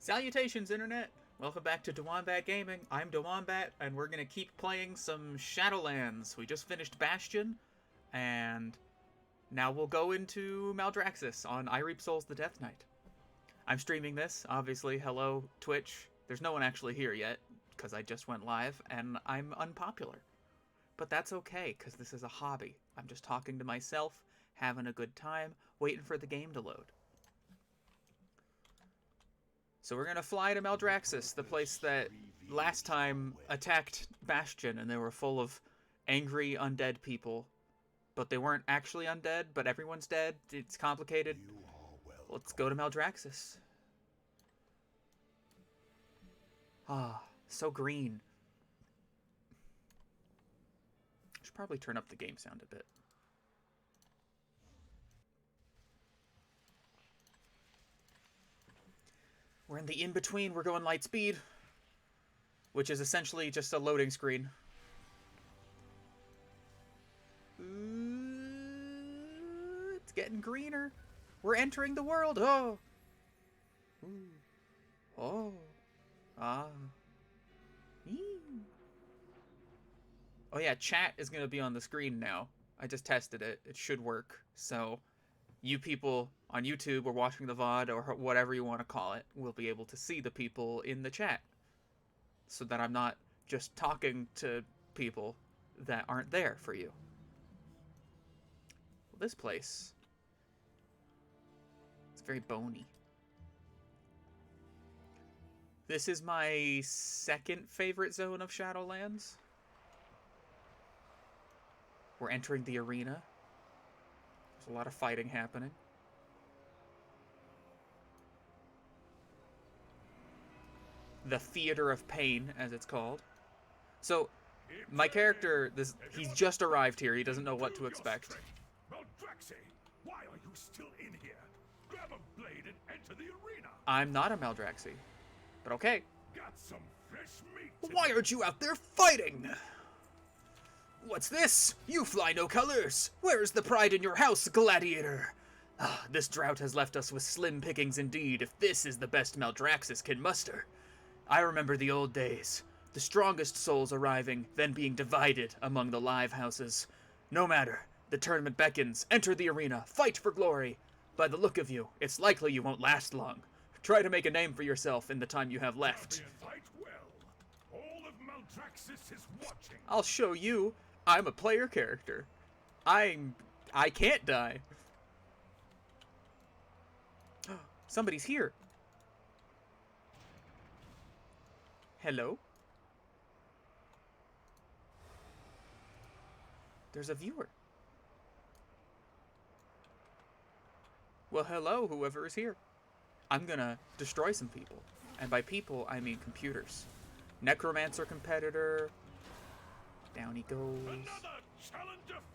Salutations, Internet! Welcome back to Dewombat Gaming. I'm Dewombat, and we're gonna keep playing some Shadowlands. We just finished Bastion, and now we'll go into Maldraxxus on I Reap Souls the Death Knight. I'm streaming this, obviously. Hello, Twitch. There's no one actually here yet, because I just went live, and I'm unpopular. But that's okay, because this is a hobby. I'm just talking to myself, having a good time, waiting for the game to load. So we're gonna fly to Maldraxxus, the place that last time attacked Bastion, and they were full of angry undead people. But they weren't actually undead, but everyone's dead. It's complicated. Let's go to Maldraxxus. Ah, so green. I should probably turn up the game sound a bit. We're in the in-between. We're going light speed, which is essentially just a loading screen. It's getting greener. We're entering the world. Oh. Ooh. Oh. Ah. Eee. Oh yeah, chat is going to be on the screen now. I just tested it. It should work. So you people on YouTube or watching the VOD or whatever you want to call it will be able to see the people in the chat, so that I'm not just talking to people that aren't there for you. Well, this place, it's very bony. This is my second favorite zone of Shadowlands. We're entering the arena. There's a lot of fighting happening. The Theater of Pain, as it's called. So, my character, he's just arrived here. He doesn't know what to expect. Maldraxxus, why are you still in here? Grab a blade and enter the arena. I'm not a Maldraxxus, but okay. Got some fresh meat. Why aren't you out there fighting? What's this? You fly no colors. Where is the pride in your house, gladiator? Ah, this drought has left us with slim pickings indeed, if this is the best Maldraxxus can muster. I remember the old days. The strongest souls arriving, then being divided among the live houses. No matter. The tournament beckons. Enter the arena. Fight for glory. By the look of you, it's likely you won't last long. Try to make a name for yourself in the time you have left. Fight well. All of Maldraxxus is watching. I'll show you. I'm a player character. I can't die. Somebody's here. Hello? There's a viewer. Well, hello, whoever is here. I'm gonna destroy some people. And by people, I mean computers. Necromancer competitor. Down he goes.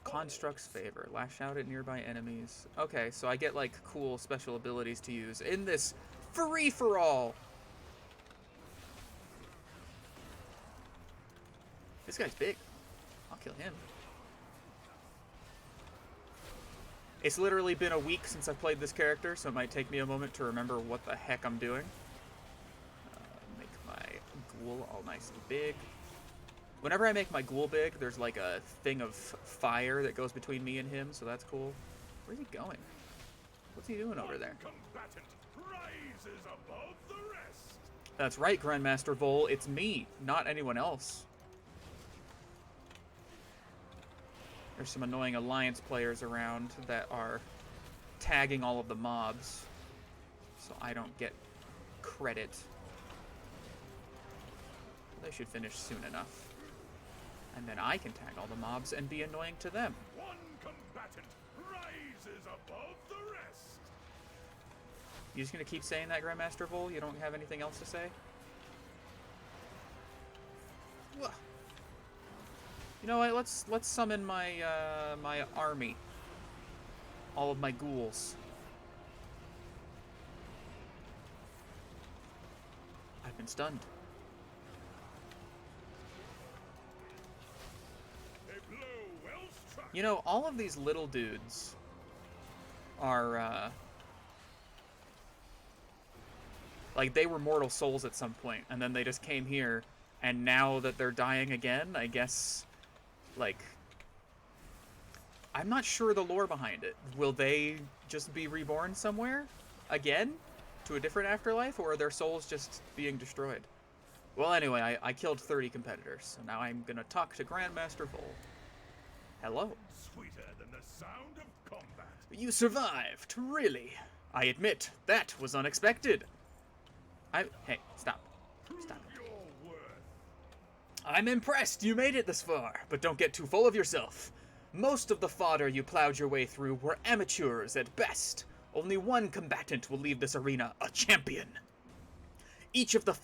Construct's favor. Lash out at nearby enemies. Okay, so I get, like, cool special abilities to use in this free-for-all. This guy's big. I'll kill him. It's literally been a week since I've played this character, so it might take me a moment to remember what the heck I'm doing. Make my ghoul all nice and big. Whenever I make my ghoul big, there's like a thing of fire that goes between me and him, so that's cool. Where's he going? What's he doing over there? Combatant rises above the rest. That's right, Grandmaster Vol. It's me, not anyone else. There's some annoying Alliance players around that are tagging all of the mobs, so I don't get credit. They should finish soon enough. And then I can tag all the mobs and be annoying to them. One combatant rises above the rest. You just gonna keep saying that, Grandmaster Vol? You don't have anything else to say? Well, you know what? Let's summon my my army. All of my ghouls. I've been stunned. You know, all of these little dudes are Like, they were mortal souls at some point, and then they just came here, and now that they're dying again, I guess, like, I'm not sure the lore behind it. Will they just be reborn somewhere again to a different afterlife, or are their souls just being destroyed? Well, anyway, I killed 30 competitors, so now I'm gonna talk to Grandmaster Vol. Hello. Sweeter than the sound of combat. You survived, really. I admit, that was unexpected. Hey, stop. Stop. Your worth. I'm impressed you made it this far, but don't get too full of yourself. Most of the fodder you plowed your way through were amateurs at best. Only one combatant will leave this arena a champion. Each of the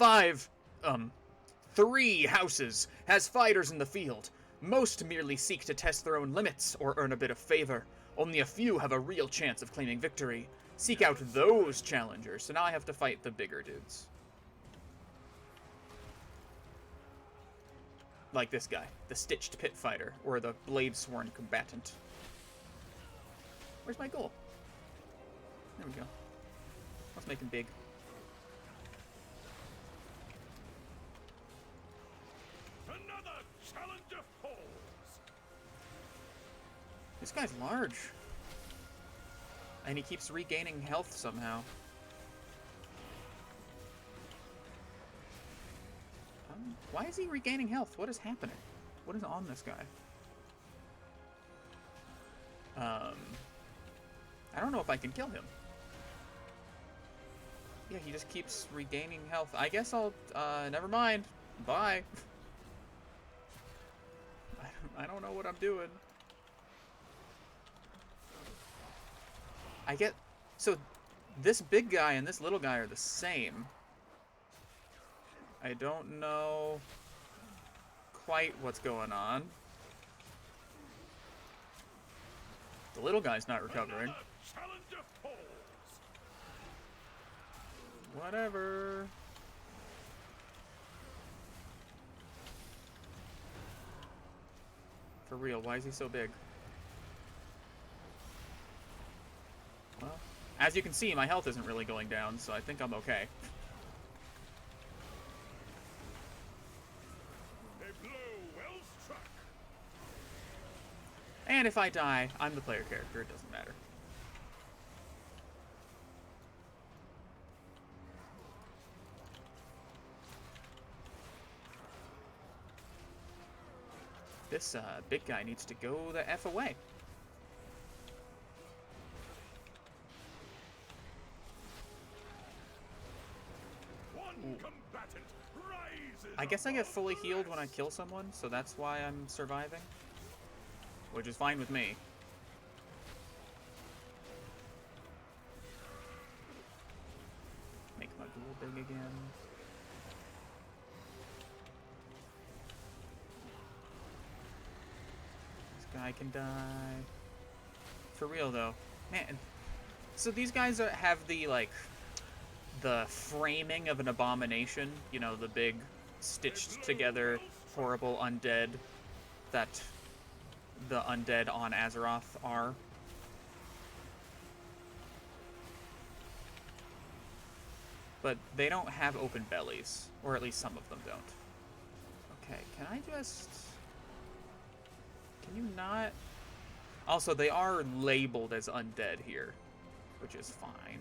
three houses has fighters in the field. Most merely seek to test their own limits or earn a bit of favor. Only a few have a real chance of claiming victory. Seek out those challengers. So now I have to fight the bigger dudes. Like this guy, the Stitched Pit Fighter, or the Blade-Sworn Combatant. Where's my goal? There we go. Let's make him big. Another challenger falls. This guy's large. And he keeps regaining health somehow. Why is he regaining health? What is happening? What is on this guy? I don't know if I can kill him. Yeah, he just keeps regaining health. I guess I'll, never mind. Bye. I don't know what I'm doing. So this big guy and this little guy are the same. I don't know quite what's going on. The little guy's not recovering. Challenger falls. Whatever. For real, why is he so big? Well, as you can see, my health isn't really going down, so I think I'm okay. A blow well struck. And if I die, I'm the player character, it doesn't matter. This big guy needs to go the F away. One combatant rises. I guess I get above fully the healed when I rest. kill someone, so that's why I'm surviving. Which is fine with me. Make my ghoul big again. This guy can die. For real though. Man. So these guys have the, like, the framing of an abomination. You know, the big, stitched together, horrible undead that the undead on Azeroth are. But they don't have open bellies, or at least some of them don't. Okay, can I just... Can you not... Also, they are labeled as undead here, which is fine.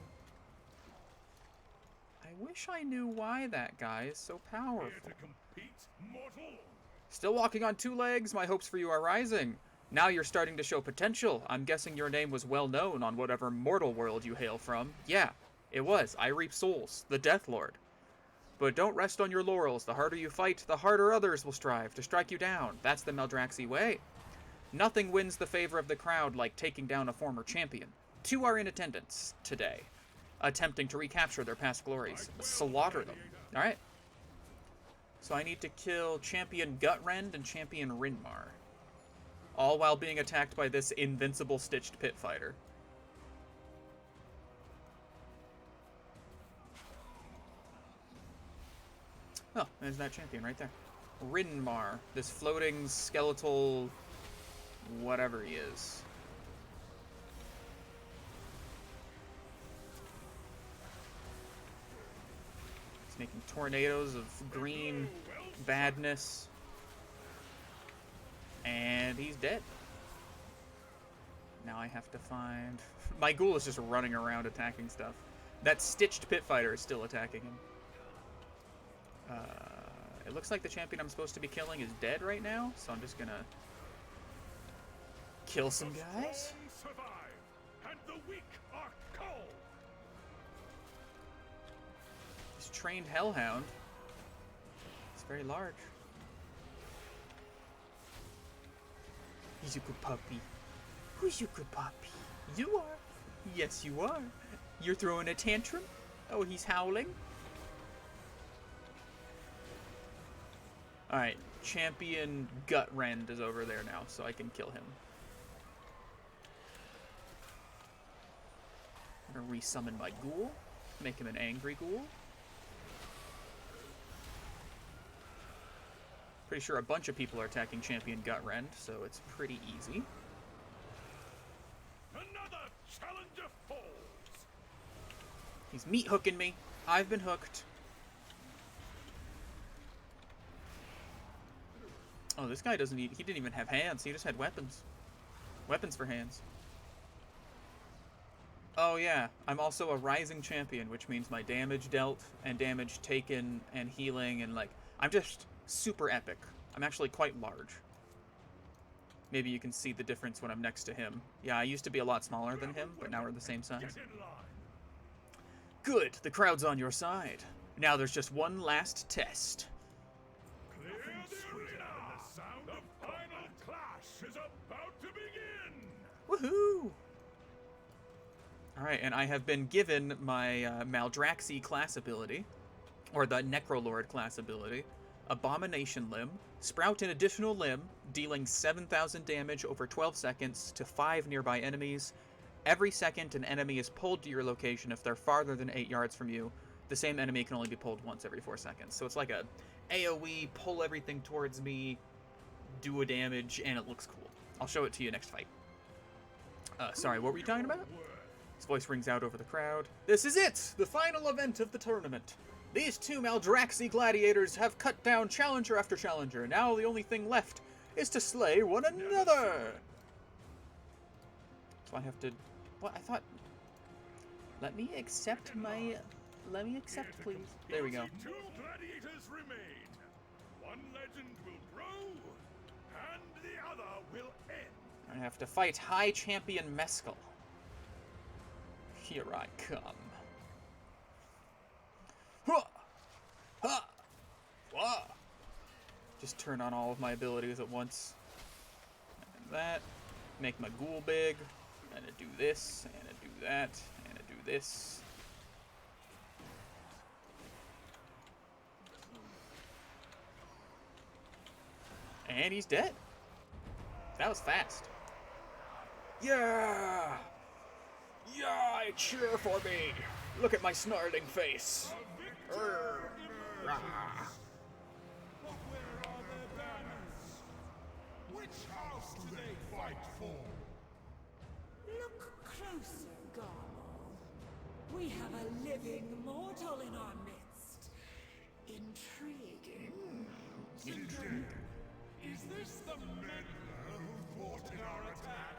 I wish I knew why that guy is so powerful. Here to compete, mortal. Still walking on two legs, my hopes for you are rising. Now you're starting to show potential. I'm guessing your name was well known on whatever mortal world you hail from. Yeah, it was. I reap souls, the Death Lord. But don't rest on your laurels. The harder you fight, the harder others will strive to strike you down. That's the Maldraxxus way. Nothing wins the favor of the crowd like taking down a former champion. Two are in attendance today, attempting to recapture their past glories. Slaughter them. Alright. So I need to kill Champion Gutrend and Champion Rinmar. All while being attacked by this invincible Stitched Pit Fighter. Oh, there's that champion right there. Rinmar, this floating skeletal whatever he is. He's making tornadoes of green badness. And he's dead. Now I have to find... My ghoul is just running around attacking stuff. That stitched pit fighter is still attacking him. It looks like the champion I'm supposed to be killing is dead right now, so I'm just gonna kill some guys. Survive, and the weak are cold. This trained hellhound. It's very large. He's a good puppy. Who's your good puppy? You are. Yes, you are. You're throwing a tantrum? Oh, he's howling? Alright, champion Gutrend is over there now, so I can kill him. I'm gonna resummon my ghoul, make him an angry ghoul. Pretty sure a bunch of people are attacking champion Gutrend, so it's pretty easy. Another challenger falls. He's meat hooking me. I've been hooked. Oh, this guy doesn't need... He didn't even have hands. He just had weapons. Weapons for hands. Oh, yeah. I'm also a rising champion, which means my damage dealt and damage taken and healing and, like... I'm just super epic. I'm actually quite large. Maybe you can see the difference when I'm next to him. Yeah, I used to be a lot smaller than him, but now we're the same size. Good. The crowd's on your side. Now there's just one last test. Clear the arena! The sound of final clash is about to begin! Woohoo! Alright, and I have been given my Maldraxxus class ability, or the Necrolord class ability, Abomination Limb, sprout an additional limb, dealing 7,000 damage over 12 seconds to 5 nearby enemies. Every second an enemy is pulled to your location if they're farther than 8 yards from you. The same enemy can only be pulled once every 4 seconds. So it's like a AoE, pull everything towards me, do a damage, and it looks cool. I'll show it to you next fight. Sorry, what were you talking about? His voice rings out over the crowd. This is it! The final event of the tournament. These two Maldraxxus gladiators have cut down challenger after challenger. Now the only thing left is to slay one another. So I have to... What? I thought... Let me accept my... Let me accept, please. There we go. Two gladiators remain. One legend will grow, and the other will end. I have to fight High Champion Mescal. Here I come. Huh! Ha! Wah! Just turn on all of my abilities at once. And that. Make my ghoul big. And do this. And do that. And do this. And he's dead. That was fast. Yeah! Yeah, cheer for me! Look at my snarling face. But where are their banners? Which house do they fight for? Look closer, Garmal. We have a living mortal in our midst. Intriguing. Indeed. Is this the meddler who thwarted our attack?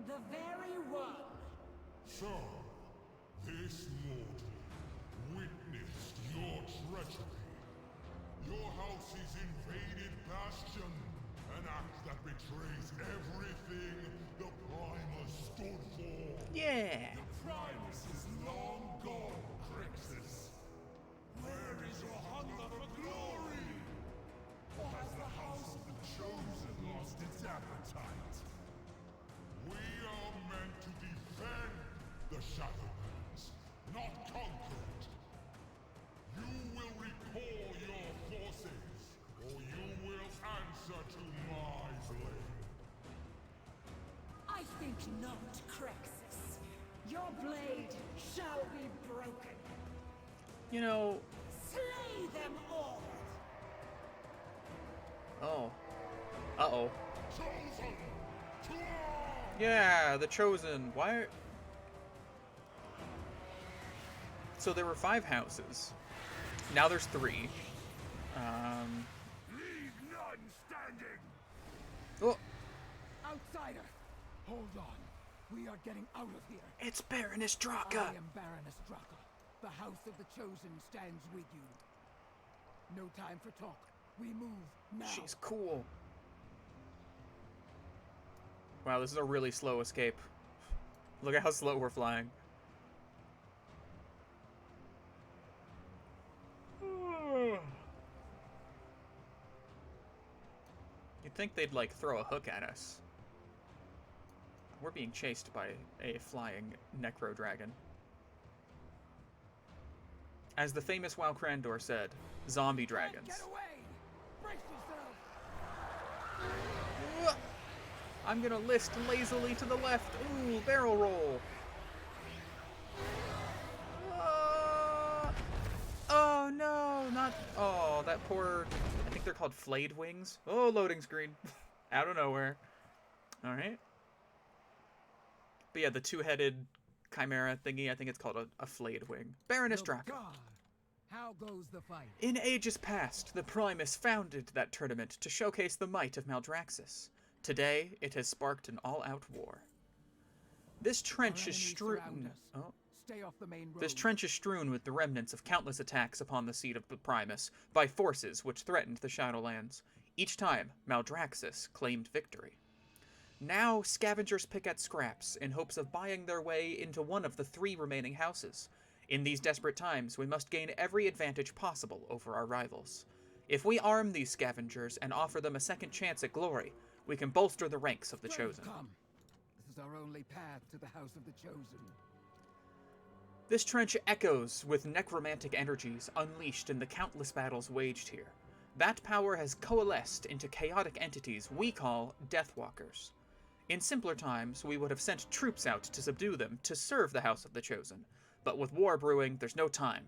The very one. So, this mortal witnessed your treachery. Your house's invaded bastion, an act that betrays everything the Primus stood for. Yeah! The Primus is long gone, Crixus. Where is your hunger for glory? Or has the House of the Chosen lost its appetite? We are meant to defend the Shadowlands, not conquer it. You will recall your forces, or you will answer to my blade. I think not, Crexus. Your blade shall be broken. You know... Slay them all! Oh. Uh-oh. Chosen! To arms! Yeah, the Chosen. Why... So there were 5 houses. Now there's 3. Leave none standing! Oh, Outsider! Hold on. We are getting out of here. it's Baroness I Draka. am Baroness Draka. The House of the Chosen stands with you. No time for talk. We move now. She's cool. Wow, this is a really slow escape. Look at how slow we're flying. You'd think they'd, like, throw a hook at us. We're being chased by a flying necro dragon. As the famous WoW Crandor said, zombie dragons. Get away! Brace yourself! I'm gonna list lazily to the left. Ooh, barrel roll. Oh no, not. Oh, that poor. I think they're called flayed wings. Oh, loading screen. Out of nowhere. Alright. But yeah, the 2-headed chimera thingy, I think it's called a flayed wing. Baroness Draka. God, how goes the fight? In ages past, the Primus founded that tournament to showcase the might of Maldraxxus. Today, it has sparked an all-out war. This trench Our is enemies strewn. surround us. Oh. Stay off the main road. This trench is strewn with the remnants of countless attacks upon the seat of the Primus by forces which threatened the Shadowlands. Each time, Maldraxxus claimed victory. Now, scavengers pick at scraps in hopes of buying their way into one of the 3 remaining houses. In these desperate times, we must gain every advantage possible over our rivals. If we arm these scavengers and offer them a second chance at glory, we can bolster the ranks of the Strength Chosen. come. This is our only path to the House of the Chosen. This trench echoes with necromantic energies unleashed in the countless battles waged here. That power has coalesced into chaotic entities we call Deathwalkers. In simpler times, we would have sent troops out to subdue them to serve the House of the Chosen. But with war brewing, there's no time.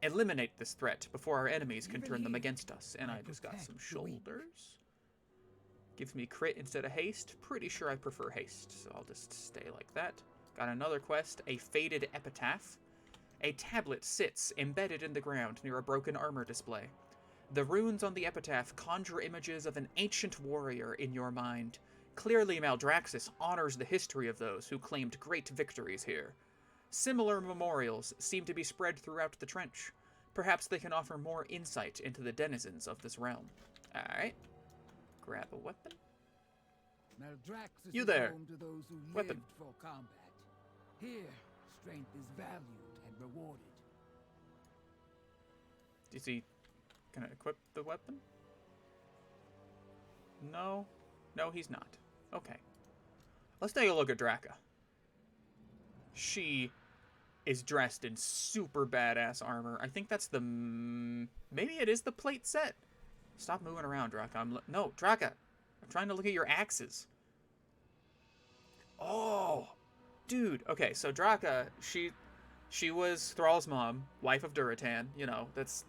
Eliminate this threat before our enemies can turn them against us. And I just got some shoulders. Gives me crit instead of haste. Pretty sure I prefer haste, so I'll just stay like that. Got another quest, a faded epitaph. A tablet sits embedded in the ground near a broken armor display. The runes on the epitaph conjure images of an ancient warrior in your mind. Clearly, Maldraxxus honors the history of those who claimed great victories here. Similar memorials seem to be spread throughout the trench. Perhaps they can offer more insight into the denizens of this realm. Alright. Grab a weapon. Maldraxxus You is there. home to those who Weapon. lived for combat. Here, strength is valued and rewarded. Is he gonna equip the weapon? No. No, he's not. Okay. Let's take a look at Draka. She is dressed in super badass armor. I think that's the... maybe it is the plate set. Stop moving around, Draka. No, Draka. I'm trying to look at your axes. Oh! Dude. Okay, so Draka, she was Thrall's mom, wife of Duratan. You know, that's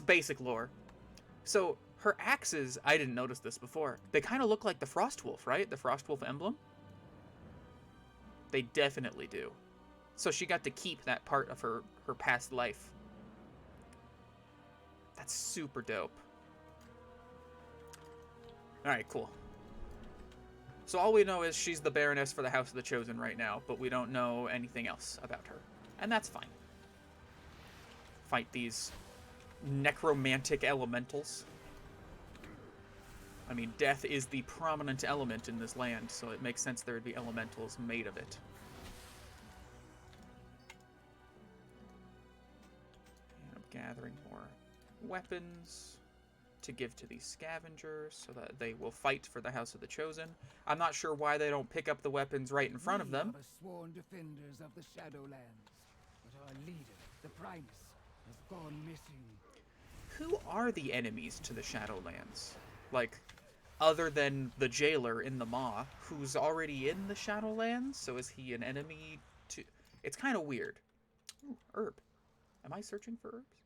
basic lore. So, her axes, I didn't notice this before. They kind of look like the Frostwolf, right? The Frostwolf emblem? They definitely do. So she got to keep that part of her past life. That's super dope. Alright, cool. So all we know is she's the Baroness for the House of the Chosen right now, but we don't know anything else about her. And that's fine. Fight these necromantic elementals. I mean, death is the prominent element in this land, so it makes sense there would be elementals made of it. And I'm gathering more weapons to give to these scavengers so that they will fight for the House of the Chosen. I'm not sure why they don't pick up the weapons right in front of them. We are the sworn defenders of the Shadowlands, but our leader, the Primus, has gone missing. Who are the enemies to the Shadowlands? Like, other than the jailer in the Maw, who's already in the Shadowlands? So is he an enemy to... It's kind of weird. Ooh, herb. Am I searching for herbs?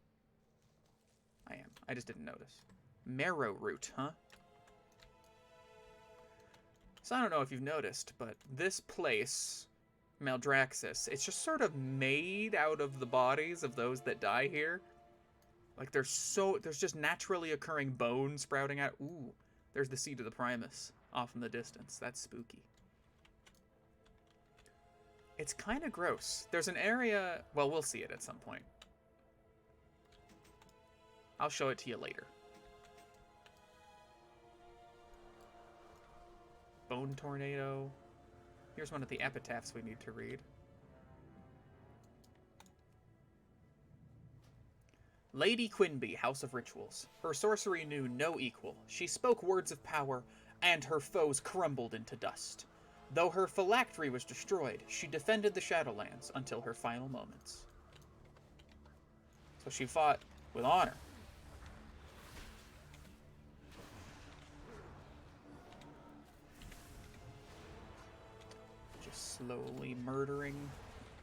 I am. I just didn't notice. Marrow root, huh? So I don't know if you've noticed, but this place, Maldraxxus, it's just sort of made out of the bodies of those that die here. Like, there's just naturally occurring bone sprouting out. Ooh, there's the seed of the Primus off in the distance. That's spooky. It's kind of gross. There's an area... Well, we'll see it at some point. I'll show it to you later. Bone Tornado. Here's one of the epitaphs we need to read. Lady Quinby, House of Rituals. Her sorcery knew no equal. She spoke words of power, and her foes crumbled into dust. Though her phylactery was destroyed, she defended the Shadowlands until her final moments. So she fought with honor. Just slowly murdering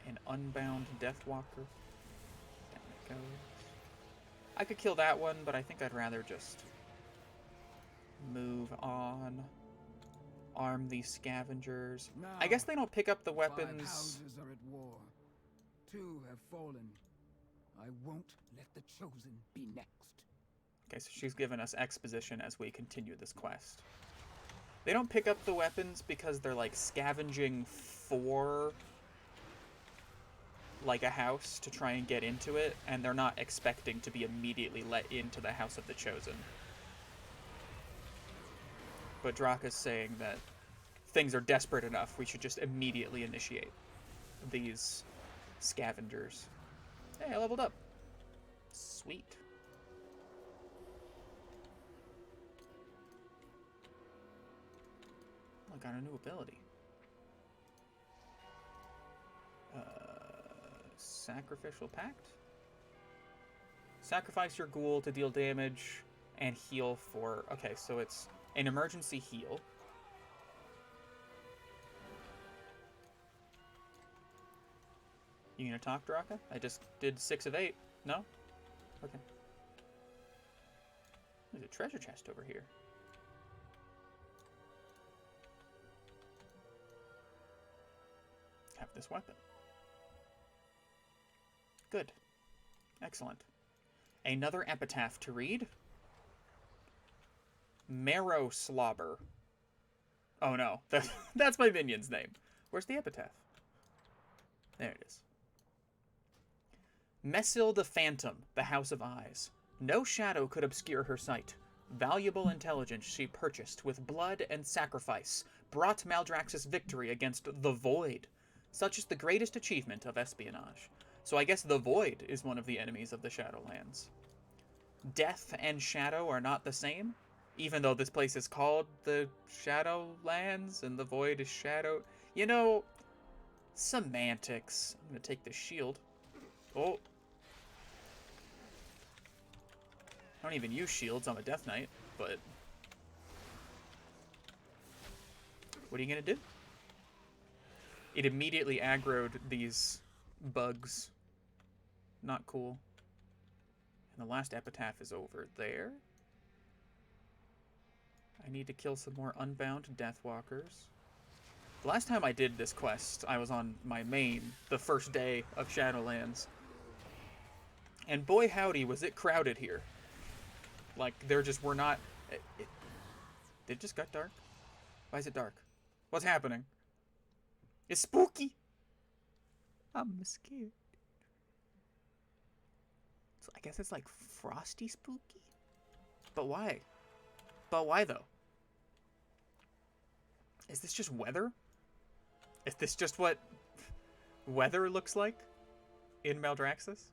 an unbound Deathwalker. Down it goes. I could kill that one, but I think I'd rather just move on. Arm these scavengers. Now, I guess they don't pick up the 5 weapons. houses are at war. 2 have fallen. I won't let the chosen be next. Okay, so she's given us exposition as we continue this quest. They don't pick up the weapons because they're like scavenging for like a house to try and get into it, and they're not expecting to be immediately let into the House of the Chosen. But Draka's saying that things are desperate enough, we should just immediately initiate these scavengers. Hey, I leveled up. Sweet. I got a new ability. Sacrificial Pact? Sacrifice your ghoul to deal damage and heal for... Okay, so it's an emergency heal. You gonna talk, Draka? I just did 6 of 8. No? Okay. There's a treasure chest over here. Have this weapon. Good. Excellent. Another epitaph to read. Marrow Slobber. Oh no, that's my minion's name. Where's the epitaph? There it is. Messil the Phantom, the House of Eyes. No shadow could obscure her sight. Valuable intelligence she purchased with blood and sacrifice brought Maldraxxus victory against the Void. Such is the greatest achievement of espionage. So I guess the Void is one of the enemies of the Shadowlands. Death and Shadow are not the same, even though this place is called the Shadowlands and the Void is Shadow. You know, semantics. I'm going to take the shield. Oh. I don't even use shields, I'm a Death Knight, but... What are you going to do? It immediately aggroed these bugs. Not cool. And the last epitaph is over there. I need to kill some more unbound Deathwalkers. The last time I did this quest, I was on my main, the first day of Shadowlands. And boy howdy, was it crowded here. Like, there just were not... It just got dark? Why is it dark? What's happening? It's spooky! I'm scared. So I guess it's like frosty spooky? But why? But why though? Is this just weather? Is this just what weather looks like in Maldraxxus?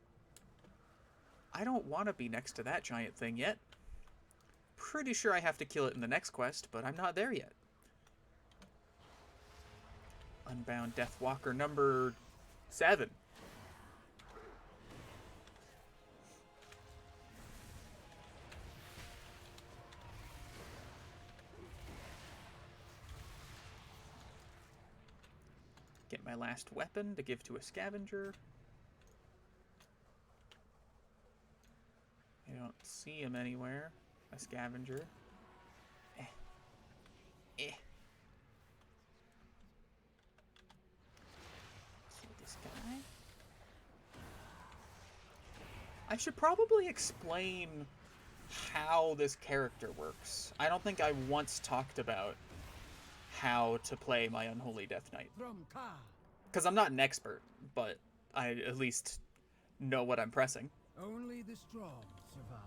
I don't want to be next to that giant thing yet. Pretty sure I have to kill it in the next quest, but I'm not there yet. Unbound Deathwalker number 7. Get my last weapon to give to a scavenger. I don't see him anywhere. A scavenger. Kill this guy. I should probably explain how this character works. I don't think I once talked about how to play my Unholy Death Knight. From Ka. Because I'm not an expert, but I at least know what I'm pressing. Only the strong survive.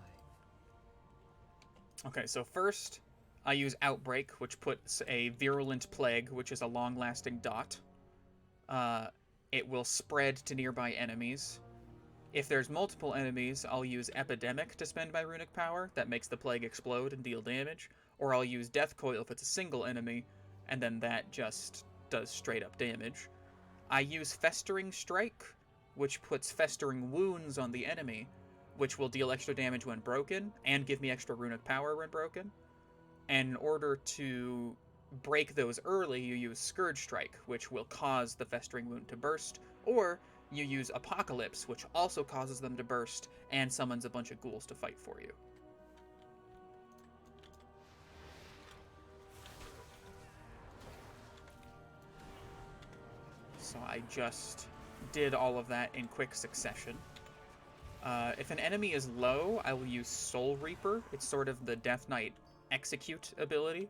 Okay, so first I use Outbreak, which puts a Virulent Plague, which is a long-lasting dot. It will spread to nearby enemies. If there's multiple enemies, I'll use Epidemic to spend my runic power. That makes the plague explode and deal damage. Or I'll use Death Coil if it's a single enemy, and then that just does straight up damage. I use Festering Strike, which puts Festering Wounds on the enemy, which will deal extra damage when broken, and give me extra runic power when broken. And in order to break those early, you use Scourge Strike, which will cause the Festering Wound to burst, or you use Apocalypse, which also causes them to burst, and summons a bunch of ghouls to fight for you. So I just did all of that in quick succession. If an enemy is low, I will use Soul Reaper. It's sort of the Death Knight execute ability.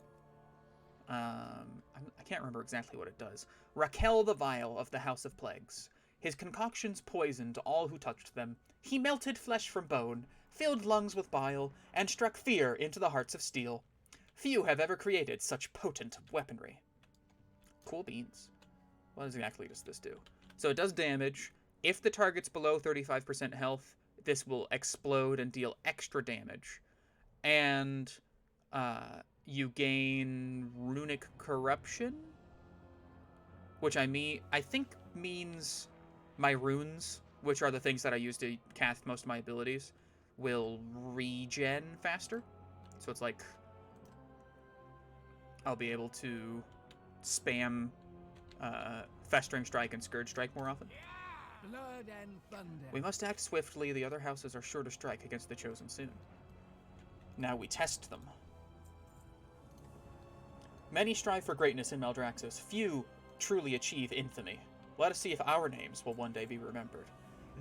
I can't remember exactly what it does. Raquel the Vile of the House of Plagues. His concoctions poisoned all who touched them. He melted flesh from bone, filled lungs with bile, and struck fear into the hearts of steel. Few have ever created such potent weaponry. Cool beans. What exactly does this do? So it does damage. If the target's below 35% health, this will explode and deal extra damage. And you gain Runic Corruption, which I think means my runes, which are the things that I use to cast most of my abilities, will regen faster. So it's like I'll be able to spam Festering Strike and Scourge Strike more often. Blood and thunder. We must act swiftly. The other houses are sure to strike against the Chosen soon. Now we test them. Many strive for greatness in Maldraxxus. Few truly achieve infamy. Let us see if our names will one day be remembered.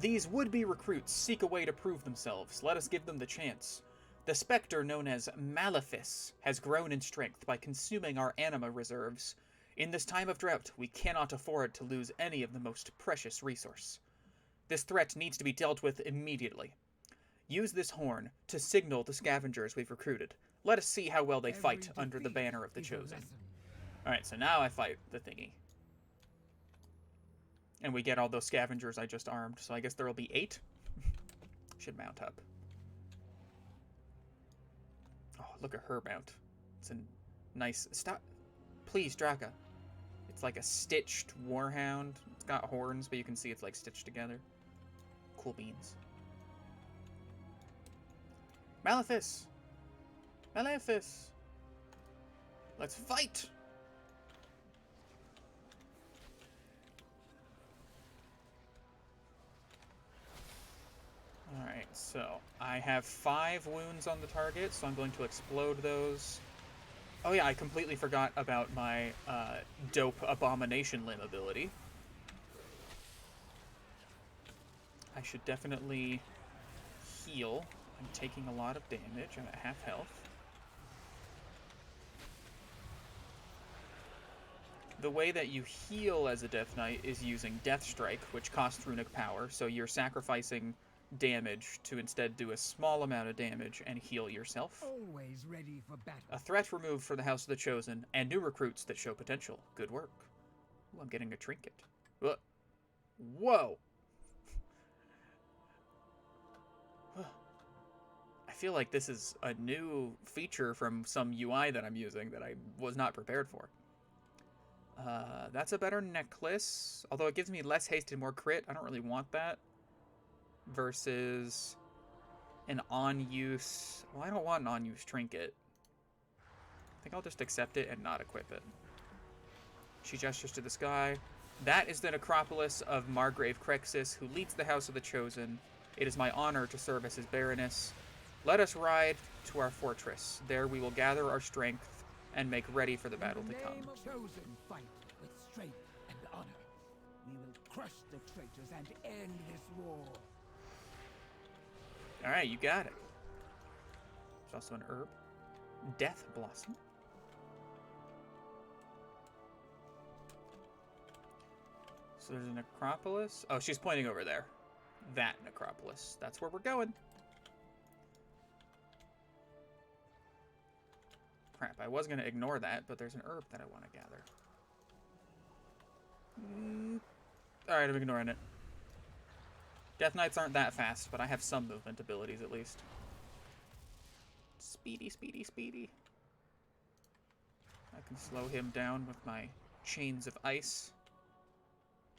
These would-be recruits seek a way to prove themselves. Let us give them the chance. The specter known as Malefice has grown in strength by consuming our anima reserves. In this time of drought, we cannot afford to lose any of the most precious resource. This threat needs to be dealt with immediately. Use this horn to signal the scavengers we've recruited. Let us see how well they fight under the banner of the Chosen. Alright, so now I fight the thingy. And we get all those scavengers I just armed, so I guess there will be 8. Should mount up. Oh, look at her mount. It's a nice... Stop. Please, Draka. It's like a stitched warhound. It's got horns, but you can see it's like stitched together. Cool beans. Malefice! Malefice! Let's fight! Alright, so I have 5 wounds on the target, so I'm going to explode those. Oh yeah, I completely forgot about my dope Abomination Limb ability. I should definitely heal. I'm taking a lot of damage. I'm at half health. The way that you heal as a Death Knight is using Death Strike, which costs runic power, so you're sacrificing damage to instead do a small amount of damage and heal yourself. Always ready for battle. A threat removed for the House of the Chosen, and new recruits that show potential. Good work. Ooh, I'm getting a trinket. Whoa! I feel like this is a new feature from some UI that I'm using that I was not prepared for. That's a better necklace, although it gives me less haste and more crit. I don't really want that. Versus an on-use... Well, I don't want an on-use trinket. I think I'll just accept it and not equip it. She gestures to the sky. That is the necropolis of Margrave Crexus, who leads the House of the Chosen. It is my honor to serve as his Baroness. Let us ride to our fortress. There we will gather our strength and make ready for the battle to come. In the name of Chosen, fight with strength and honor. We will crush the traitors and end this war. Alright, you got it. There's also an herb. Death Blossom. So there's a necropolis. Oh, she's pointing over there. That necropolis. That's where we're going. Crap, I was going to ignore that, but there's an herb that I want to gather. Alright, I'm ignoring it. Death Knights aren't that fast, but I have some movement abilities at least. Speedy, speedy, speedy. I can slow him down with my chains of ice.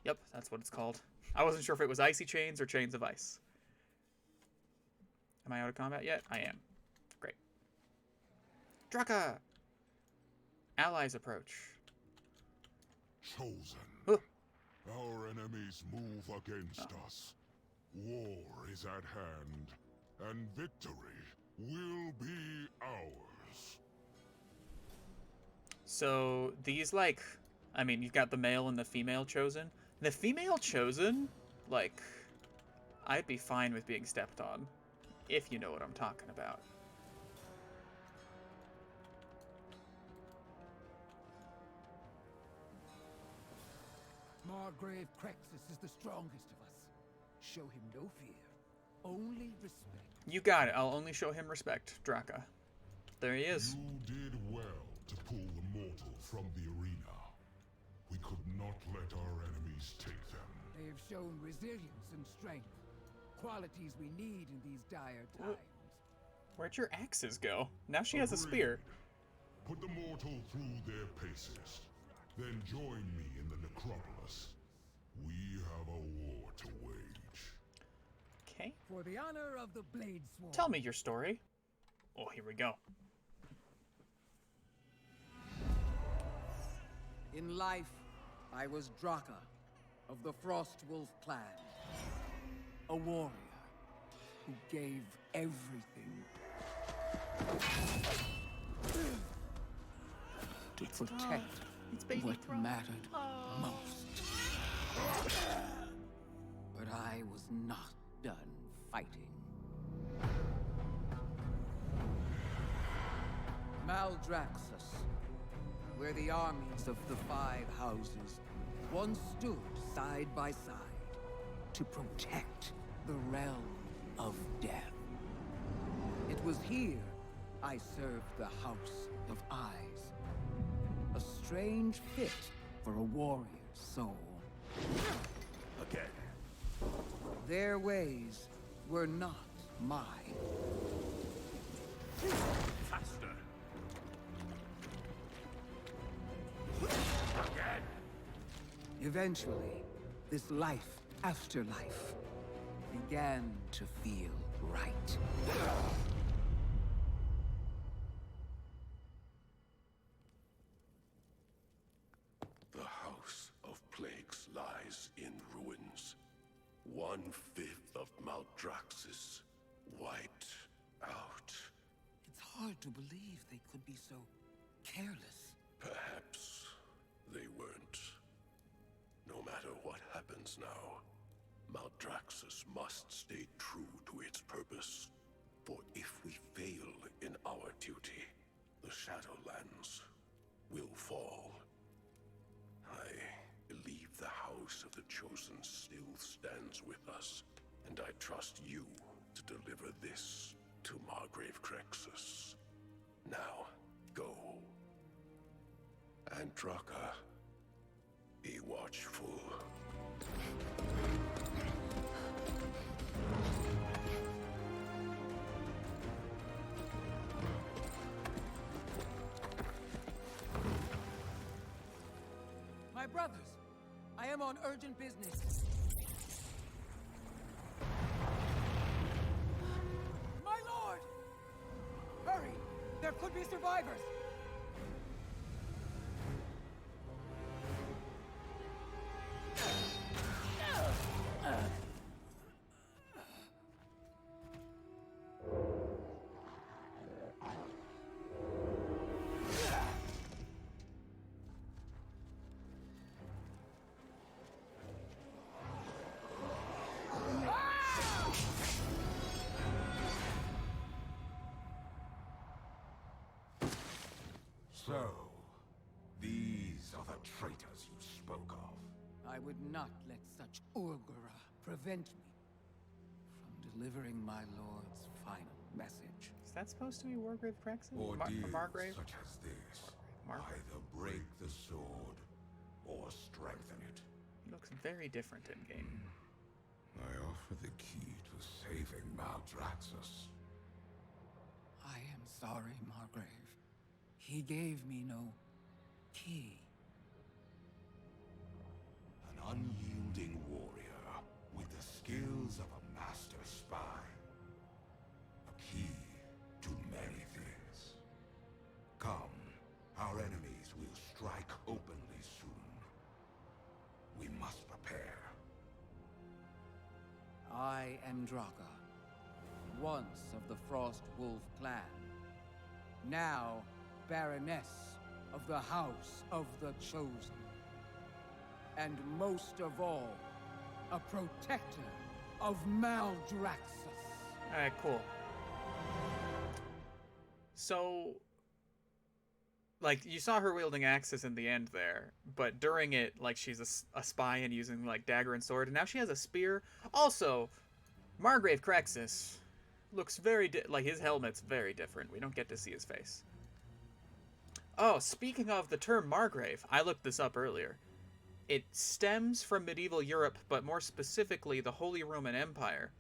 Yep, that's what it's called. I wasn't sure if it was icy chains or chains of ice. Am I out of combat yet? I am. Great. Draka! Allies approach. Chosen. Huh. Our enemies move against us. War is at hand, and victory will be ours. So these, like, I mean, you've got the male and the female chosen. The female chosen, like, I'd be fine with being stepped on, if you know what I'm talking about. Margrave Crexus is the strongest of us. Show him no fear, only respect. You got it. I'll only show him respect, Draka. There he is. You did well to pull the mortal from the arena. We could not let our enemies take them. They have shown resilience and strength, qualities we need in these dire times. Where'd your axes go? Now she has a Agreed. spear. Put the mortal through their paces. Then join me in the necropolis. We have a war to wage. Okay. For the honor of the Blade Sworn. Tell me your story. Oh, here we go. In life, I was Draka of the Frostwolf clan. A warrior who gave everything to protect what mattered most. But I was not done fighting. Maldraxxus, where the armies of the Five Houses once stood side by side to protect the realm of death. It was here I served the House of Eyes. A strange fit for a warrior's soul. Again. Their ways were not mine. Faster. Eventually, this life after life began to feel right. The House of Plagues lies in ruins. 1/5 of Maldraxxus wiped out. It's hard to believe they could be so careless. Perhaps they weren't. No matter what happens now, Maldraxxus must stay true to its purpose. For if we fail in our duty, the Shadowlands will fall. I believe the House of the Chosen still stands with us, and I trust you to deliver this to Margrave Crexus. Now, go. And Draka, be watchful. My brothers, I am on urgent business. My lord! Hurry! There could be survivors! would not let such Urgura prevent me from delivering my lord's final message. Is that supposed to be Wargrave Praxis? Ordeals Margrave? such as this Margrave. either break the sword or strengthen it. He looks very different in game. I offer the key to saving Maldraxxus. I am sorry, Margrave. He gave me no key. An unyielding warrior with the skills of a master spy. A key to many things. Come, our enemies will strike openly soon. We must prepare. I am Draka, once of the Frost Wolf clan, now Baroness of the House of the Chosen, and most of all, a protector of Maldraxxus. Alright, cool. So, like, you saw her wielding axes in the end there, but during it, like, she's a spy and using, like, dagger and sword, and now she has a spear. Also, Margrave Praxis looks very, like, his helmet's very different. We don't get to see his face. Oh, speaking of the term Margrave, I looked this up earlier. It stems from medieval Europe, but more specifically the Holy Roman Empire.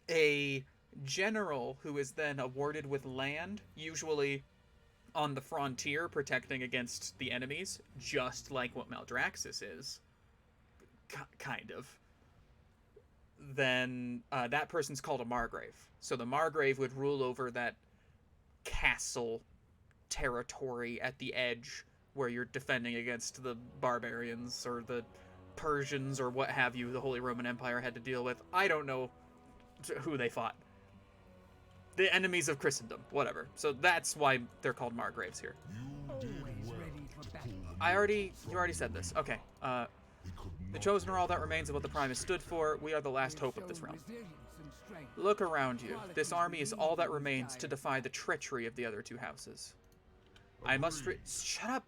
A general who is then awarded with land, usually on the frontier, protecting against the enemies, just like what Maldraxxus is, kind of, then that person's called a Margrave. So the Margrave would rule over that castle territory at the edge where you're defending against the barbarians or the Persians or what have you the Holy Roman Empire had to deal with. I don't know who they fought. The enemies of Christendom, whatever. So that's why they're called Margraves here. You already said this. Okay. The Chosen are all that remains of what the Primus stood for. We are the last hope of this realm. Look around you. This army is all that remains to defy the treachery of the other two houses. I must shut up!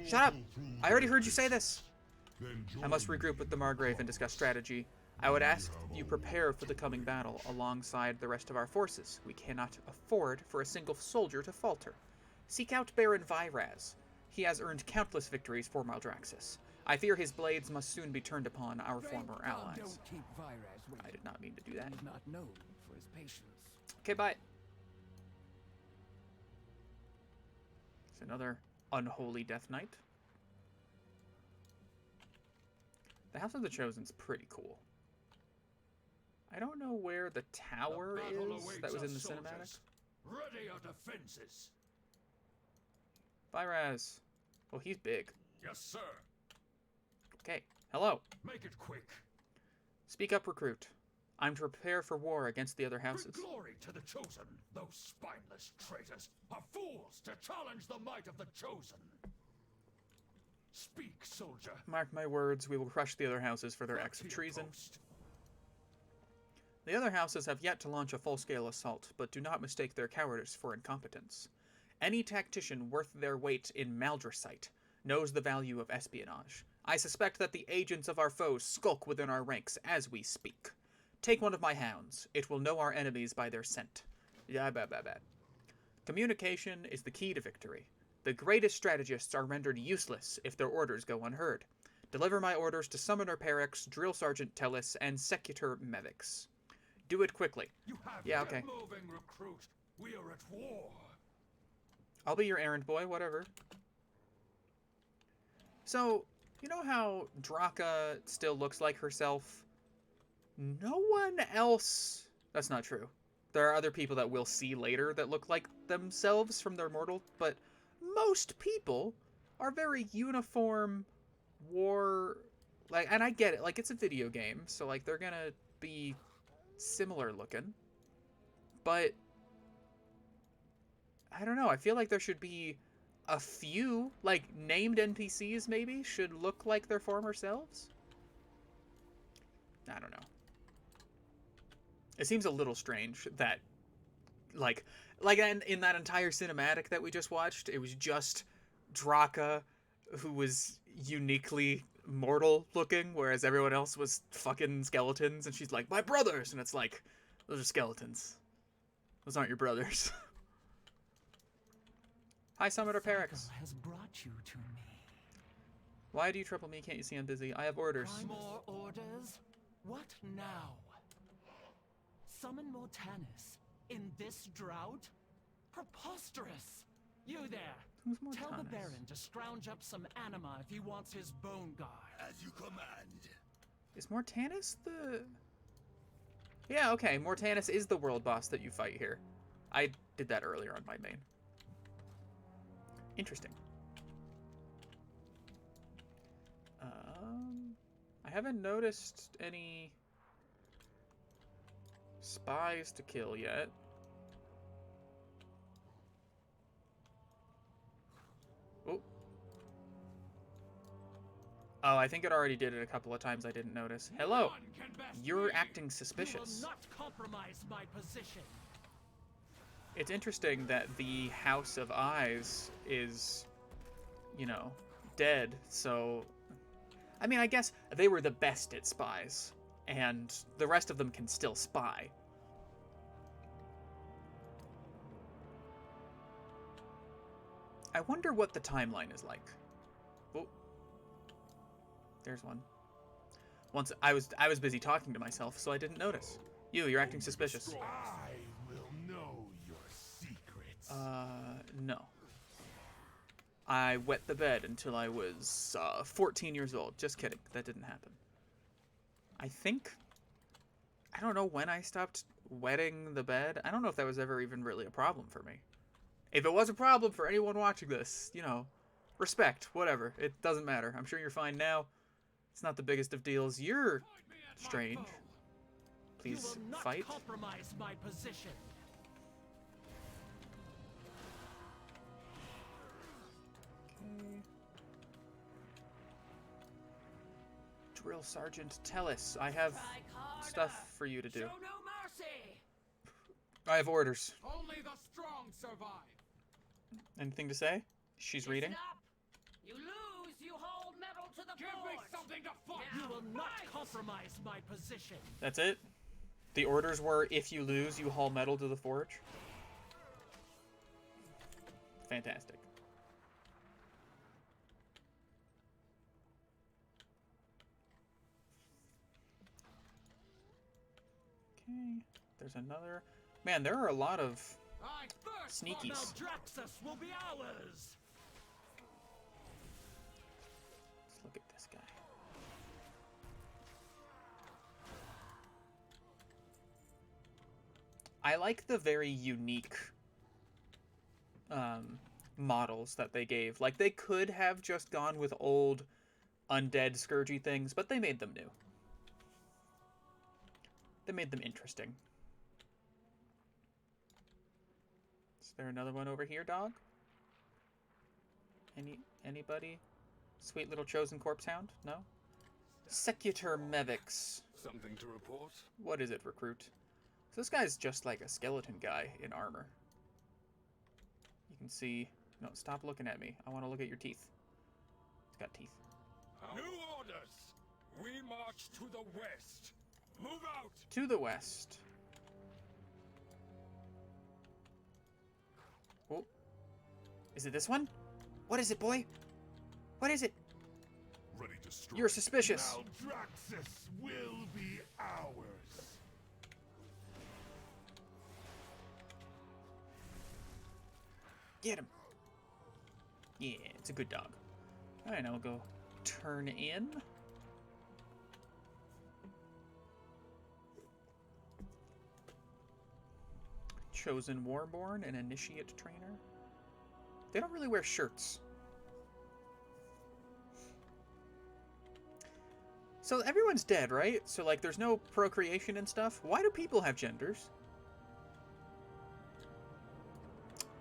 Shut up! I already heard you say this! I must regroup with the Margrave and discuss strategy. I would ask you prepare for the coming battle alongside the rest of our forces. We cannot afford for a single soldier to falter. Seek out Baron Vyraz. He has earned countless victories for Maldraxxus. I fear his blades must soon be turned upon our former allies. I did not mean to do that. He's not known for his patience. Okay, bye. It's another unholy Death Knight. The House of the Chosen's pretty cool. I don't know where the tower is that was in the cinematic. Ready our defenses. Vyraz. Oh, he's big. Yes, sir. Okay. Hello. Make it quick. Speak up, recruit. I'm to prepare for war against the other houses. Bring glory to the Chosen. Those spineless traitors are fools to challenge the might of the Chosen. Speak, soldier. Mark my words, we will crush the other houses for their acts of treason. The other houses have yet to launch a full-scale assault, but do not mistake their cowardice for incompetence. Any tactician worth their weight in Maldraxxus knows the value of espionage. I suspect that the agents of our foes skulk within our ranks as we speak. Take one of my hounds. It will know our enemies by their scent. Communication is the key to victory. The greatest strategists are rendered useless if their orders go unheard. Deliver my orders to Summoner Perex, Drill Sergeant Tellis, and Secutor Mevix. Do it quickly. Yeah, okay. Moving, recruit. We are at war. I'll be your errand boy, whatever. So, you know how Draka still looks like herself? No one else... That's not true. There are other people that we'll see later that look like themselves from their mortal, but most people are very uniform, war... Like, and I get it, like, it's a video game, so, like, they're gonna be similar looking. But... I don't know, I feel like there should be a few, like, named NPCs, maybe, should look like their former selves? I don't know. It seems a little strange that, like in that entire cinematic that we just watched, it was just Draka who was uniquely mortal looking, whereas everyone else was fucking skeletons, and she's like, my brothers! And it's like, those are skeletons. Those aren't your brothers. Hi, Summoner Perix. Has brought you to me. Why do you trouble me? Can't you see I'm busy? I have orders. More orders? What now? Summon Mortanis in this drought? Preposterous! You there! Who's Tell the Mortanis? Baron to scrounge up some anima if he wants his bone guard. As you command. Is Mortanis the... Yeah, okay. Mortanis is the world boss that you fight here. I did that earlier on my main. Interesting. I haven't noticed any spies to kill yet. Oh. Oh, I think it already did it a couple of times I didn't notice. Hello. You're acting suspicious. You will not compromise my position. It's interesting that the House of Eyes is, you know, dead, so... I mean, I guess they were the best at spies, and the rest of them can still spy. I wonder what the timeline is like. Oh. There's one. Once I was busy talking to myself, so I didn't notice. You're acting suspicious. I will know your secrets. No. I wet the bed until I was 14 years old. Just kidding. That didn't happen. I don't know when I stopped wetting the bed. I don't know if that was ever even really a problem for me. If it was a problem for anyone watching this, you know, respect, whatever. It doesn't matter. I'm sure you're fine now. It's not the biggest of deals. You're strange. Please You will not fight. compromise my position. Okay. Drill Sergeant Tellis, I have stuff for you to do. Show no mercy. I have orders. Only the strong survive. Anything to say? She's reading. Listen up. You lose, you hold metal to the Give me forge. something to fight. Now You will not fight. compromise my position. That's it? The orders were, if you lose, you haul metal to the forge? Fantastic. Okay, there's another. Man, there are a lot of I thirst Sneakies. for Maldraxxus will be ours. Let's look at this guy. I like the very unique models that they gave. Like, they could have just gone with old undead scourgy things, but they made them new. They made them interesting. Is there another one over here, dog? Anybody? Sweet little chosen corpse hound? No? Secutor Mevix. Something to report? What is it, recruit? So this guy's just like a skeleton guy in armor. You can see... No, stop looking at me. I want to look at your teeth. It's got teeth. New orders! We march to the west. Move out! To the west. Oh. Is it this one? What is it, boy? What is it? Ready to strike. You're suspicious. Maldraxxus will be ours. Get him. Yeah, it's a good dog. Alright, now we'll go turn in. Chosen Warborn and Initiate Trainer. They don't really wear shirts. So everyone's dead, right? So, like, there's no procreation and stuff. Why do people have genders?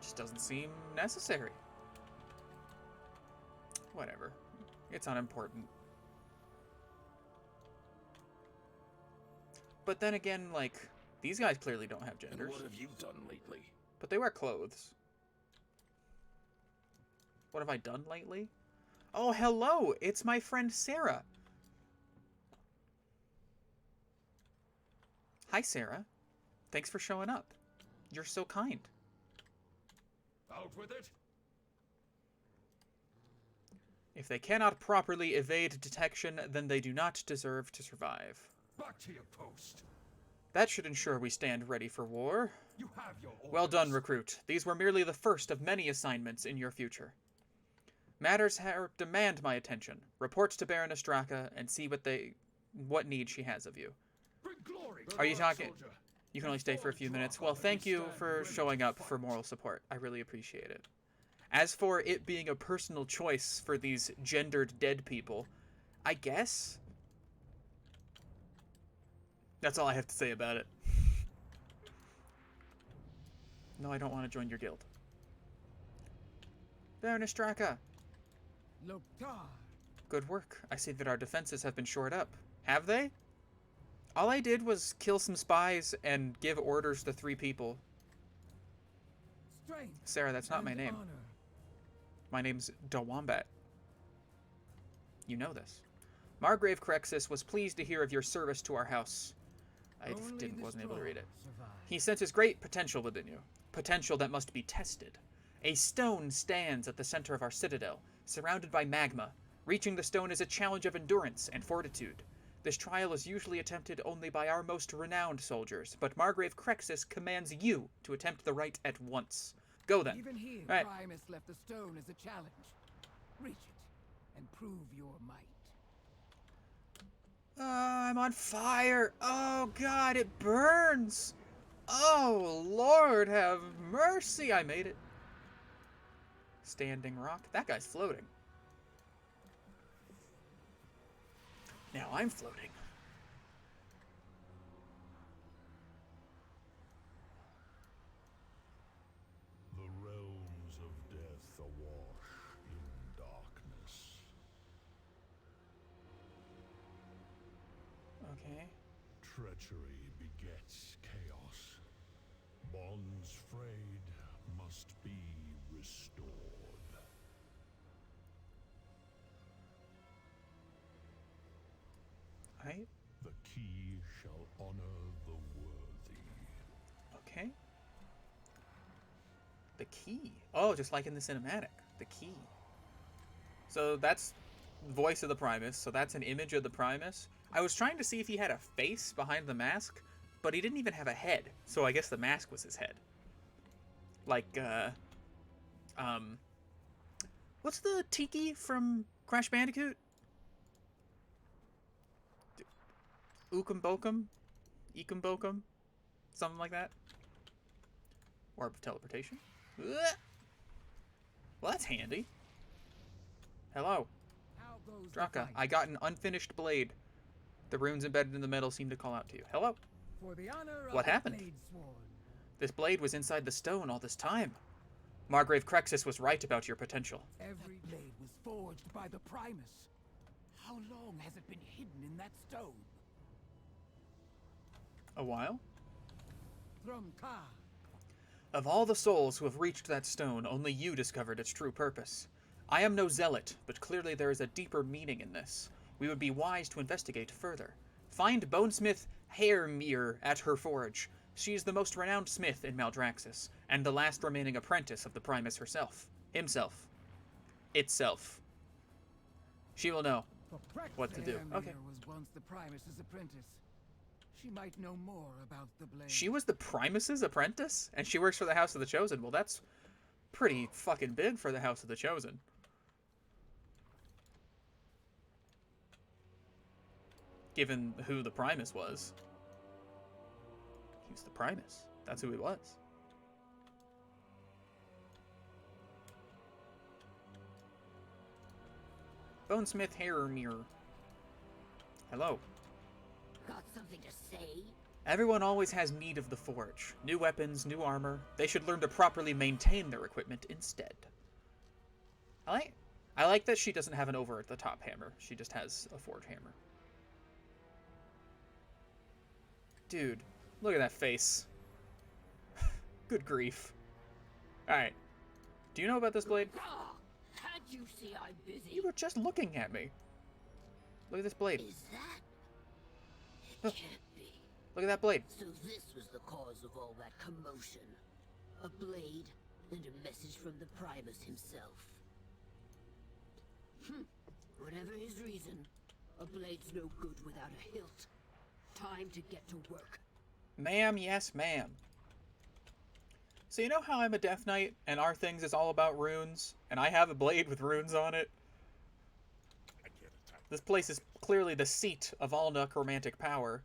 Just doesn't seem necessary. Whatever. It's unimportant. But then again, like, these guys clearly don't have And genders. what have you done lately? But they wear clothes. What have I done lately? Oh, hello! It's my friend Sarah. Hi, Sarah. Thanks for showing up. You're so kind. Out with it! If they cannot properly evade detection, then they do not deserve to survive. Back to your post. That should ensure we stand ready for war. You have your orders. Well done, recruit. These were merely the first of many assignments in your future. Matters demand my attention. Report to Baroness Draka and see what need she has of you. Bring glory. Are you Good work, talking? soldier. You can only stay for a few minutes. Well, thank you for showing up for moral support. I really appreciate it. As for it being a personal choice for these gendered dead people, I guess that's all I have to say about it. No, I don't want to join your guild. Baroness Draka. Loktar. Good work. I see that our defenses have been shored up. Have they? All I did was kill some spies and give orders to 3 people. Strength. Sarah, that's not my and name. honor. My name's Dawombat. You know this. Margrave Crexus was pleased to hear of your service to our house. I wasn't able to read it. He senses great potential within you. Potential that must be tested. A stone stands at the center of our citadel, surrounded by magma. Reaching the stone is a challenge of endurance and fortitude. This trial is usually attempted only by our most renowned soldiers, but Margrave Crexus commands you to attempt the rite at once. Go then. Even here, Right. Primus left the stone as a challenge. Reach it and prove your might. I'm on fire. Oh, God, it burns. Oh, Lord, have mercy. I made it. Standing rock. That guy's floating. Now I'm floating. The realms of death awash in darkness. Okay. Treachery begets chaos. Bonds frayed must be restored. Right. The key shall honor the worthy. Okay. The key. Oh, just like in the cinematic. The key. So that's voice of the Primus. So that's an image of the Primus. I was trying to see if he had a face behind the mask, but he didn't even have a head. So I guess the mask was his head. Like, what's the tiki from Crash Bandicoot? Ukumbokum? Ekumbokum? Something like that? Orb of teleportation? Well, that's handy. Hello. How goes the Draka, fight? I got an unfinished blade. The runes embedded in the metal seem to call out to you. Hello. For the honor of What the happened? Bladesworn. This blade was inside the stone all this time. Margrave Crexus was right about your potential. Every blade was forged by the Primus. How long has it been hidden in that stone? A while? Thrumka. Of all the souls who have reached that stone, only you discovered its true purpose. I am no zealot, but clearly there is a deeper meaning in this. We would be wise to investigate further. Find Bonesmith Hairmere at her forge. She is the most renowned smith in Maldraxxus, and the last remaining apprentice of the Primus herself. Himself. Itself. She will know what to do. Okay. Hairmere was once the Primus's apprentice. She might know more about the blade. She was the Primus's apprentice? And she works for the House of the Chosen. Well, that's pretty fucking big for the House of the Chosen. Given who the Primus was. He was the Primus. That's who he was. Bonesmith Hairmere. Hello. Got something to say? Everyone always has need of the forge. New weapons, new armor. They should learn to properly maintain their equipment instead. I like that she doesn't have an over-the-top hammer. She just has a forge hammer. Dude, look at that face. Good grief. Alright. Do you know about this blade? Ah, had you see I'm busy? You were just looking at me. Look at this blade. Is that? It Look. can't be. Look at that blade. So this was the cause of all that commotion. A blade and a message from the Primus himself. Whatever his reason, a blade's no good without a hilt. Time to get to work. Ma'am, yes, ma'am. So you know how I'm a Death Knight, and our things is all about runes, and I have a blade with runes on it? This place is clearly the seat of all necromantic power,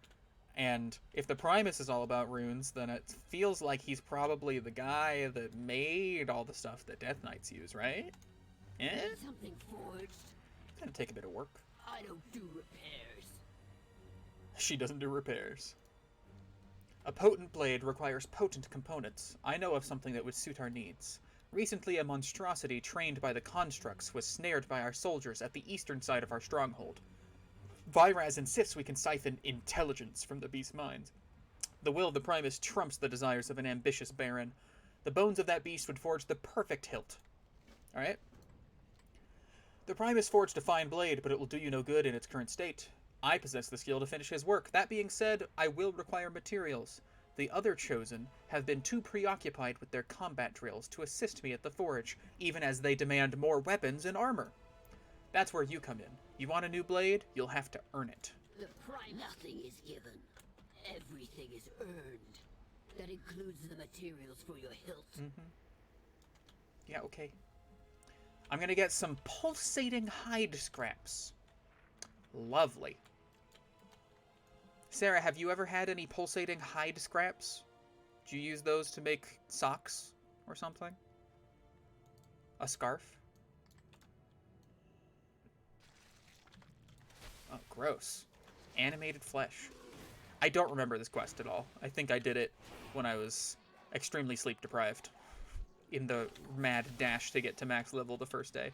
and if the Primus is all about runes, then it feels like he's probably the guy that made all the stuff that Death Knights use, right? Eh? Need something forged? It's gonna take a bit of work. I don't do repairs. She doesn't do repairs. A potent blade requires potent components. I know of something that would suit our needs. Recently, a monstrosity trained by the constructs was snared by our soldiers at the eastern side of our stronghold. Vyraz insists we can siphon intelligence from the beast's mind. The will of the Primus trumps the desires of an ambitious baron. The bones of that beast would forge the perfect hilt. Alright? The Primus forged a fine blade, but it will do you no good in its current state. I possess the skill to finish his work. That being said, I will require materials. The other Chosen have been too preoccupied with their combat drills to assist me at the forge, even as they demand more weapons and armor. That's where you come in. You want a new blade? You'll have to earn it. The Prime, nothing is given. Everything is earned. That includes the materials for your hilt. Yeah, okay. I'm gonna get some pulsating hide scraps. Lovely. Sarah, have you ever had any pulsating hide scraps? Do you use those to make socks or something? A scarf? Oh, gross. Animated flesh. I don't remember this quest at all. I think I did it when I was extremely sleep deprived in the mad dash to get to max level the first day.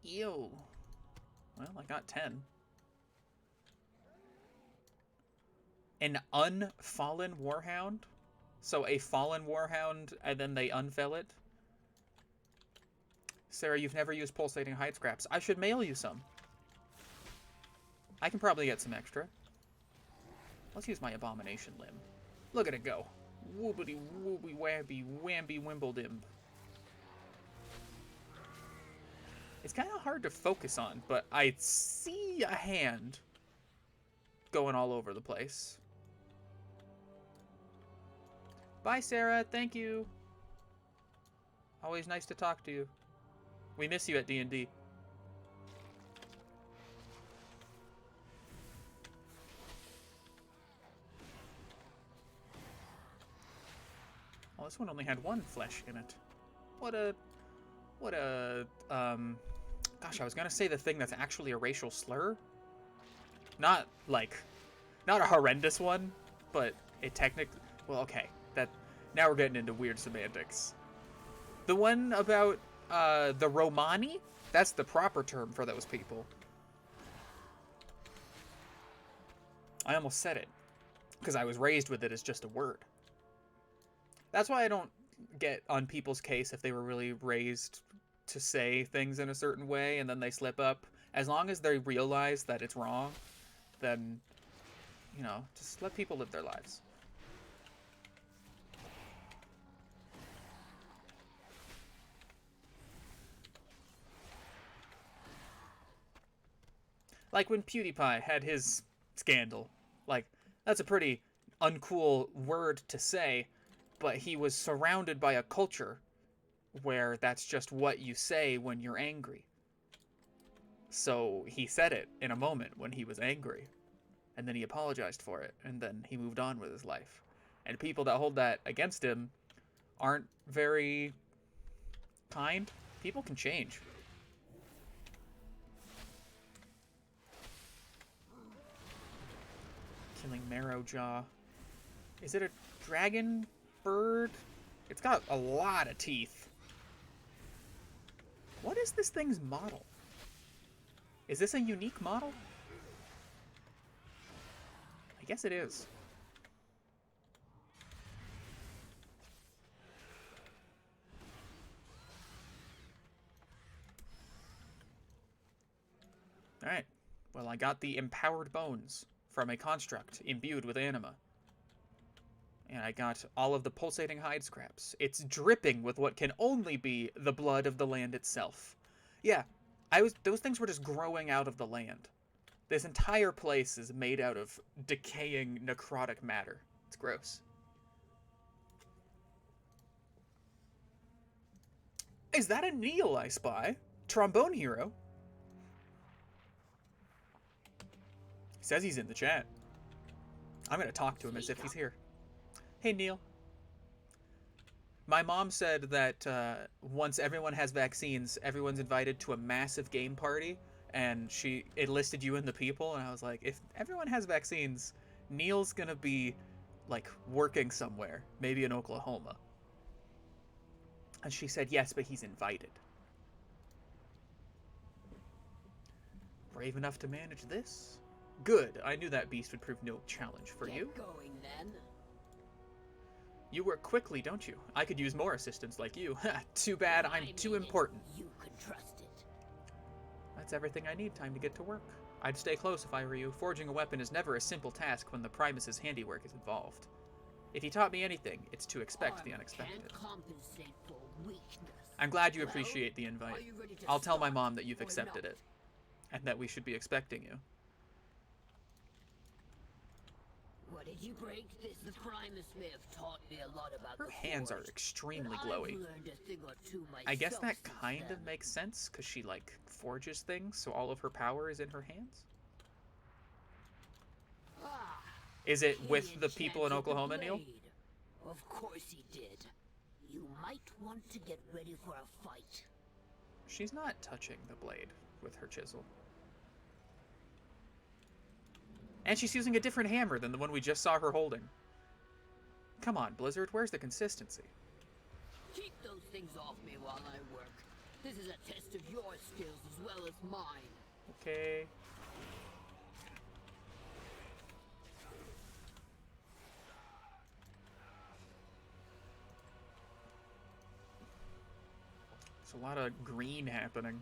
Ew. Well, I got 10. An unfallen warhound? So a fallen warhound and then they unfell it? Sarah, you've never used pulsating hide scraps. I should mail you some. I can probably get some extra. Let's use my abomination limb. Look at it go. Woobity wooby wabby wamby wimbledom. It's kind of hard to focus on, but I see a hand going all over the place. Bye, Sarah. Thank you. Always nice to talk to you. We miss you at D&D. Well, this one only had one flesh in it. What a, gosh, I was gonna say the thing that's actually a racial slur. Not a horrendous one, but a technically, well, okay, now we're getting into weird semantics. The one about, the Romani, that's the proper term for those people. I almost said it, because I was raised with it as just a word. That's why I don't get on people's case if they were really raised to say things in a certain way and then they slip up. As long as they realize that it's wrong, then, you know, just let people live their lives. Like when PewDiePie had his scandal. Like, that's a pretty uncool word to say, but he was surrounded by a culture where that's just what you say when you're angry. So he said it in a moment when he was angry, and then he apologized for it, and then he moved on with his life. And people that hold that against him aren't very kind. People can change. Killing Marrowjaw. Is it a dragon bird? It's got a lot of teeth. What is this thing's model? Is this a unique model? I guess it is. I got the empowered bones from a construct imbued with anima. And I got all of the pulsating hide scraps. It's dripping with what can only be the blood of the land itself. Yeah, those things were just growing out of the land. This entire place is made out of decaying necrotic matter. It's gross. Is that a Neil I spy? Trombone hero? He says he's in the chat. I'm gonna talk to him as if he's here. Hey, Neil. My mom said that once everyone has vaccines, everyone's invited to a massive game party, and it listed you in the people, and I was like, if everyone has vaccines, Neil's gonna be, like, working somewhere, maybe in Oklahoma. And she said, yes, but he's invited. Brave enough to manage this? Good. I knew that beast would prove no challenge for you. Get going, then. You work quickly, don't you? I could use more assistants like you. Too bad I'm too important. You can trust it. That's everything I need. Time to get to work. I'd stay close if I were you. Forging a weapon is never a simple task when the Primus's handiwork is involved. If he taught me anything, it's to expect the unexpected. Can't compensate for weakness. I'm glad you Well, appreciate the are invite. you ready to I'll tell my start mom that you've or accepted not? it, and that we should be expecting you. What did you break? The Primus may have taught me a lot about Her the hands are Forge, extremely but glowy. I've learned a thing or two I guess myself that since kind then. of makes sense, because she, like, forges things, so all of her power is in her hands? Ah, Is it he with the people in enchanted the Oklahoma, Neil? blade. Of course he did. You might want to get ready for a fight. She's not touching the blade with her chisel. And she's using a different hammer than the one we just saw her holding. Come on, Blizzard, where's the consistency? Keep those things off me while I work. This is a test of your skills as well as mine. Okay. There's a lot of green happening.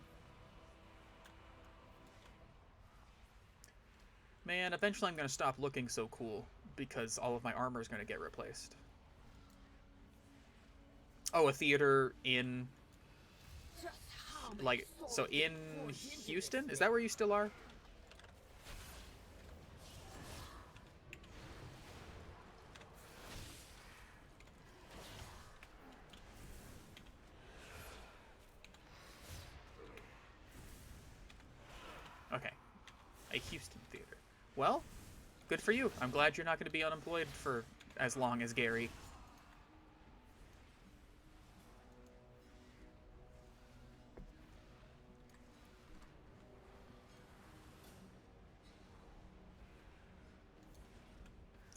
Man, eventually I'm going to stop looking so cool because all of my armor is going to get replaced. Oh, a theater in, Just how many like, so swords get in forged into Houston? this Is that where you still are? Okay. A Houston theater. Well, good for you. I'm glad you're not going to be unemployed for as long as Gary.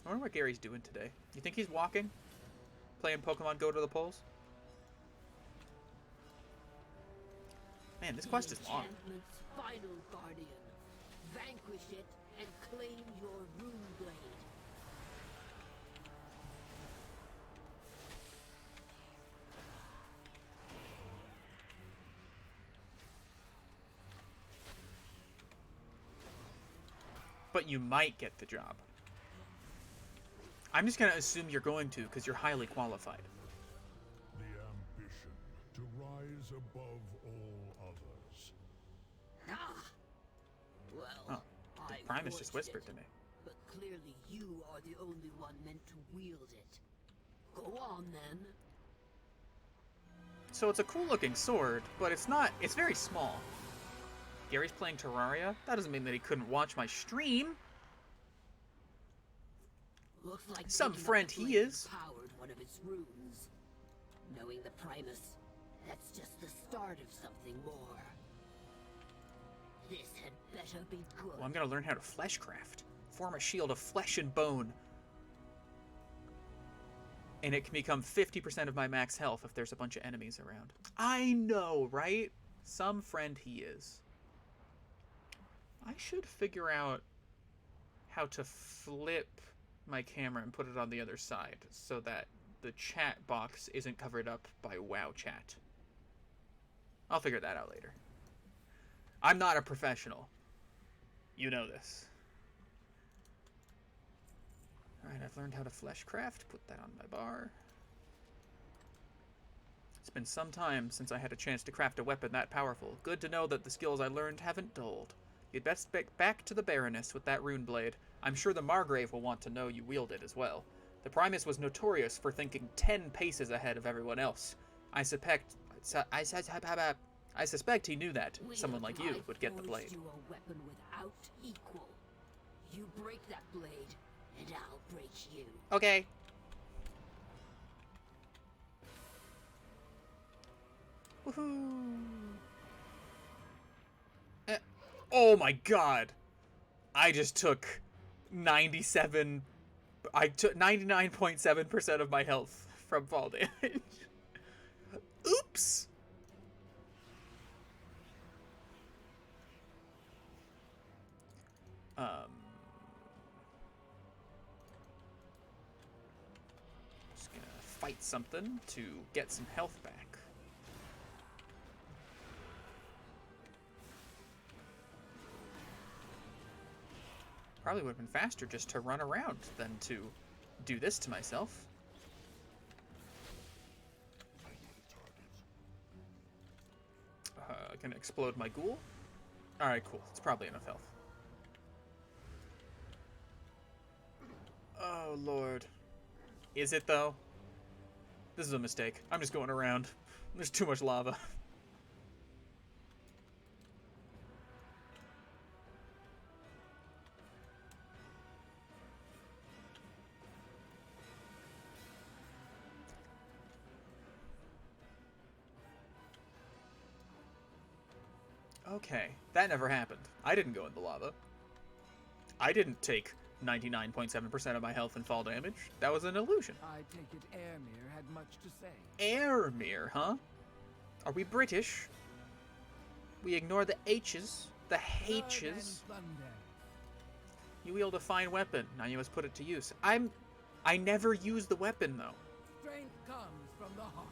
I wonder what Gary's doing today. You think he's walking? Playing Pokemon Go to the Polls? Man, this quest is long. Enchantment's final guardian. Vanquish it and claim your rune blade. But you might get the job. I'm just going to assume you're going to because you're highly qualified. The ambition to rise above all others. Ah! Well, Oh, the I Primus just forged whispered it, to me. but clearly you are the only one meant to wield it. Go on then. So it's a cool looking sword, but it's not, it's very small. Gary's playing Terraria? That doesn't mean that he couldn't watch my stream. Looks like Some picking up friend the he blade is. powered one of its runes. Knowing the Primus, that's just the start of something more. This had better be good. Well, I'm gonna learn how to fleshcraft. Form a shield of flesh and bone. And it can become 50% of my max health if there's a bunch of enemies around. I know, right? Some friend he is. I should figure out how to flip my camera and put it on the other side so that the chat box isn't covered up by WoW chat. I'll figure that out later. I'm not a professional. You know this. Alright, I've learned how to flesh craft. Put that on my bar. It's been some time since I had a chance to craft a weapon that powerful. Good to know that the skills I learned haven't dulled. You'd best back to the Baroness with that rune blade. I'm sure the Margrave will want to know you wield it as well. The Primus was notorious for thinking 10 paces ahead of everyone else. I suspect he knew that someone like you would get the blade. You a weapon without equal. You break that blade, and I'll break you. Okay. Woohoo! Oh my god! I just took 99.7% of my health from fall damage. Oops! Just gonna fight something to get some health back. Probably would have been faster just to run around than to do this to myself. Gonna explode my ghoul. Alright, cool. It's probably enough health. Oh, Lord. Is it, though? This is a mistake. I'm just going around. There's too much lava. Okay, that never happened. I didn't go in the lava. I didn't take 99.7% of my health and fall damage. That was an illusion. I take it Airmere had much to say. Airmere, huh? Are we British? We ignore the H's, the H's. You wield a fine weapon. Now you must put it to use. I never use the weapon, though. Strength comes from the heart.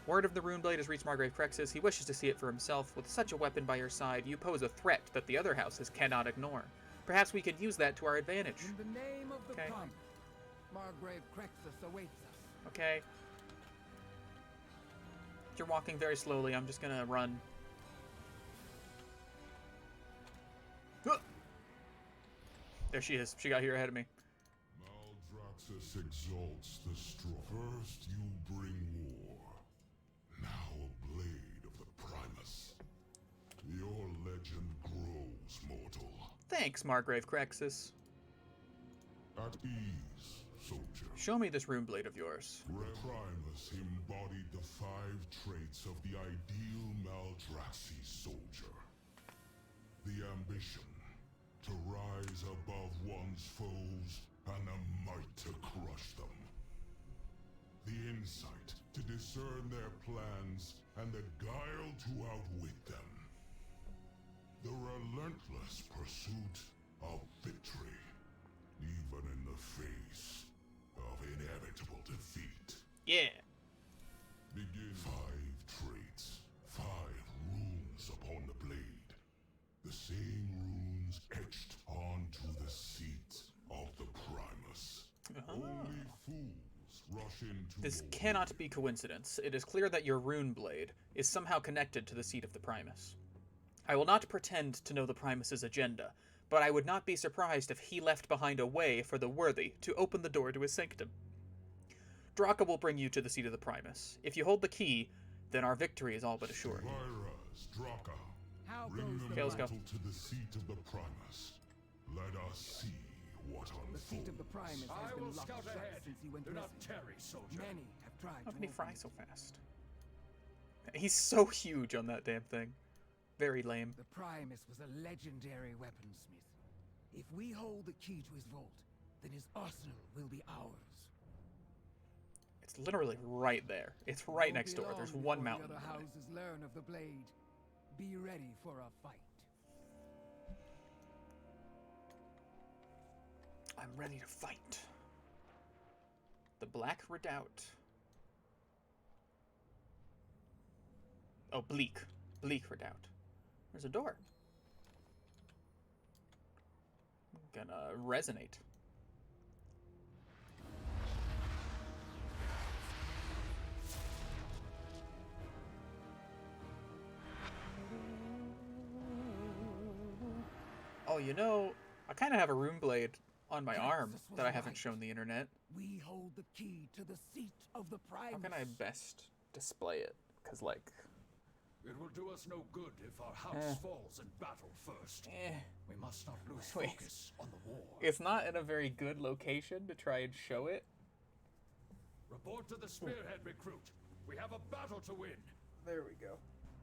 Word of the rune blade has reached Margrave Crexus. He wishes to see it for himself. With such a weapon by your side, you pose a threat that the other houses cannot ignore. Perhaps we could use that to our advantage. In the name of the Okay. Primus, Margrave Crexus awaits us. Okay. You're walking very slowly. I'm just gonna run. Huh! There she is. She got here ahead of me. Maldraxxus exalts the strong. First you bring war, now a blade of the Primus. Your legend grows, mortal. Thanks, Margrave Crexus. At ease, soldier. Show me this rune blade of yours. Primus embodied the 5 traits of the ideal Maldraxxus soldier. The ambition to rise above one's foes and the might to crush them. The insight to discern their plans and the guile to outwit them. The relentless pursuit of victory, even in the face of inevitable defeat. Yeah. Begin 5 traits, 5 runes upon the blade. The same runes etched onto the seat of the Primus. Only fools rush into This your cannot be coincidence. It is clear that your rune blade is somehow connected to the seat of the Primus. I will not pretend to know the Primus's agenda, but I would not be surprised if he left behind a way for the worthy to open the door to his sanctum. Draka will bring you to the seat of the Primus. If you hold the key, then our victory is all but assured. Virus, Draka. How Bring goes the the Okay, let's go. mantle to the seat of the Primus. Let us see what The seat of the unfolds. Primus has I will been locked scout shut ahead. since he went Do not missing. tarry, soldier. Many have tried How to can he open fry it. so fast? He's so huge on that damn thing. Very lame. The Primus was a legendary weaponsmith. If we hold the key to his vault, then his arsenal will be ours. It's literally right there. It's right Won't next be door. long There's before one the mountain. other on it. houses learn of the blade. Be ready for a fight. I'm ready to fight. The Black Redoubt. Oh, Bleak. Bleak Redoubt. There's a door. gonna resonate. Oh, you know, I kind of have a rune blade on my arm that I haven't shown the internet. We hold the key to the seat of the Primus. How can I best display it? Because, like... It will do us no good if our house falls in battle first. We must not lose focus on the war. It's not in a very good location to try and show it. Report to the spearhead, recruit. We have a battle to win. There we go.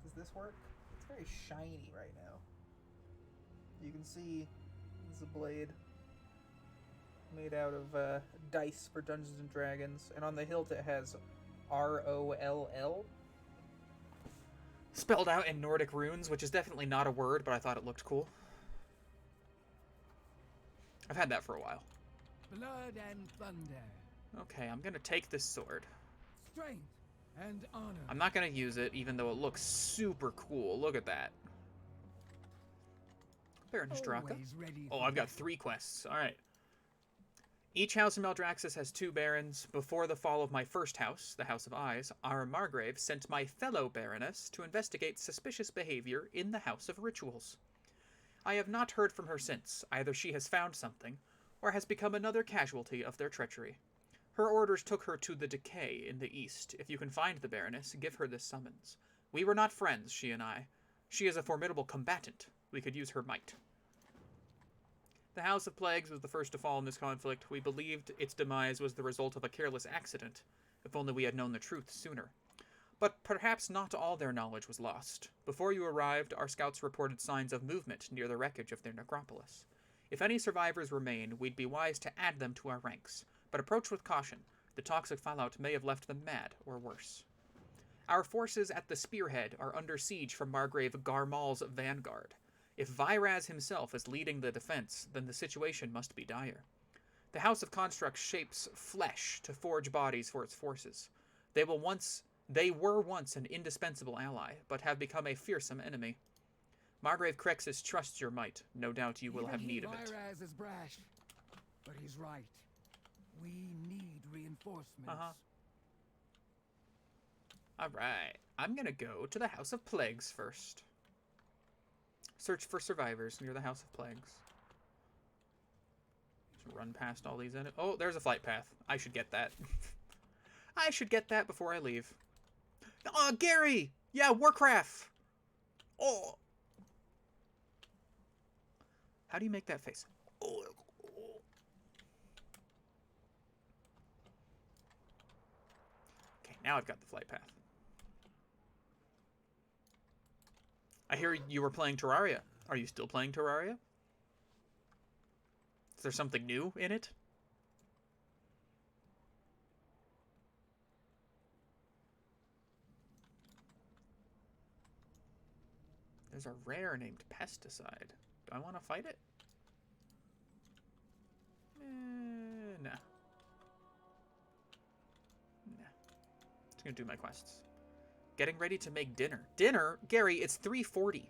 Does this work? It's very shiny right now. You can see it's a blade made out of dice for Dungeons and Dragons, and on the hilt it has ROLL. Spelled out in Nordic runes, which is definitely not a word, but I thought it looked cool. I've had that for a while. Blood and thunder. Okay, I'm gonna take this sword. Strength and honor. I'm not gonna use it, even though it looks super cool. Look at that. Baron Straka. Oh, I've got 3 quests. Alright. Each house in Maldraxxus has 2 barons. Before the fall of my first house, the House of Eyes, our Margrave sent my fellow baroness to investigate suspicious behavior in the House of Rituals. I have not heard from her since. Either she has found something, or has become another casualty of their treachery. Her orders took her to the Decay in the east. If you can find the baroness, give her this summons. We were not friends, she and I. She is a formidable combatant. We could use her might. The House of Plagues was the first to fall in this conflict. We believed its demise was the result of a careless accident, if only we had known the truth sooner. But perhaps not all their knowledge was lost. Before you arrived, our scouts reported signs of movement near the wreckage of their necropolis. If any survivors remain, we'd be wise to add them to our ranks, but approach with caution. The toxic fallout may have left them mad, or worse. Our forces at the spearhead are under siege from Margrave Garmal's vanguard. If Vyraz himself is leading the defense, then the situation must be dire. The House of Construct shapes flesh to forge bodies for its forces. They were once an indispensable ally, but have become a fearsome enemy. Margrave Crexus trusts your might. No doubt you will have need of it. Vyraz is brash, but he's right. We need reinforcements. Alright, I'm gonna go to the House of Plagues first. Search for survivors near the House of Plagues. Just run past all these enemies. Oh, there's a flight path. I should get that. I should get that before I leave. Oh, Gary! Yeah, Warcraft! Oh! How do you make that face? Oh. Okay, now I've got the flight path. I hear you were playing Terraria. Are you still playing Terraria? Is there something new in it? There's a rare named Pesticide. Do I want to fight it? Nah. Just gonna do my quests. Getting ready to make dinner. Dinner? Gary, it's 3:40.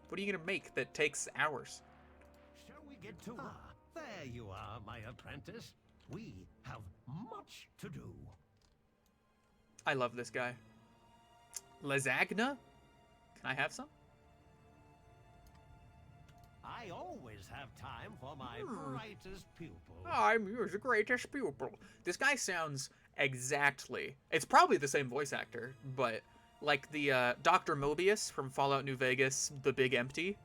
What are you gonna make that takes hours? Shall we get to... there you are, my apprentice. We have much to do. I love this guy. Lasagna? Can I have some? I always have time for my brightest pupil. I'm your greatest pupil. This guy sounds exactly... It's probably the same voice actor, but like the Dr. Mobius from Fallout New Vegas, The Big Empty,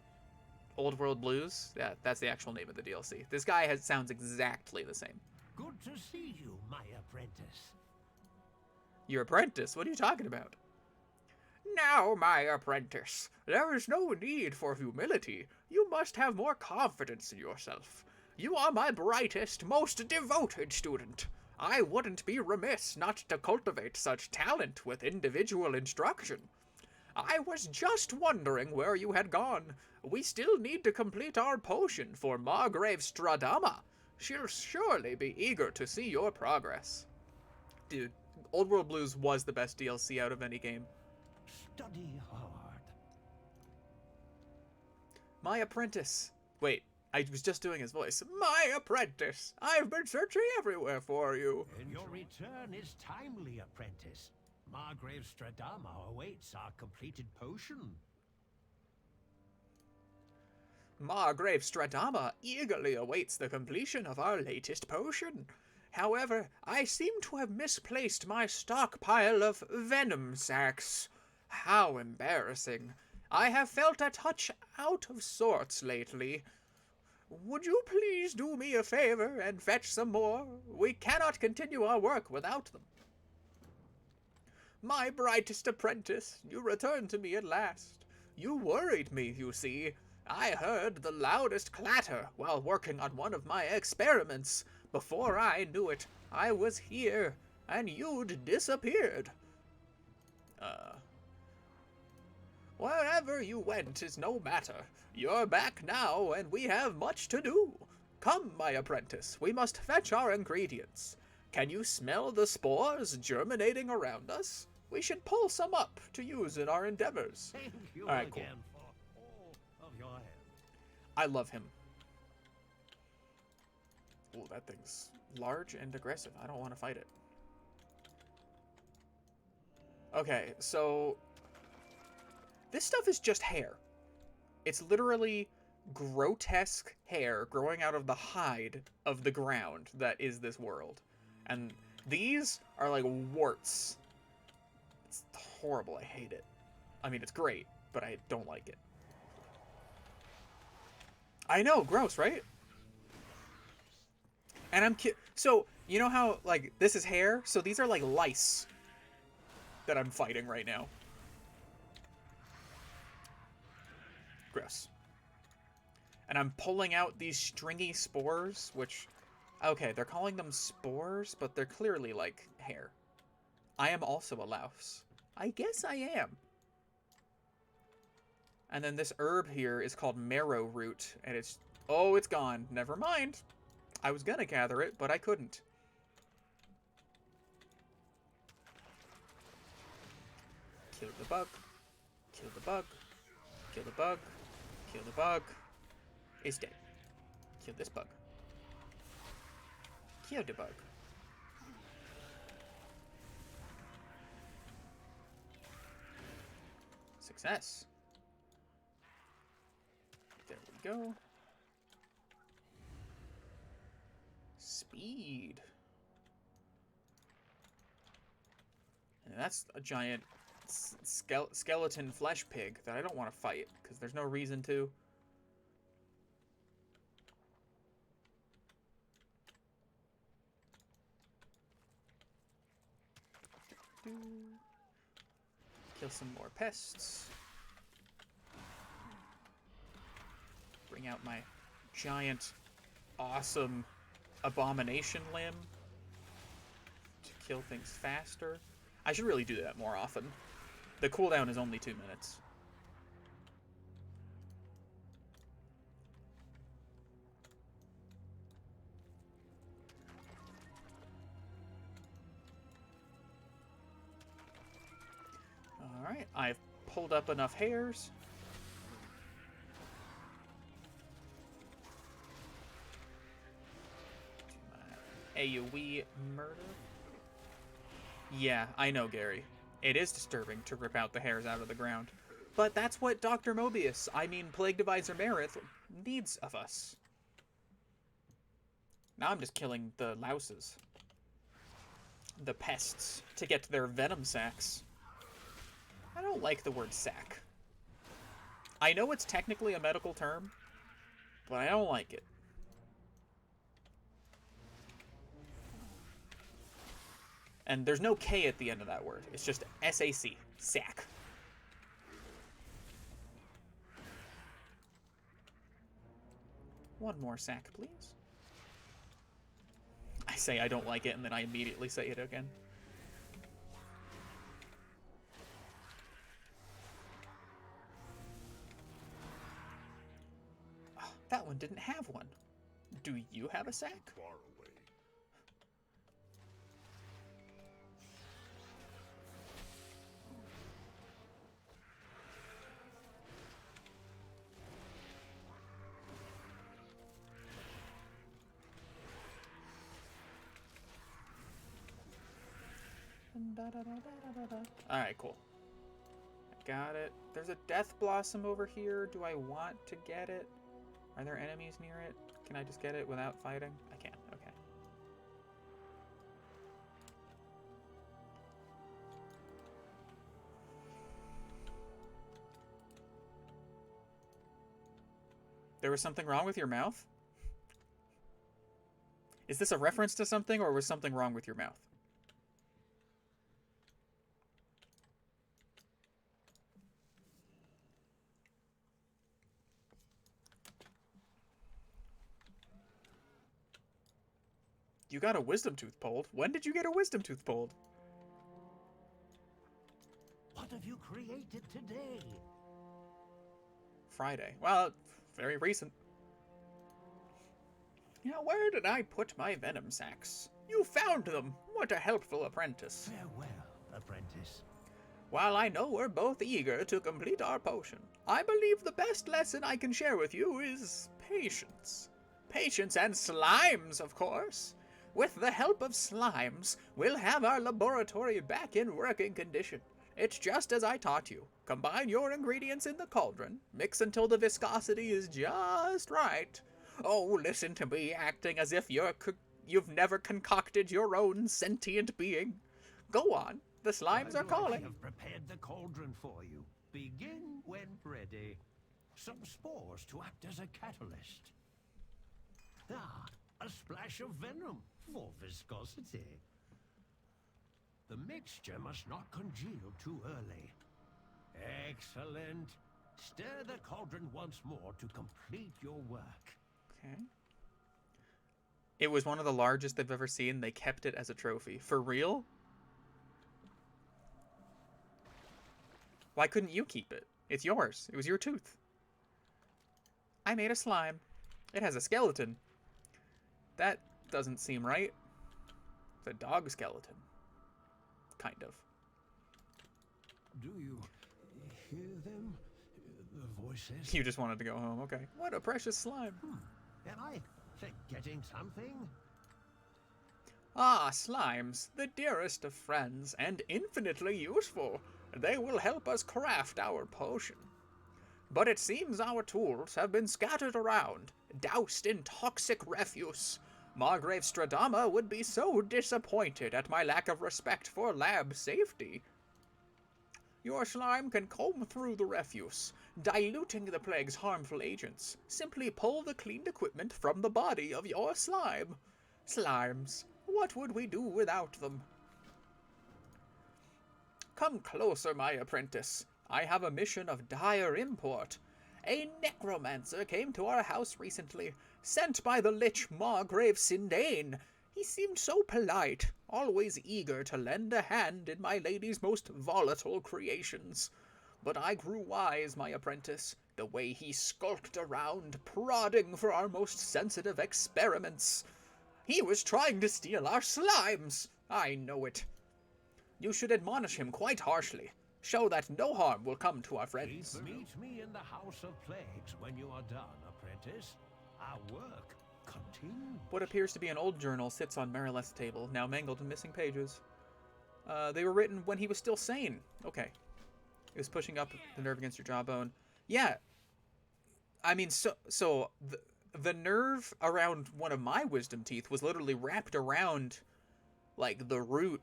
Old World Blues. Yeah, that's the actual name of the DLC. This guy sounds exactly the same. Good to see you, my apprentice. Your apprentice? What are you talking about? Now, my apprentice, there is no need for humility. You must have more confidence in yourself. You are my brightest, most devoted student. I wouldn't be remiss not to cultivate such talent with individual instruction. I was just wondering where you had gone. We still need to complete our potion for Margrave Stradama. She'll surely be eager to see your progress. Dude, Old World Blues was the best DLC out of any game. Study hard. My apprentice. Wait, I was just doing his voice. My apprentice! I've been searching everywhere for you. And your return is timely, apprentice. Margrave Stradama awaits our completed potion. Margrave Stradama eagerly awaits the completion of our latest potion. However, I seem to have misplaced my stockpile of venom sacs. How embarrassing. I have felt a touch out of sorts lately. Would you please do me a favor and fetch some more? We cannot continue our work without them. My brightest apprentice, you returned to me at last. You worried me, you see. I heard the loudest clatter while working on one of my experiments. Before I knew it, I was here, and you'd disappeared. Wherever you went is no matter. You're back now, and we have much to do. Come, my apprentice, we must fetch our ingredients. Can you smell the spores germinating around us? We should pull some up to use in our endeavors. Thank you All right, again cool. for all of your help. I love him. Oh, that thing's large and aggressive. I don't want to fight it. Okay, so this stuff is just hair. It's literally grotesque hair growing out of the hide of the ground that is this world. And these are like warts. It's horrible. I hate it. I mean, it's great, but I don't like it. I know, gross, right? And so, you know how, like, this is hair? So these are like lice that I'm fighting right now. Gross. And I'm pulling out these stringy spores, which, okay, they're calling them spores, but they're clearly like hair. I am also a louse. I guess I am. And then this herb here is called marrow root, and it's, oh, it's gone. Never mind. I was gonna gather it, but I couldn't. Kill the bug. Kill the bug. Kill the bug. Kill the bug. It's dead. Kill this bug. Kill the bug. Success. There we go. Speed. And that's a giant skeleton flesh pig that I don't want to fight because there's no reason to. Kill some more pests. Bring out my giant, awesome abomination limb to kill things faster. I should really do that more often. The cooldown is only 2 minutes. Alright, I've pulled up enough hairs. AoE murder. Yeah, I know, Gary. It is disturbing to rip out the hairs out of the ground. But that's what Dr. Mobius, I mean Plague Divisor Marith, needs of us. Now I'm just killing the louses. The pests, to get to their venom sacs. I don't like the word sac. I know it's technically a medical term, but I don't like it. And there's no K at the end of that word. It's just S-A-C. Sac. One more sac, please. I say I don't like it, and then I immediately say it again. Oh, that one didn't have one. Do you have a sac? Far away. Alright, cool. I got it. There's a death blossom over here. Do I want to get it? Are there enemies near it? Can I just get it without fighting? I can. Okay. There was something wrong with your mouth? Is this a reference to something, or was something wrong with your mouth? You got a wisdom tooth pulled? When did you get a wisdom tooth pulled? What have you created today? Friday. Well, very recent. Now, where did I put my venom sacks? You found them! What a helpful apprentice. Farewell, apprentice. While I know we're both eager to complete our potion, I believe the best lesson I can share with you is patience. Patience and slimes, of course. With the help of slimes, we'll have our laboratory back in working condition. It's just as I taught you. Combine your ingredients in the cauldron, mix until the viscosity is just right. Oh, listen to me acting as if you've never concocted your own sentient being. Go on, the slimes are calling. I have prepared the cauldron for you. Begin when ready. Some spores to act as a catalyst. Ah, a splash of venom for viscosity. The mixture must not congeal too early. Excellent. Stir the cauldron once more to complete your work. Okay. It was one of the largest they've ever seen. They kept it as a trophy. For real? Why couldn't you keep it? It's yours. It was your tooth. I made a slime. It has a skeleton. That doesn't seem right. It's a dog skeleton. Kind of. Do you hear them? The voices? You just wanted to go home. Okay. What a precious slime. Am I forgetting something? Ah, slimes, the dearest of friends, and infinitely useful. They will help us craft our potion. But it seems our tools have been scattered around, doused in toxic refuse. Margrave Stradama would be so disappointed at my lack of respect for lab safety. Your slime can comb through the refuse, diluting the plague's harmful agents. Simply pull the cleaned equipment from the body of your slime. Slimes, what would we do without them? Come closer, my apprentice. I have a mission of dire import. A necromancer came to our house recently, sent by the lich Margrave Sindane. He seemed so polite, always eager to lend a hand in my lady's most volatile creations. But I grew wise, my apprentice, the way he skulked around, prodding for our most sensitive experiments. He was trying to steal our slimes. I know it. You should admonish him quite harshly. Show that no harm will come to our friends. Meet me in the House of Plagues when you are done, apprentice. Our work continues. What appears to be an old journal sits on Marileth's table, now mangled and missing pages. They were written when he was still sane. Okay. It was pushing up the nerve against your jawbone. Yeah. I mean, so the nerve around one of my wisdom teeth was literally wrapped around, like, the root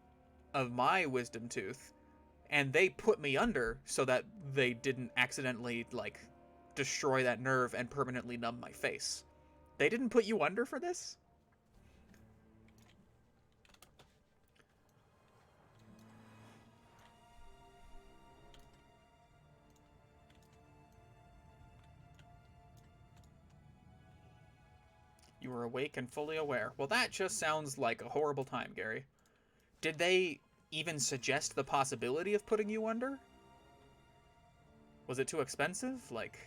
of my wisdom tooth. And they put me under so that they didn't accidentally, like, destroy that nerve and permanently numb my face. They didn't put you under for this? You were awake and fully aware. Well, that just sounds like a horrible time, Gary. Did they even suggest the possibility of putting you under? Was it too expensive? Like...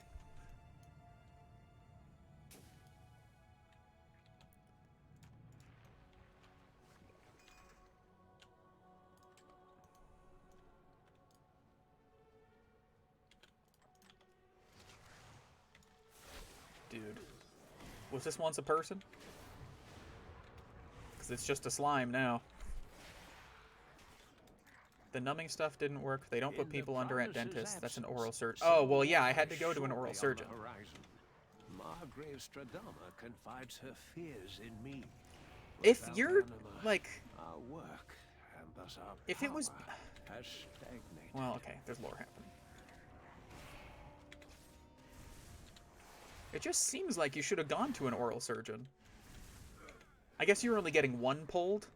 Dude. Was this once a person? Because it's just a slime now. The numbing stuff didn't work. They don't put In the people under at Primus' dentists. That's an absence, oral surgeon. civil Oh, well, yeah, I war had to is go to an surely oral on the surgeon. horizon. Margrave Stradama confides her fears in me. If Without you're, Anima, like... our work and thus our If it was... power has stagnated. Well, okay, there's lore happening. It just seems like you should have gone to an oral surgeon. I guess you're only getting one pulled.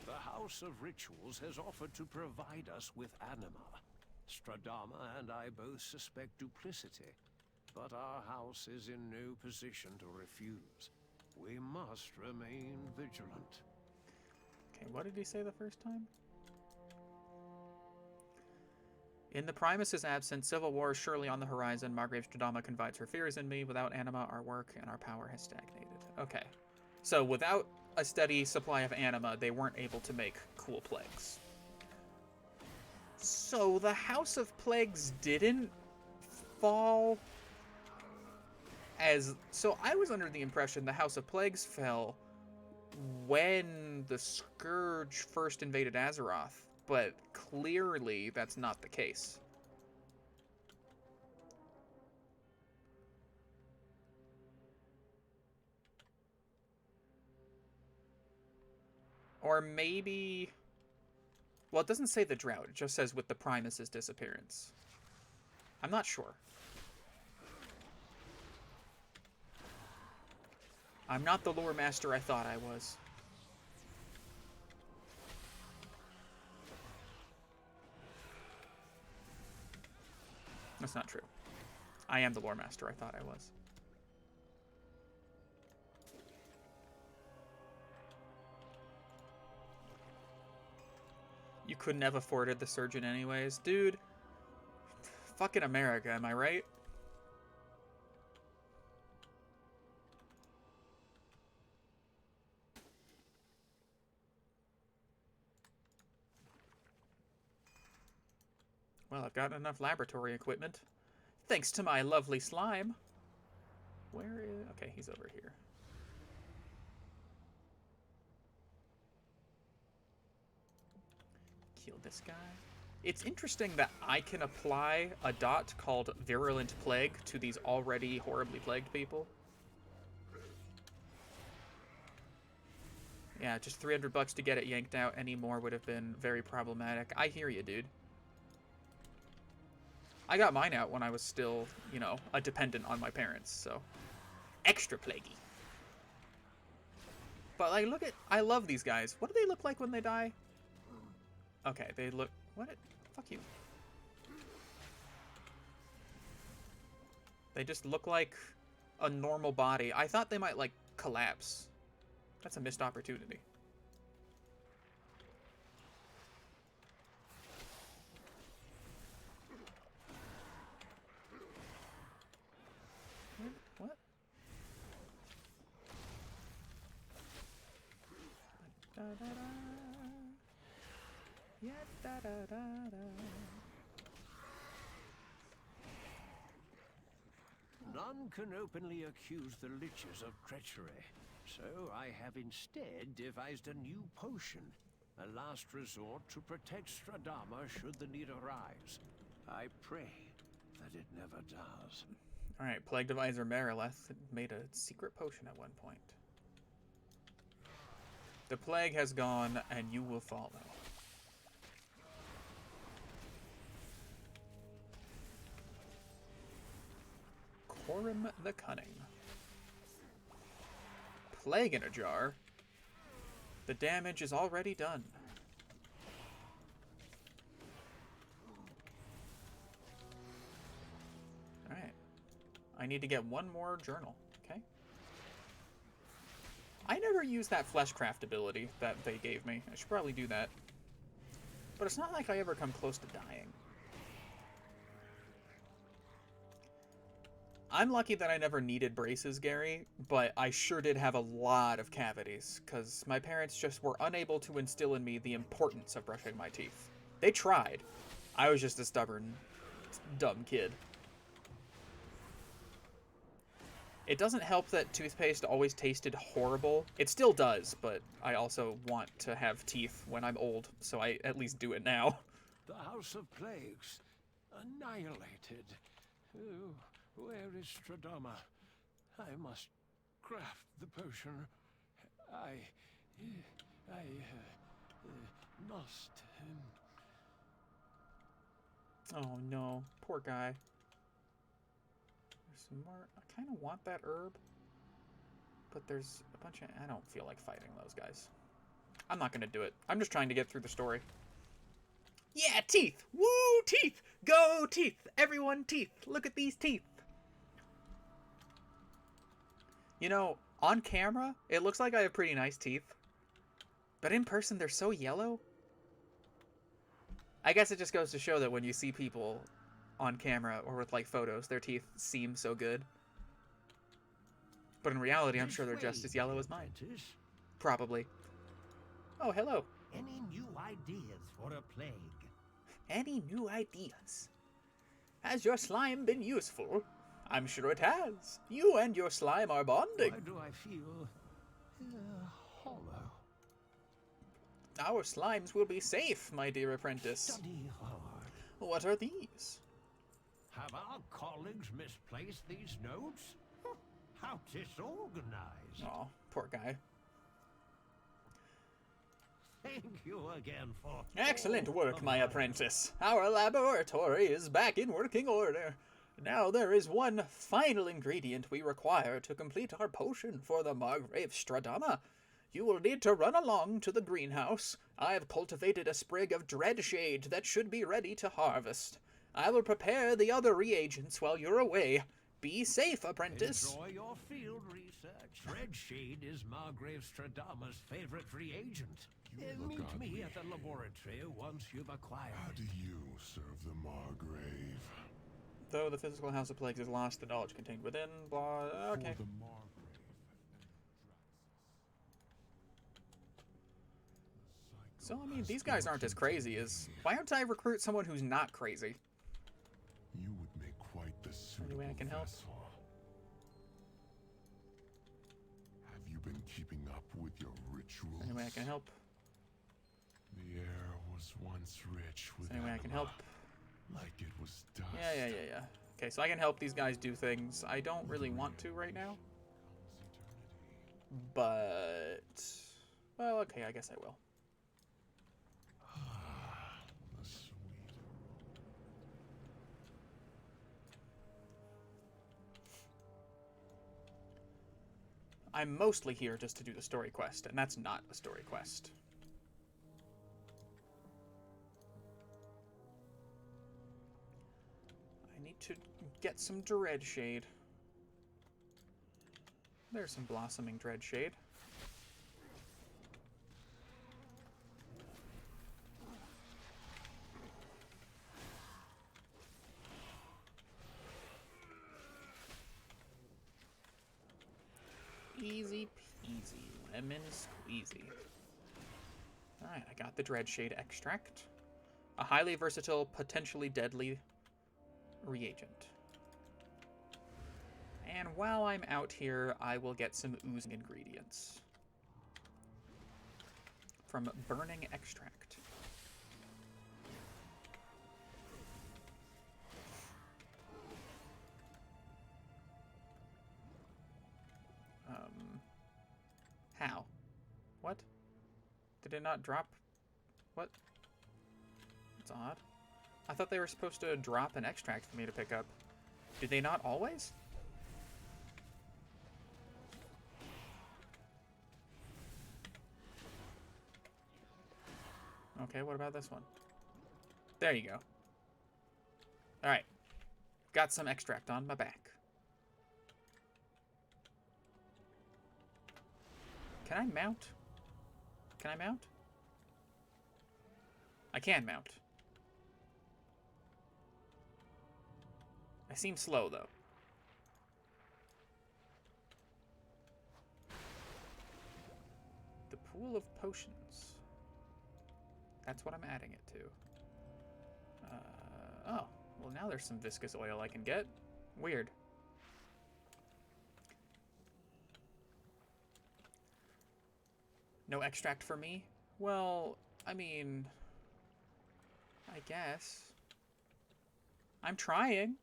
The House of Rituals has offered to provide us with anima. Stradama and I both suspect duplicity, but our house is in no position to refuse. We must remain vigilant. Okay, what did he say the first time? In the Primus' absence, civil war is surely on the horizon. Margrave Stradama confides her fears in me. Without anima, our work and our power has stagnated. Okay. So without a steady supply of anima, they weren't able to make cool plagues. So the House of Plagues didn't fall as... So I was under the impression the House of Plagues fell when the Scourge first invaded Azeroth, but clearly that's not the case. Or maybe... Well, it doesn't say the drought. It just says with the Primus' disappearance. I'm not sure. I'm not the lore master I thought I was. That's not true. I am the lore master I thought I was. You couldn't have afforded the surgeon anyways. Dude, fucking America, am I right? Well, I've got enough laboratory equipment. Thanks to my lovely slime. Where is... Okay, he's over here. Kill this guy. It's interesting that I can apply a dot called Virulent Plague to these already horribly plagued people. Yeah, just $300 to get it yanked out anymore would have been very problematic. I hear you, dude. I got mine out when I was still, you know, a dependent on my parents, so... Extra plaguey. But, like, look at... I love these guys. What do they look like when they die? Okay, they look... What? Fuck you. They just look like a normal body. I thought they might, like, collapse. That's a missed opportunity. What? Da, da, da. Yeah, da, da, da, da. None can openly accuse the Liches of treachery, so I have instead devised a new potion, a last resort to protect Stradama should the need arise. I pray that it never does. Alright, Plague Advisor Marileth made a secret potion at one point. The plague has gone, and you will follow. Corum the Cunning. Plague in a jar. The damage is already done. Alright. I need to get one more journal, okay? I never used that Fleshcraft ability that they gave me. I should probably do that. But it's not like I ever come close to dying. I'm lucky that I never needed braces, Gary, but I sure did have a lot of cavities, because my parents just were unable to instill in me the importance of brushing my teeth. They tried. I was just a stubborn Dumb kid. It doesn't help that toothpaste always tasted horrible. It still does, but I also want to have teeth when I'm old, so I at least do it now. The House of Plagues annihilated. Oh, where is Stradama? I must craft the potion. I must. Oh no, poor guy. There's some more. I kind of want that herb, but there's a bunch of. I don't feel like fighting those guys. I'm not gonna do it. I'm just trying to get through the story. Yeah, teeth! Woo, teeth! Go, teeth! Everyone, teeth! Look at these teeth! You know, on camera, it looks like I have pretty nice teeth. But in person, they're so yellow. I guess it just goes to show that when you see people on camera or with, like, photos, their teeth seem so good. But in reality, I'm sure they're just as yellow as mine. Probably. Oh, hello. Any new ideas for a plague? Any new ideas? Has your slime been useful? I'm sure it has. You and your slime are bonding. Why do I feel hollow? Our slimes will be safe, my dear apprentice. Study hard. What are these? Have our colleagues misplaced these notes? How disorganized. Oh, poor guy. Thank you again for... Excellent all work, of my apprentice. Our laboratory is back in working order. Now there is one final ingredient we require to complete our potion for the Margrave Stradama. You will need to run along to the greenhouse. I've cultivated a sprig of dreadshade that should be ready to harvest. I will prepare the other reagents while you're away. Be safe, apprentice. Enjoy your field research. Dreadshade is Margrave Stradama's favorite reagent. Meet me at the laboratory once you've acquired How do you serve the Margrave? Though the physical House of Plagues is lost, the knowledge contained within, blah, okay. For the Margrave So, I mean, these guys aren't as crazy as... Why don't I recruit someone who's not crazy? You would make quite the suitable Any way I can help? vessel. Have you been keeping up with your rituals? Any way I can help? The air was once rich with Any way I can help? like it was dust. Yeah. Okay, so I can help these guys do things I don't really want to right now. But... Well, okay, I guess I will. The sweet I'm mostly here just to do the story quest, and that's not a story quest. I need to get some dreadshade. There's some blossoming dreadshade. Easy peasy, lemon squeezy. Alright, I got the Dreadshade extract. A highly versatile, potentially deadly reagent. And while I'm out here, I will get some oozing ingredients. From Burning Extract. How? What? Did it not drop? What? That's odd. I thought they were supposed to drop an extract for me to pick up. Do they not always? Okay, what about this one? There you go. Alright. Got some extract on my back. Can I mount? Can I mount? I can mount. I seem slow, though. The pool of potions. That's what I'm adding it to. Oh, Well, now there's some viscous oil I can get. Weird. No extract for me? Well, I mean, I guess. I'm trying.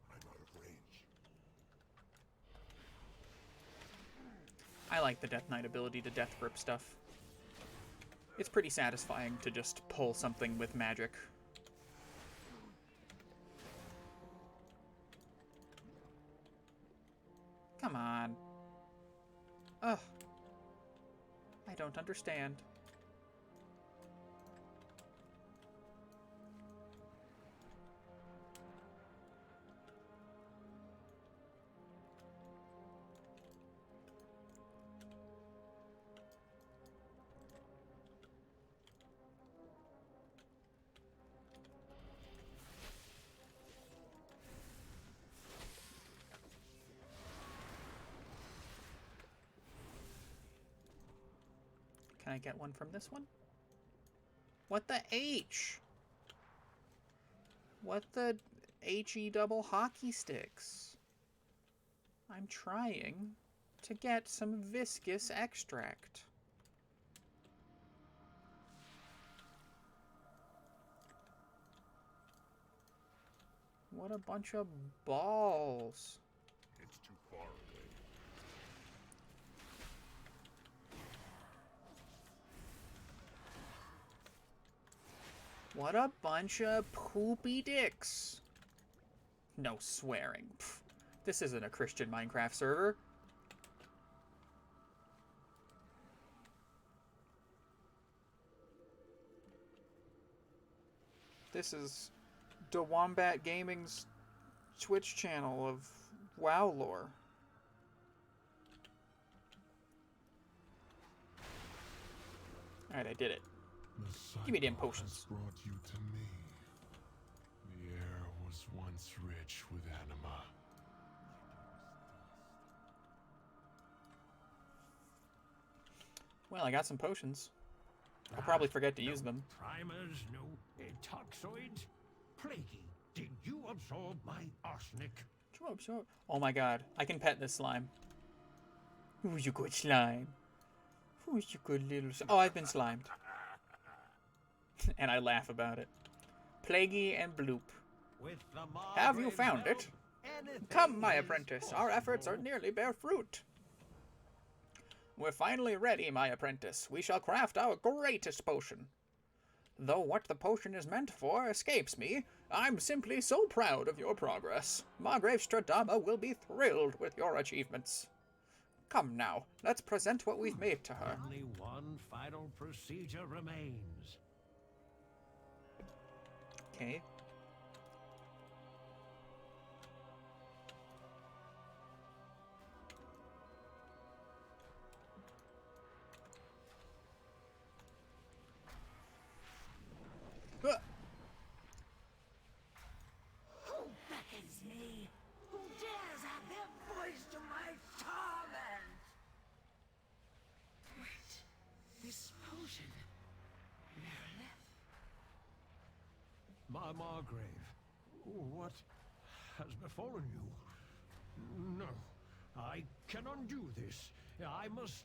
I'm out of range. I like the Death Knight ability to death grip stuff. It's pretty satisfying to just pull something with magic. Come on. Ugh. I don't understand. Can I get one from this one? What the H? What the HE double hockey sticks? I'm trying to get some viscous extract. What a bunch of balls. It's too far away. What a bunch of poopy dicks. No swearing. Pfft, this isn't a Christian Minecraft server. This is DeWombat Gaming's Twitch channel of WoW lore. Alright, I did it. Give me damn potions. Brought you to me. The air was once rich with anima. Well, I got some potions. I'll probably forget to use them. Primers, no toxoids. Plaguey, did you absorb my arsenic? Oh my god, I can pet this slime. Who's you good slime? Who's you good little Oh, I've been slimed. And I laugh about it. Plaguey and Bloop. With the Have you Margrave's found help, it? anything Come, my is apprentice. Our efforts are possible. nearly bear fruit. We're finally ready, my apprentice. We shall craft our greatest potion. Though what the potion is meant for escapes me, I'm simply so proud of your progress. Margrave Stradama will be thrilled with your achievements. Come now, let's present what we've made to her. Only one final procedure remains. Okay. Who beckons me? Who dares add their voice to my torment? Wait, this potion. My Margrave, what has befallen you? No, I can undo this. I must...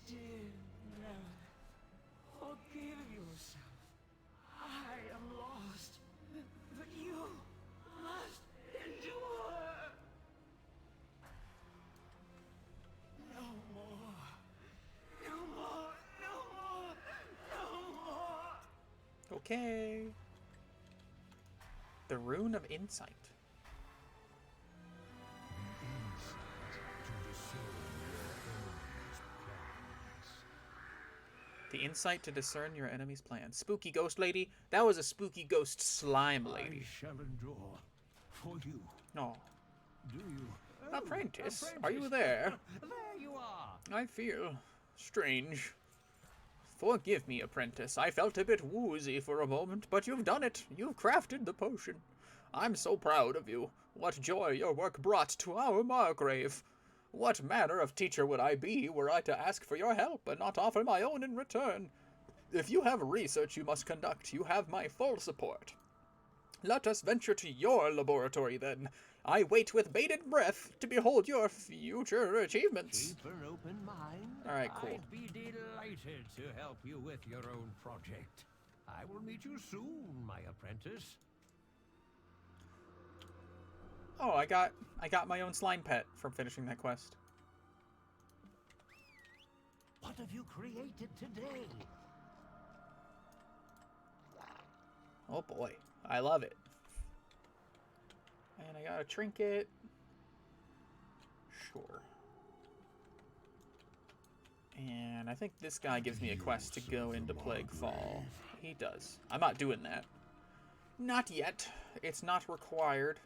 Dear Lilith, forgive yourself. I am lost, but you must endure. No more. No more. No more. No more. Okay. The Rune of Insight. The insight to discern your enemy's plans. Spooky ghost lady? That was a spooky ghost slime lady. I shall endure for you. Oh. Do you? Apprentice, are you there? There you are. I feel strange. Forgive me, apprentice. I felt a bit woozy for a moment, but you've done it. You've crafted the potion. I'm so proud of you. What joy your work brought to our Margrave. What manner of teacher would I be were I to ask for your help and not offer my own in return? If you have research you must conduct, you have my full support. Let us venture to your laboratory, then. I wait with bated breath to behold your future achievements. Keep an open mind. All right, cool. I'd be delighted to help you with your own project. I will meet you soon, my apprentice. Oh, I got my own slime pet from finishing that quest. What have you created today? Oh boy, I love it. And I got a trinket. Sure. And I think this guy gives me a quest to go into Plague Fall. He does. I'm not doing that. Not yet. It's not required.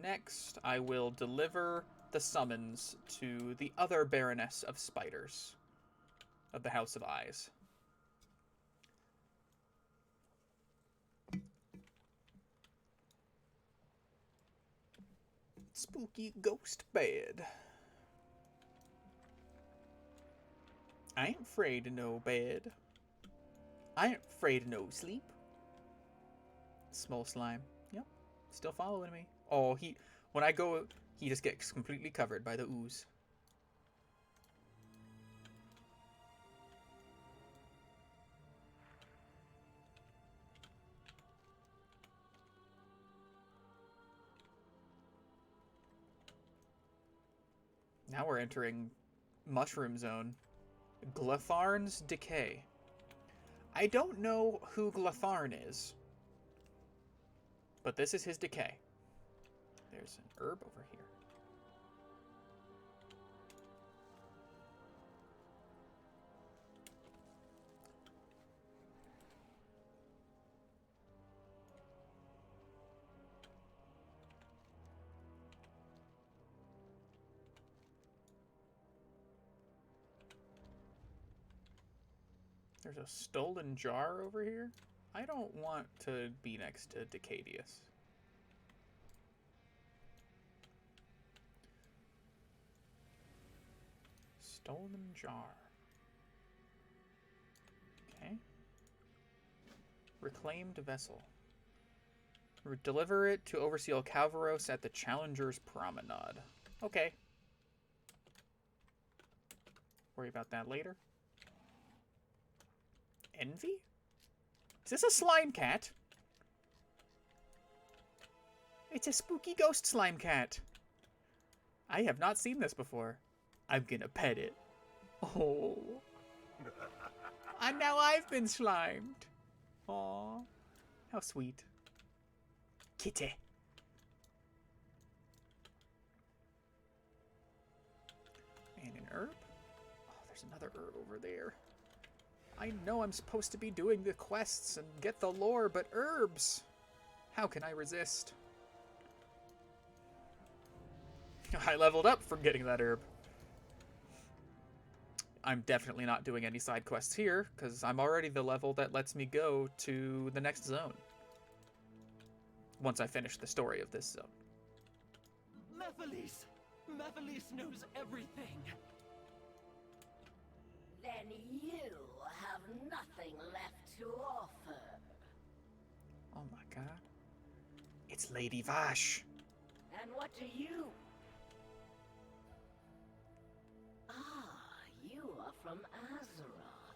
Next, I will deliver the summons to the other Baroness of Spiders of the House of Eyes. Spooky ghost bed. I ain't afraid of no bed. I ain't afraid of no sleep. Small slime. Yep. Still following me. Oh, when I go, he just gets completely covered by the ooze. Now we're entering Mushroom Zone. Glatharn's Decay. I don't know who Glatharn is, but this is his decay. There's an herb over here. There's a stolen jar over here. I don't want to be next to Decadius. Stolen jar. Okay. Reclaimed vessel. Deliver it to Overseer Calvaros at the Challenger's Promenade. Okay. Worry about that later. Envy? Is this a slime cat? It's a spooky ghost slime cat. I have not seen this before. I'm gonna pet it. Oh. And now I've been slimed. Aw. How sweet. Kitty. And an herb? Oh, there's another herb over there. I know I'm supposed to be doing the quests and get the lore, but herbs! How can I resist? I leveled up from getting that herb. I'm definitely not doing any side quests here, because I'm already the level that lets me go to the next zone. Once I finish the story of this zone. Mephiles! Mephiles knows everything! Then you have nothing left to offer. Oh my god. It's Lady Vash. And what do you? You are from Azeroth.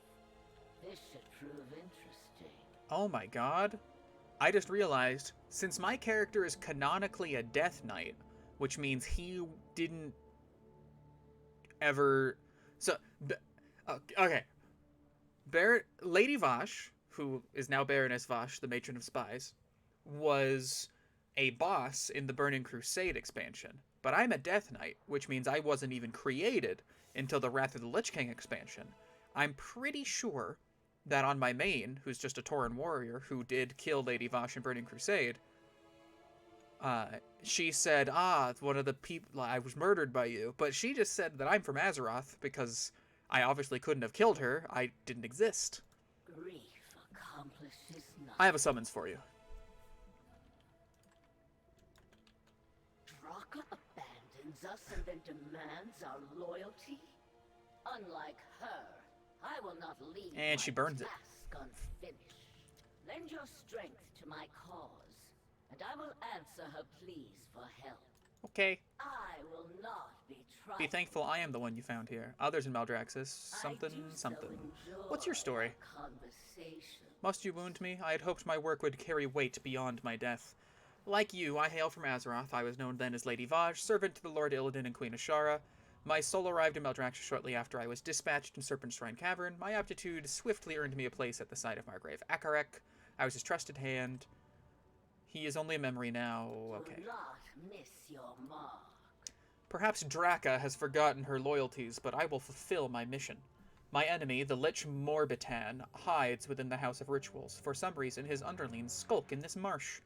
This should prove interesting. Oh my god. I just realized, since my character is canonically a Death Knight, which means he didn't ever... So, okay. Lady Vash, who is now Baroness Vash, the Matron of Spies, was a boss in the Burning Crusade expansion. But I'm a Death Knight, which means I wasn't even created until the Wrath of the Lich King expansion. I'm pretty sure that on my main, who's just a Tauren warrior who did kill Lady Vash in Burning Crusade, she said, one of the people, I was murdered by you. But she just said that I'm from Azeroth because I obviously couldn't have killed her. I didn't exist. Grief accomplishes nothing. I have a summons for you. Draka abandons us and then demands our loyalty? Unlike her, I will not leave And she burns it. task unfinished. Lend your strength to my cause, and I will answer her pleas for help. Okay. I will not be trifled. Be thankful I am the one you found here. Others in Maldraxxus. Something, something. What's your story? Must you wound me? I had hoped my work would carry weight beyond my death. Like you, I hail from Azeroth. I was known then as Lady Vaj, servant to the Lord Illidan and Queen Ashara. My soul arrived in Maldraxxus shortly after I was dispatched in Serpent Shrine Cavern. My aptitude swiftly earned me a place at the side of Margrave Akarek. I was his trusted hand. He is only a memory now. Okay. Do not miss your mark. Perhaps Draka has forgotten her loyalties, but I will fulfill my mission. My enemy, the Lich Morbitan, hides within the House of Rituals. For some reason, his underlings skulk in this marsh.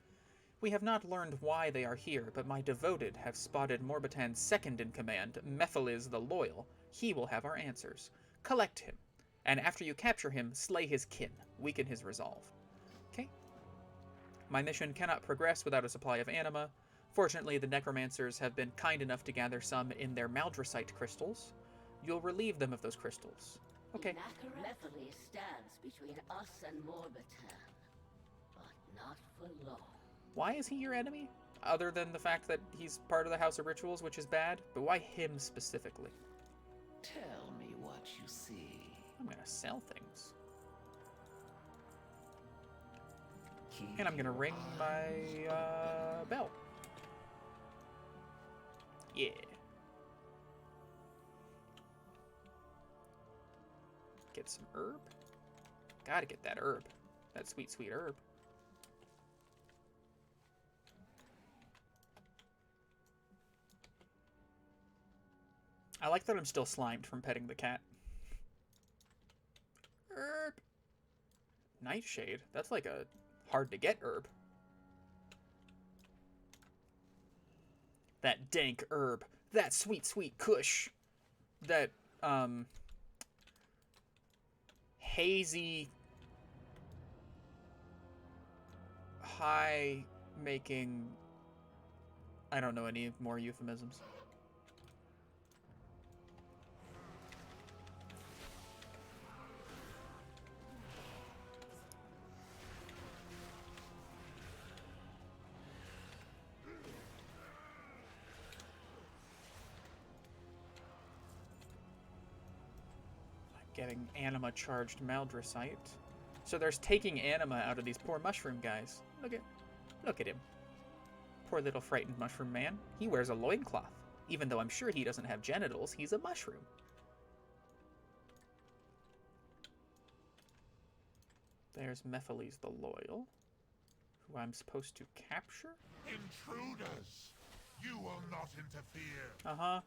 We have not learned why they are here, but my devoted have spotted Morbitan's second in command, Mephiliz the Loyal. He will have our answers. Collect him, and after you capture him, slay his kin, weaken his resolve. Okay? My mission cannot progress without a supply of anima. Fortunately, the necromancers have been kind enough to gather some in their Maldraxxus crystals. You'll relieve them of those crystals. Okay. Mephiliz stands between us and Morbitan, but not for long. Why is he your enemy? Other than the fact that he's part of the House of Rituals, which is bad, but why him specifically? Tell me what you see. I'm gonna sell things. And I'm gonna ring my bell. Yeah. Get some herb. Gotta get that herb. That sweet, sweet herb. I like that I'm still slimed from petting the cat. Herb. Nightshade. That's like a hard to get herb. That dank herb. That sweet, sweet kush. That, hazy, high making... I don't know any more euphemisms. Getting anima charged Maldraxxus. So there's taking anima out of these poor mushroom guys. Look at him. Poor little frightened mushroom man. He wears a loincloth. Even though I'm sure he doesn't have genitals, he's a mushroom. There's Mephiliz the Loyal, who I'm supposed to capture? Intruders! You will not interfere! Uh-huh.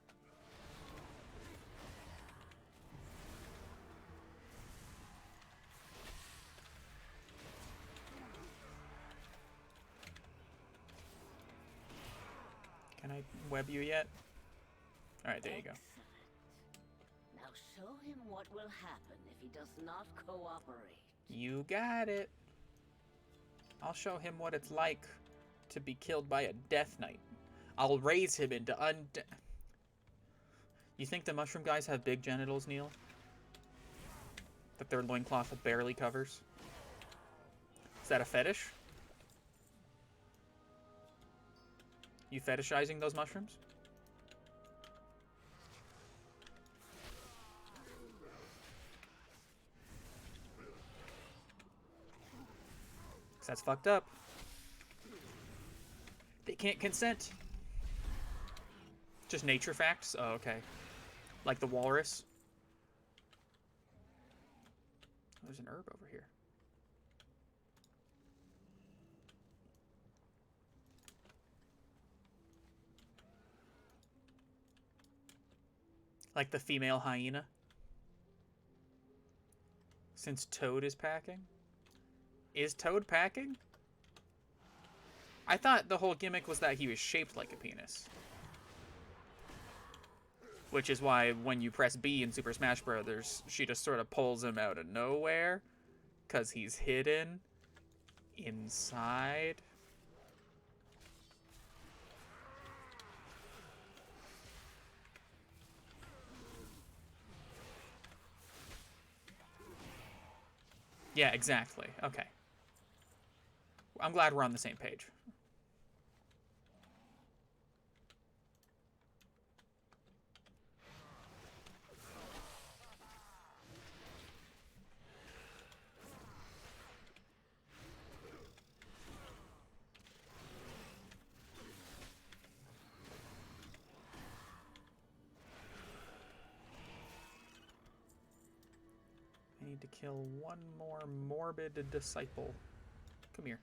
Can I web you yet? Alright, there you go. Now show him what will happen if he does not cooperate. You got it. I'll show him what it's like to be killed by a Death Knight. I'll raise him into You think the mushroom guys have big genitals, Neil? That their loincloth barely covers? Is that a fetish? You fetishizing those mushrooms? That's fucked up. They can't consent. Just nature facts? Oh, okay. Like the walrus. There's an herb over here. Like the female hyena. Since Toad is packing? Is Toad packing? I thought the whole gimmick was that he was shaped like a penis. Which is why when you press B in Super Smash Bros., she just sort of pulls him out of nowhere. Because he's hidden inside. Yeah, exactly. Okay. I'm glad we're on the same page. I need to kill one more morbid disciple. Come here.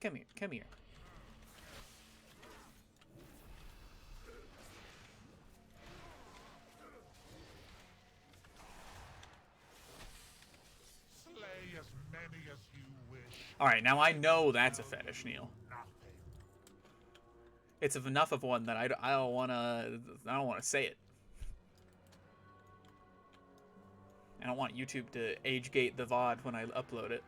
Come here. Come here. Slay as many as you wish. Alright, now I know that's a fetish, Neil. Nothing. It's enough of one that I don't want to say it. I don't want YouTube to age gate the VOD when I upload it.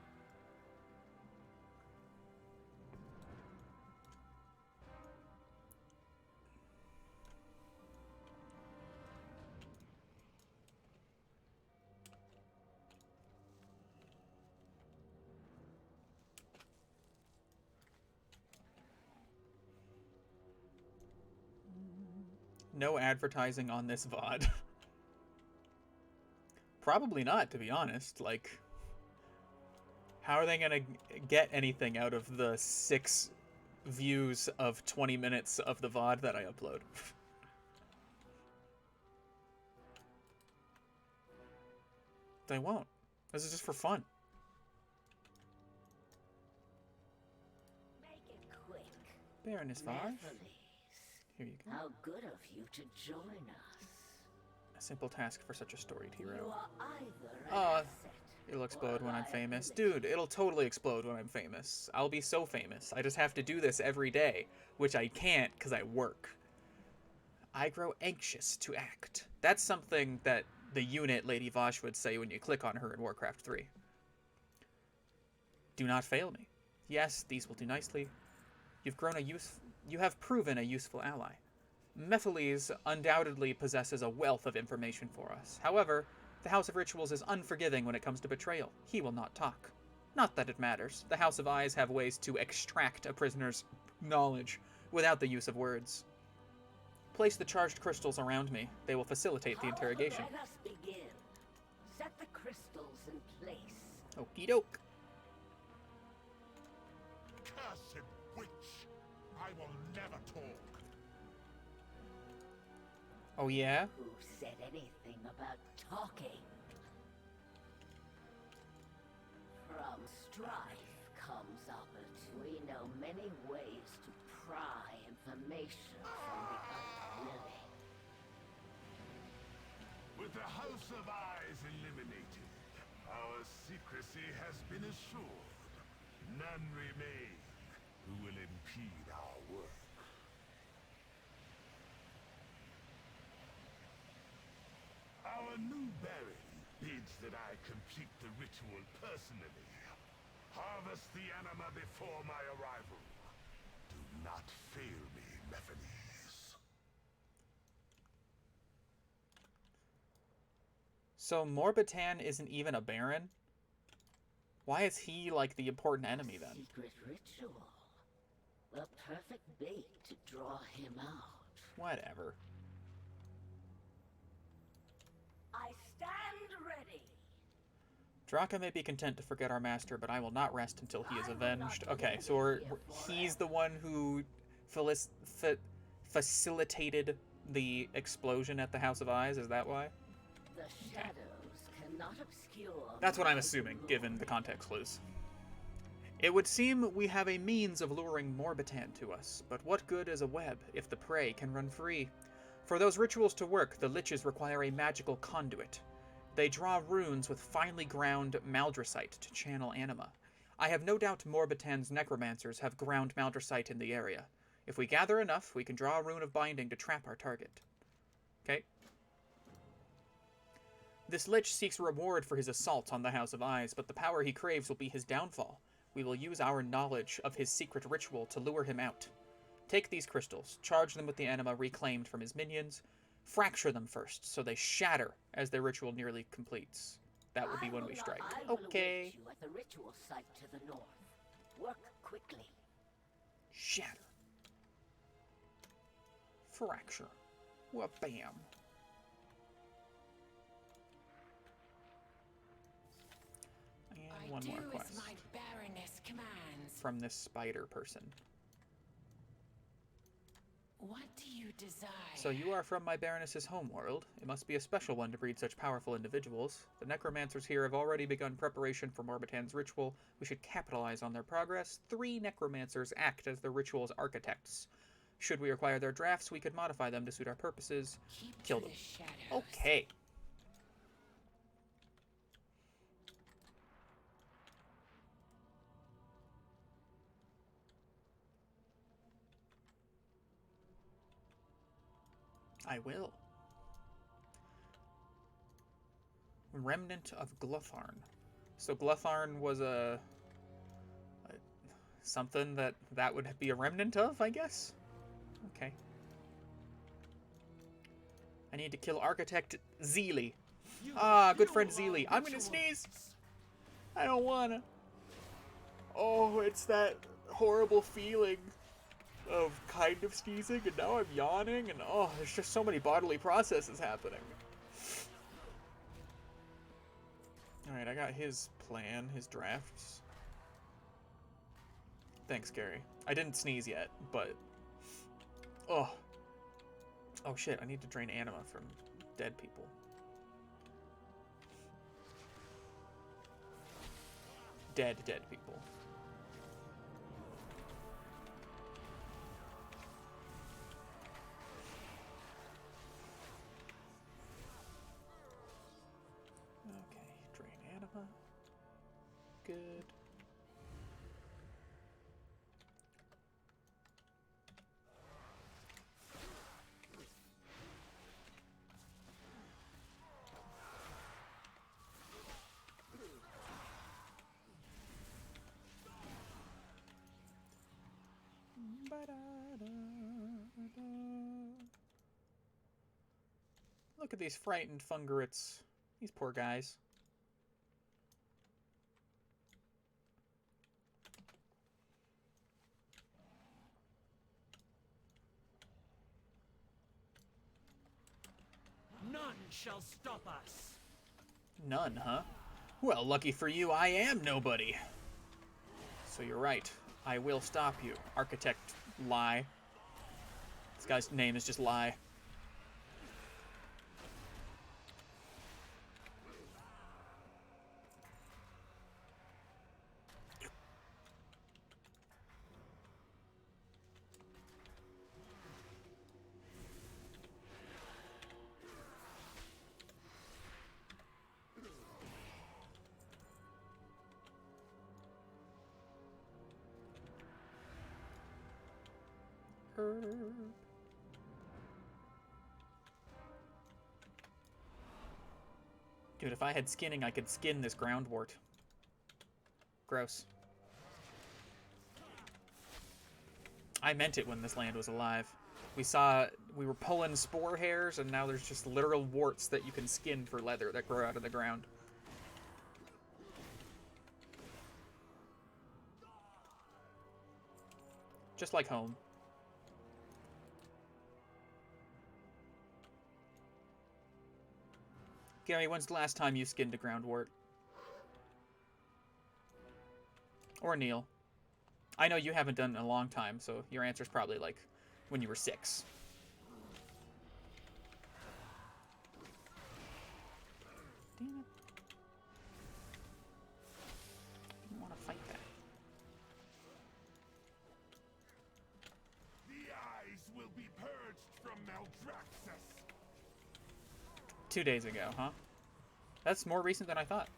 No advertising on this VOD. Probably not, to be honest. Like, how are they gonna get anything out of the 6 views of 20 minutes of the VOD that I upload? They won't. This is just for fun. Make it quick. Baroness Vage. Nephiles, Here you go. how good of you to join us. A simple task for such a storied You hero. are either an Oh, asset it'll or explode a when I'm famous. liability. Dude, it'll totally explode when I'm famous. I'll be so famous. I just have to do this every day, which I can't because I work. I grow anxious to act. That's something that the unit Lady Vosh would say when you click on her in Warcraft 3. Do not fail me. Yes, these will do nicely. You have proven a useful ally. Mephiles undoubtedly possesses a wealth of information for us. However, the House of Rituals is unforgiving when it comes to betrayal. He will not talk. Not that it matters. The House of Eyes have ways to extract a prisoner's knowledge without the use of words. Place the charged crystals around me. They will facilitate the interrogation. Let us begin. Set the crystals in place. Okie doke. Cursed witch! I will never talk. Oh yeah? Who said anything about talking? From strife comes opportunity. We know many ways to pry information from the unwilling. With the House of Eyes eliminated, our secrecy has been assured. None remain who will impede our work. Our new Baron bids that I complete the ritual personally. Harvest the anima before my arrival. Do not fail me, Mephiles. So Morbitan isn't even a Baron? Why is he like the important enemy then? Secret ritual. The perfect bait to draw him out. Whatever. I stand ready. Draka may be content to forget our master, but I will not rest until he is avenged. Okay, so he's the one who facilitated the explosion at the House of Eyes, is that why? The shadows cannot obscure. That's what I'm my assuming, glory. given the context clues. It would seem we have a means of luring Morbitan to us, but what good is a web if the prey can run free? For those rituals to work, the liches require a magical conduit. They draw runes with finely ground Maldraxxus to channel anima. I have no doubt Morbitan's necromancers have ground Maldraxxus in the area. If we gather enough, we can draw a rune of binding to trap our target. Okay. This lich seeks reward for his assault on the House of Eyes, but the power he craves will be his downfall. We will use our knowledge of his secret ritual to lure him out. Take these crystals, charge them with the anima reclaimed from his minions, fracture them first, so they shatter as their ritual nearly completes. That will be when we strike. I will Okay. await you at the ritual site to the north. Work quickly. Shatter. Fracture. Wha-bam. And one more quest. My Baroness commands. From this spider person. What do you desire? So you are from my Baroness's homeworld. It must be a special one to breed such powerful individuals. The necromancers here have already begun preparation for Morbitan's ritual. We should capitalize on their progress. 3 necromancers act as the ritual's architects. Should we acquire their drafts, we could modify them to suit our purposes. Keep Kill to them. the shadows. Okay. I will. Remnant of Glutharn. So Glutharn was something that would be a remnant of, I guess? Okay. I need to kill Architect Zeely. Ah, good friend Zeely. I'm gonna sneeze! I don't wanna. Oh, it's that horrible feeling of kind of sneezing, and now I'm yawning, and oh, there's just so many bodily processes happening. Alright, I got his plan, his drafts. Thanks, Gary. I didn't sneeze yet, but... Oh. Oh shit, I need to drain anima from dead people. Dead people. Okay, drain anima. Good. Look at these frightened fungerates. These poor guys. None shall stop us. None, huh? Well, lucky for you, I am nobody. So you're right. I will stop you. Architect Lie. This guy's name is just Lie. Dude, if I had skinning, I could skin this groundwort. Gross. I meant it when this land was alive. We were pulling spore hairs, and now there's just literal warts that you can skin for leather that grow out of the ground. Just like home. Gary, when's the last time you skinned a groundwort? Or Neil. I know you haven't done it in a long time, so your answer's probably like when you were 6. Damn it. Didn't want to fight that. The eyes will be purged from Maldraxxus. 2 days ago, huh? That's more recent than I thought.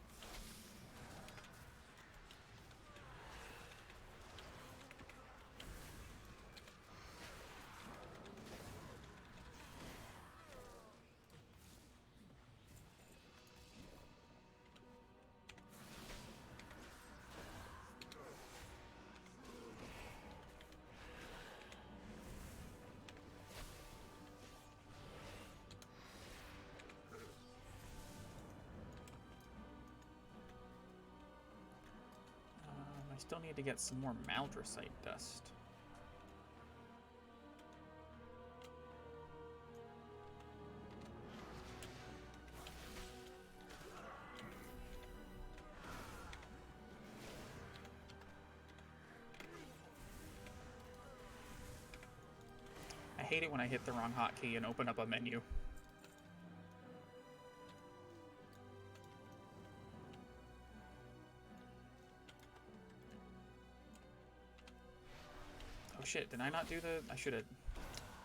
Still need to get some more Maldraxxus dust. I hate it when I hit the wrong hotkey and open up a menu. Oh shit, did I not do the... I should have...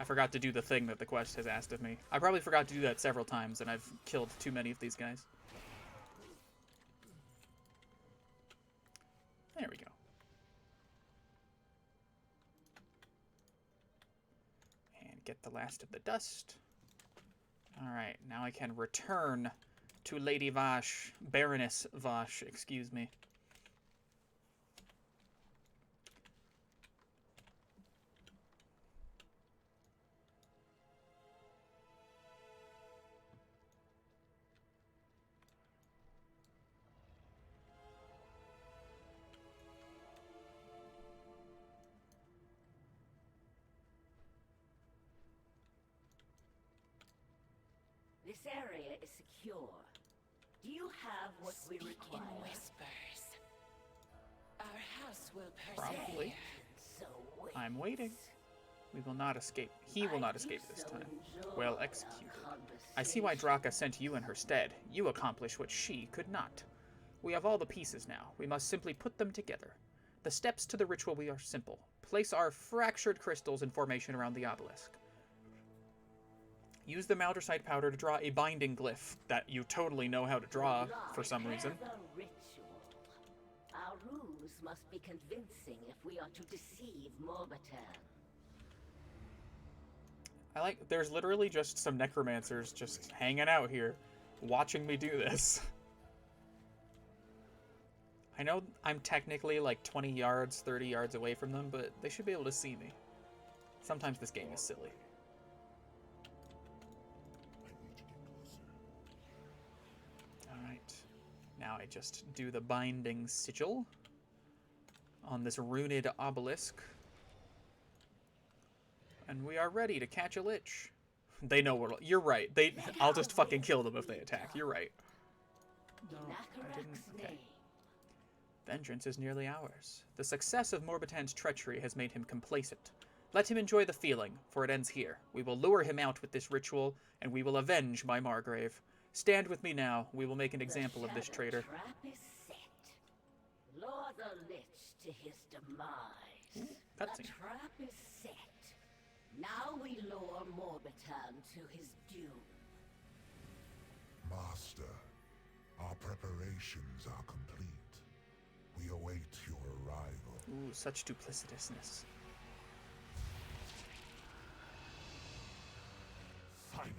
I forgot to do the thing that the quest has asked of me. I probably forgot to do that several times, and I've killed too many of these guys. There we go. And get the last of the dust. Alright, now I can return to Lady Vash, Baroness Vash, excuse me. This area is secure. Do you have what we require? In whispers. Our house will persevere. Probably. So wait. I'm waiting. We will not escape. He will not escape this time. Well executed. I see why Draka sent you in her stead. You accomplish what she could not. We have all the pieces now. We must simply put them together. The steps to the ritual we are simple. Place our fractured crystals in formation around the obelisk. Use the Maldraxxus powder to draw a binding glyph that you totally know how to draw for some reason. The ritual. Our ruse must be convincing if we are to deceive Morbitan. I like, there's literally just some necromancers just hanging out here, watching me do this. I know I'm technically like 20 yards, 30 yards away from them, but they should be able to see me. Sometimes this game is silly. Alright, now I just do the binding sigil on this runed obelisk. And we are ready to catch a lich. They know we're... You're right. I'll just fucking kill them if they attack. You're right. No, I didn't... Okay. Vengeance is nearly ours. The success of Morbitan's treachery has made him complacent. Let him enjoy the feeling, for it ends here. We will lure him out with this ritual, and we will avenge my Margrave. Stand with me now. We will make an example of this traitor. The trap is set. Lure the lich to his demise. The trap is set. Now we lure Morbitan to his doom. Master, our preparations are complete. We await your arrival. Ooh, such duplicitousness. Finally,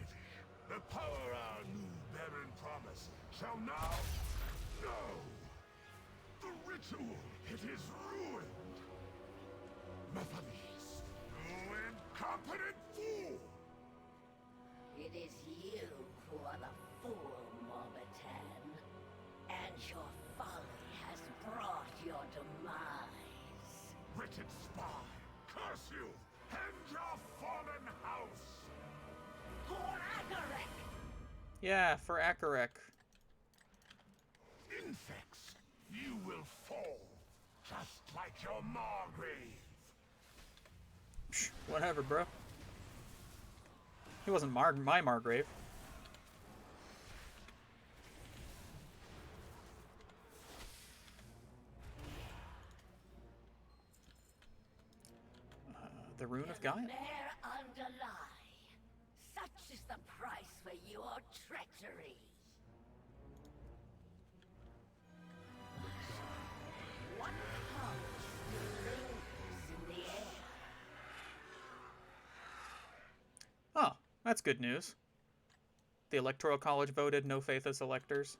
the power our new Baron promised shall now... No! The ritual, it is ruined! Methodist, you incompetent fool! It is you who are the fool, Morbitan. And your folly has brought your demise. Wretched spy, curse you, and your fallen house! For Akarek! Yeah, for Akarek. Infects, you will fall, just like your Margrave. Psh, whatever, bro. He wasn't my Margrave. The Rune of Gaia. There underlie. Such is the price for your treachery. What comes lingers in the air? Oh, that's good news. The Electoral College voted no faithless electors.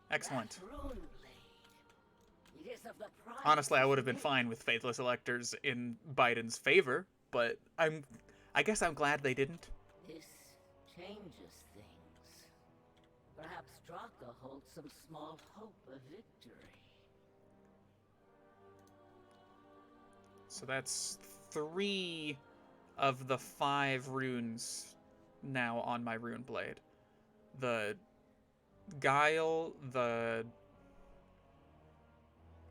Excellent. That rune blade. It is of the price. Honestly, I would have been fine with faithless electors in Biden's favor, but I guess I'm glad they didn't. This changes things. Perhaps Draka holds some small hope of victory. So that's 3 of the 5 runes now on my rune blade. The Guile, the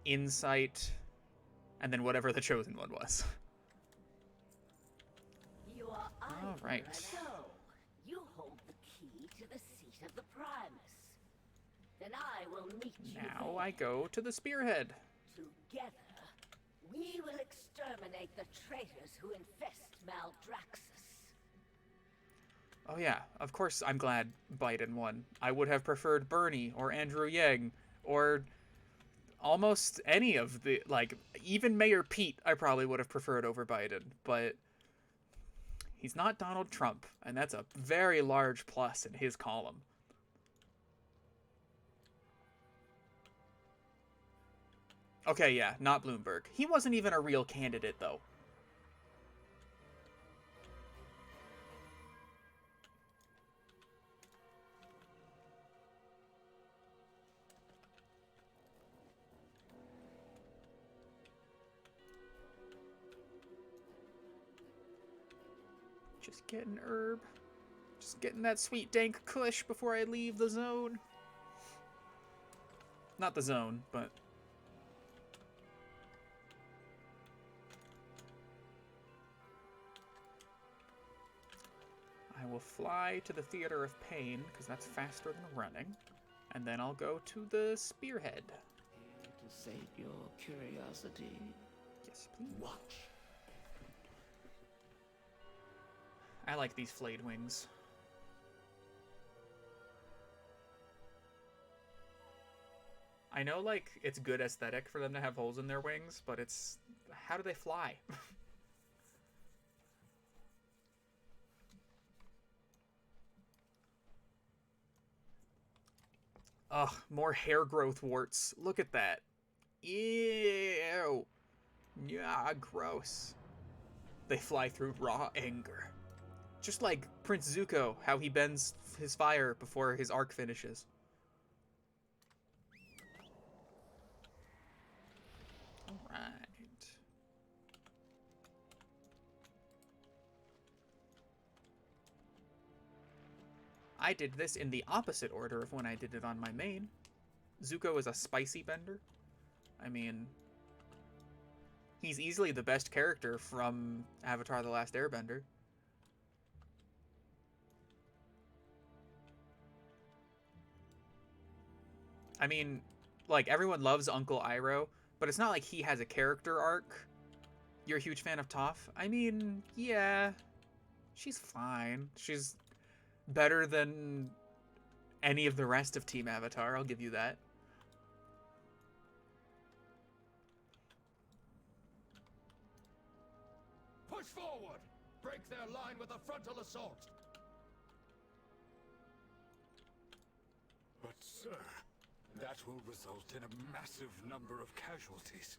Insight, and then whatever the chosen one was. You are All right. So, you hold the key to the seat of the Primus. Then I will meet you Now there. I go to the spearhead. Together, we will exterminate the traitors who infest Maldraxxus. Oh yeah, of course I'm glad Biden won. I would have preferred Bernie or Andrew Yang or almost any of the, like, even Mayor Pete I probably would have preferred over Biden, but he's not Donald Trump, and that's a very large plus in his column. Okay, yeah, not Bloomberg. He wasn't even a real candidate, though. Just getting herb. Just getting that sweet dank kush before I leave the zone. Not the zone, but... I will fly to the Theater of Pain, because that's faster than running. And then I'll go to the Spearhead. Here to save your curiosity. Yes, please. Watch. I like these flayed wings. I know, like, it's good aesthetic for them to have holes in their wings, but it's... how do they fly? Ugh, more hair growth warts. Look at that. Ew. Yeah, gross. They fly through raw anger. Just like Prince Zuko, how he bends his fire before his arc finishes. Alright. I did this in the opposite order of when I did it on my main. Zuko is a spicy bender. I mean, he's easily the best character from Avatar: The Last Airbender. I mean, like, everyone loves Uncle Iroh, but it's not like he has a character arc. You're a huge fan of Toph? I mean, yeah, she's fine. She's better than any of the rest of Team Avatar, I'll give you that. Push forward! Break their line with a frontal assault! But sir, that will result in a massive number of casualties.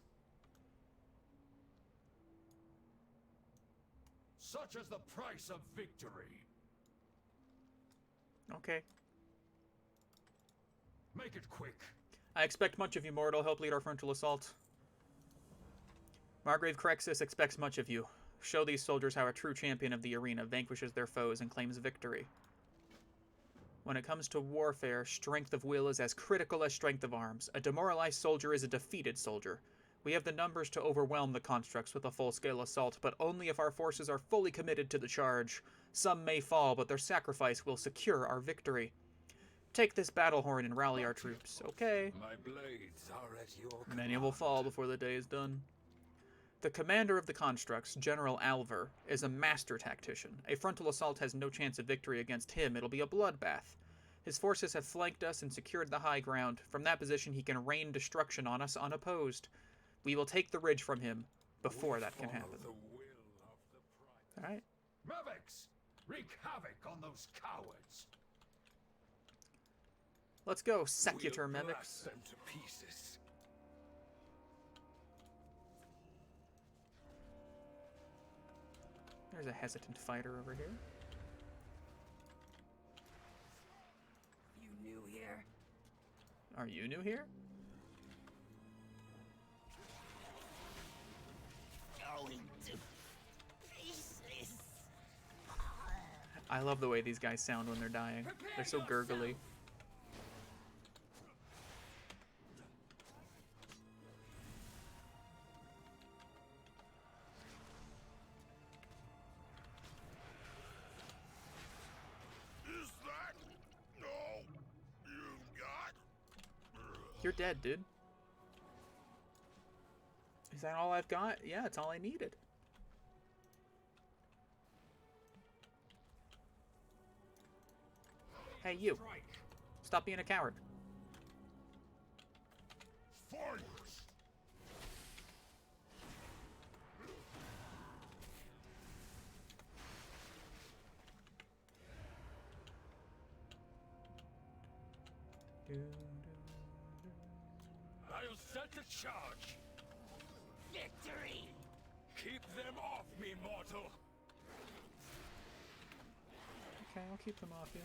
Such is the price of victory. Okay. Make it quick. I expect much of you, mortal. Help lead our frontal assault. Margrave Crexus expects much of you. Show these soldiers how a true champion of the arena vanquishes their foes and claims victory. When it comes to warfare, strength of will is as critical as strength of arms. A demoralized soldier is a defeated soldier. We have the numbers to overwhelm the constructs with a full-scale assault, but only if our forces are fully committed to the charge. Some may fall, but their sacrifice will secure our victory. Take this battle horn and rally our troops, okay? My blades are at your command. Many will fall before the day is done. The commander of the constructs, General Alver, is a master tactician. A frontal assault has no chance of victory against him. It'll be a bloodbath. His forces have flanked us and secured the high ground. From that position, he can rain destruction on us unopposed. We will take the ridge from him before that can happen. All right. Mavics, wreak havoc on those cowards. Let's go, Secutor We'll Memics. blast them to pieces. There's a hesitant fighter over here. You new here? Are you new here? going to pieces. I love the way these guys sound when they're dying. They're so gurgly. Is that all you've got? You're dead, dude. Is that all I've got? Yeah, it's all I needed. Hey, you. Stop being a coward. Fight! I'll set the charge. Victory! Keep them off me, mortal. Okay, I'll keep them off you.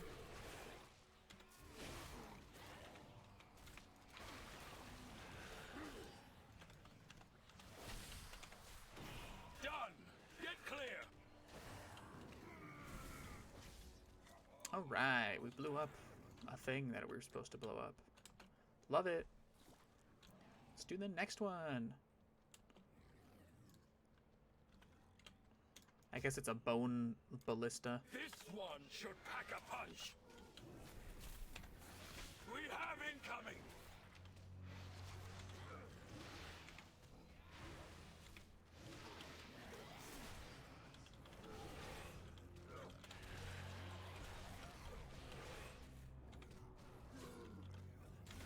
Done. Get clear. Alright, we blew up a thing that we were supposed to blow up. Love it. Let's do the next one. I guess it's a bone ballista. This one should pack a punch. We have incoming.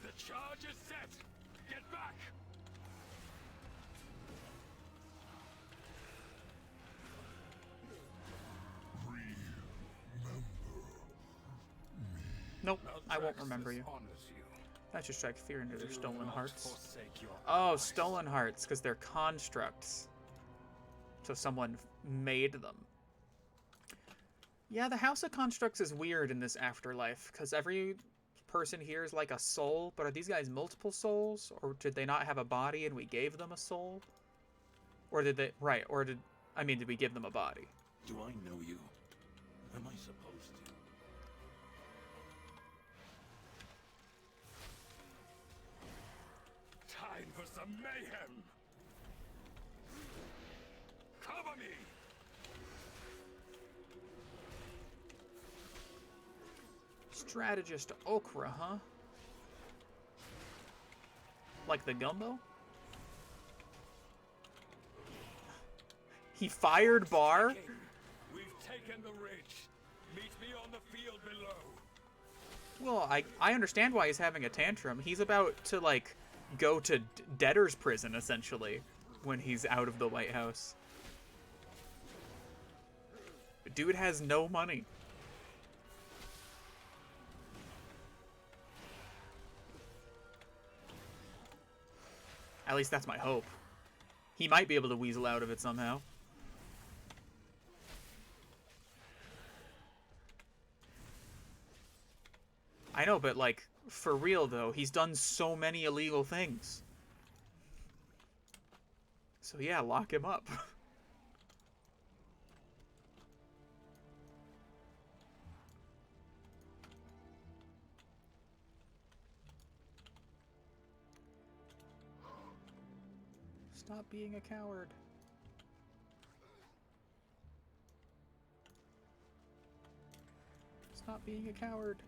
The charge is set. Get back. Nope, I won't remember you. That should strike fear into their stolen hearts. Forsake your Oh, stolen hearts, because they're constructs. So someone made them. Yeah, the House of Constructs is weird in this afterlife, because every person here is like a soul, but are these guys multiple souls? Or did they not have a body and we gave them a soul? Or did they... Right, or did... I mean, did we give them a body? Do I know you? Am I supposed to? Time for some mayhem! Cover me! Strategist Okra, huh? Like the gumbo? He fired Bar? We've taken the ridge. Meet me on the field below. Well, I understand why he's having a tantrum. He's about to, like, go to debtor's prison, essentially, when he's out of the White House. Dude has no money. At least that's my hope. He might be able to weasel out of it somehow. I know, but, like, for real, though, he's done so many illegal things. So, yeah, lock him up. Stop being a coward. Stop being a coward.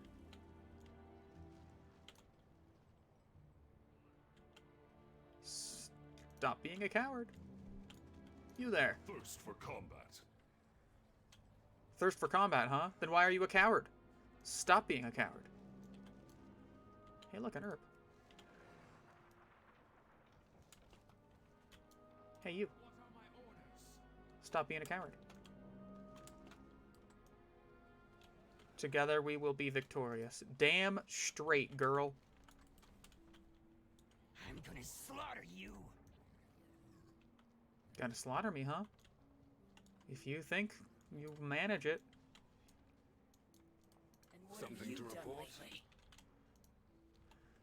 Stop being a coward. You there. Thirst for combat. Thirst for combat, huh? Then why are you a coward? Stop being a coward. Hey, look, an herb. Hey, you. Stop being a coward. Together we will be victorious. Damn straight, girl. I'm gonna slaughter you. Gotta slaughter me, huh? If you think you manage it. And what Something have you to done report? lately?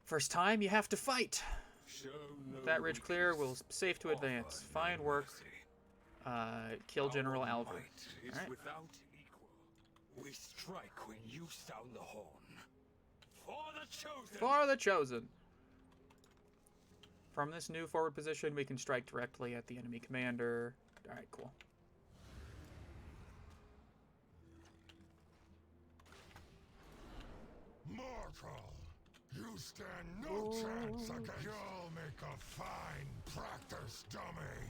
First time, you have to fight. Show With that ridge clear, we'll safe to advance. Fine work. Kill General Our Alvar. might is Alright. without equal. We strike when you sound the horn. For the chosen! For the chosen! From this new forward position, we can strike directly at the enemy commander. Alright, cool. Mortal, you stand no chance against. You'll make a fine practice dummy.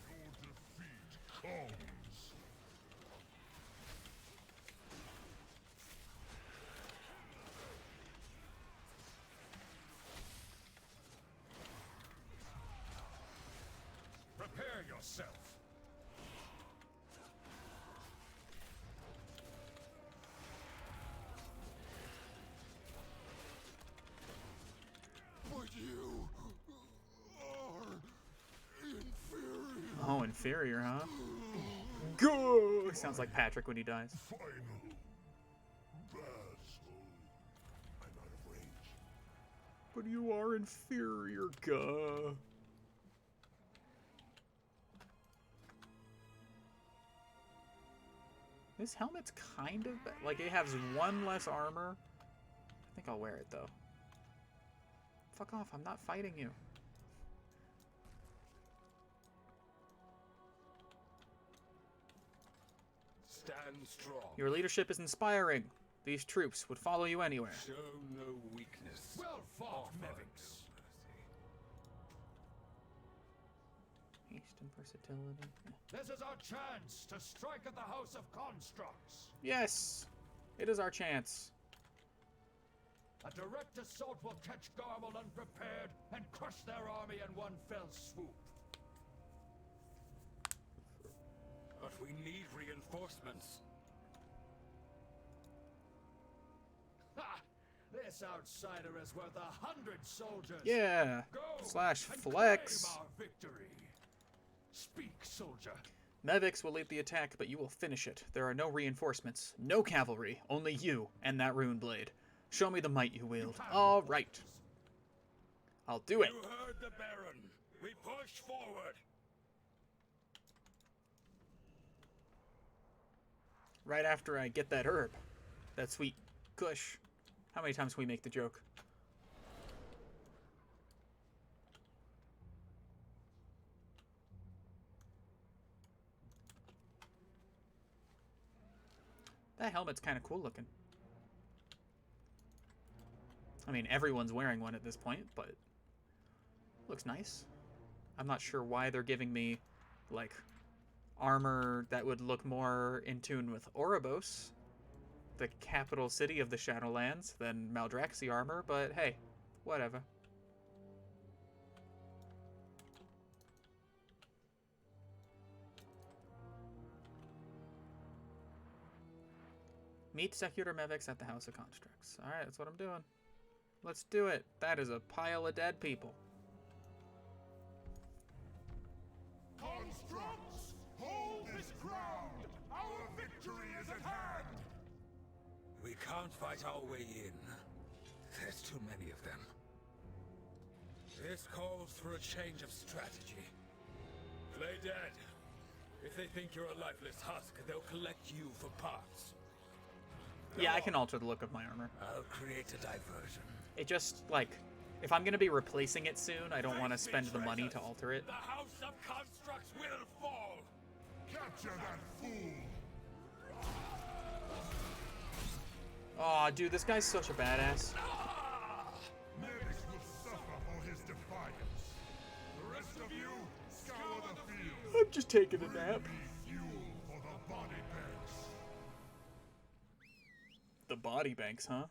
Your defeat comes. Prepare yourself. But you are inferior. Oh, inferior, huh? Go! Sounds like Patrick when he dies. Final battle. I'm out of range. But you are inferior, guh. This helmet's kind of like it has one less armor. I think I'll wear it though. Fuck off, I'm not fighting you. Stand strong. Your leadership is inspiring. These troops would follow you anywhere. Show no weakness. Well fought, Offer Mevix. no mercy. Haste and versatility. This is our chance to strike at the House of Constructs. Yes! It is our chance. A direct assault will catch Garble unprepared and crush their army in one fell swoop. But we need reinforcements. Ha! This outsider is worth 100 soldiers. Yeah! Go Slash and flex. claim our victory. Speak, soldier. Mevix will lead the attack, but you will finish it. There are no reinforcements, no cavalry, only you and that rune blade. Show me the might you wield. All right. I'll do it. You heard the Baron. We push forward. Right after I get that herb. That sweet kush. How many times can we make the joke? That helmet's kind of cool looking. I mean, everyone's wearing one at this point, but looks nice. I'm not sure why they're giving me, like, armor that would look more in tune with Oribos, the capital city of the Shadowlands, than Maldraxxus armor, but hey, whatever. Meet Secutor Mevix at the House of Constructs. Alright, that's what I'm doing. Let's do it. That is a pile of dead people. Constructs, hold this ground. Our victory is at hand. We can't fight our way in. There's too many of them. This calls for a change of strategy. Play dead. If they think you're a lifeless husk, they'll collect you for parts. Yeah, I can alter the look of my armor. I'll create a diversion. It just, like, if I'm going to be replacing it soon, I don't want to spend the money to alter it. The House of Constructs will fall! Capture that fool. Aw, dude, this guy's such a badass. Mevix will suffer for his defiance. The rest of you, scour the field. I'm just taking a nap. Be fuel for the body banks. The body banks, huh?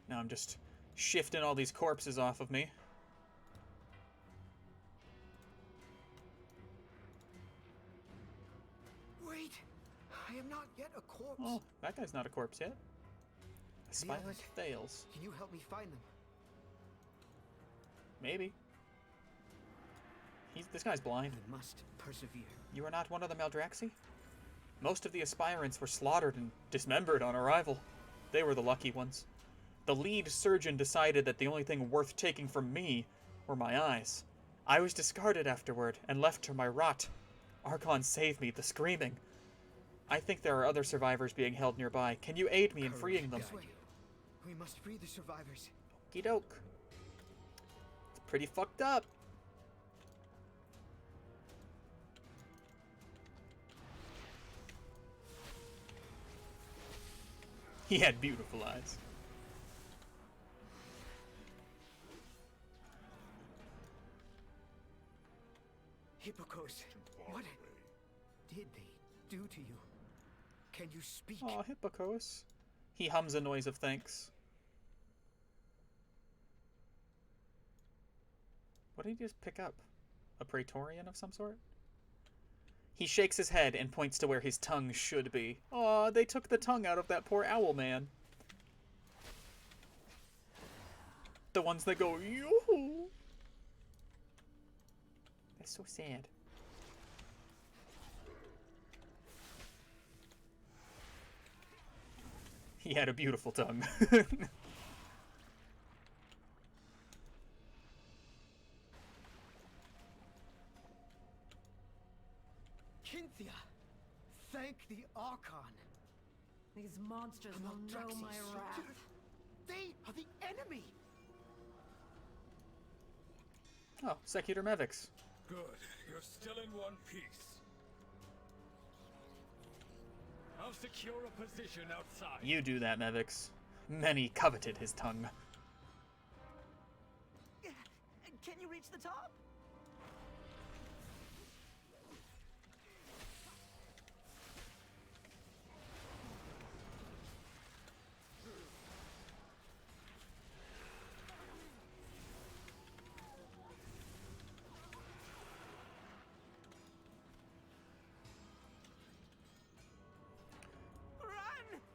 Now I'm just shifting all these corpses off of me. Wait! I am not yet a corpse. Oh, that guy's not a corpse yet. Aspirant Alec, fails. Can you help me find them? Maybe. This guy's blind. I must persevere. You are not one of the Maldraxxus? Most of the aspirants were slaughtered and dismembered on arrival. They were the lucky ones. The lead surgeon decided that the only thing worth taking from me were my eyes. I was discarded afterward and left to my rot. Archon saved me, the screaming. I think there are other survivors being held nearby. Can you aid me in freeing them? We must free the survivors. Okie doke. It's pretty fucked up. He had beautiful eyes. Hippocos, what did they do to you? Can you speak? Aw, Hippocos. He hums a noise of thanks. What did he just pick up? A Praetorian of some sort? He shakes his head and points to where his tongue should be. Aw, they took the tongue out of that poor owl man. The ones that go, yoo-hoo. That's so sad. He had a beautiful tongue. Cynthia, thank the Archon. These monsters will know my wrath. They are the enemy. Oh, Secutor Mevix. Good. You're still in one piece. I'll secure a position outside. You do that, Mevix. Many coveted his tongue. Can you reach the top?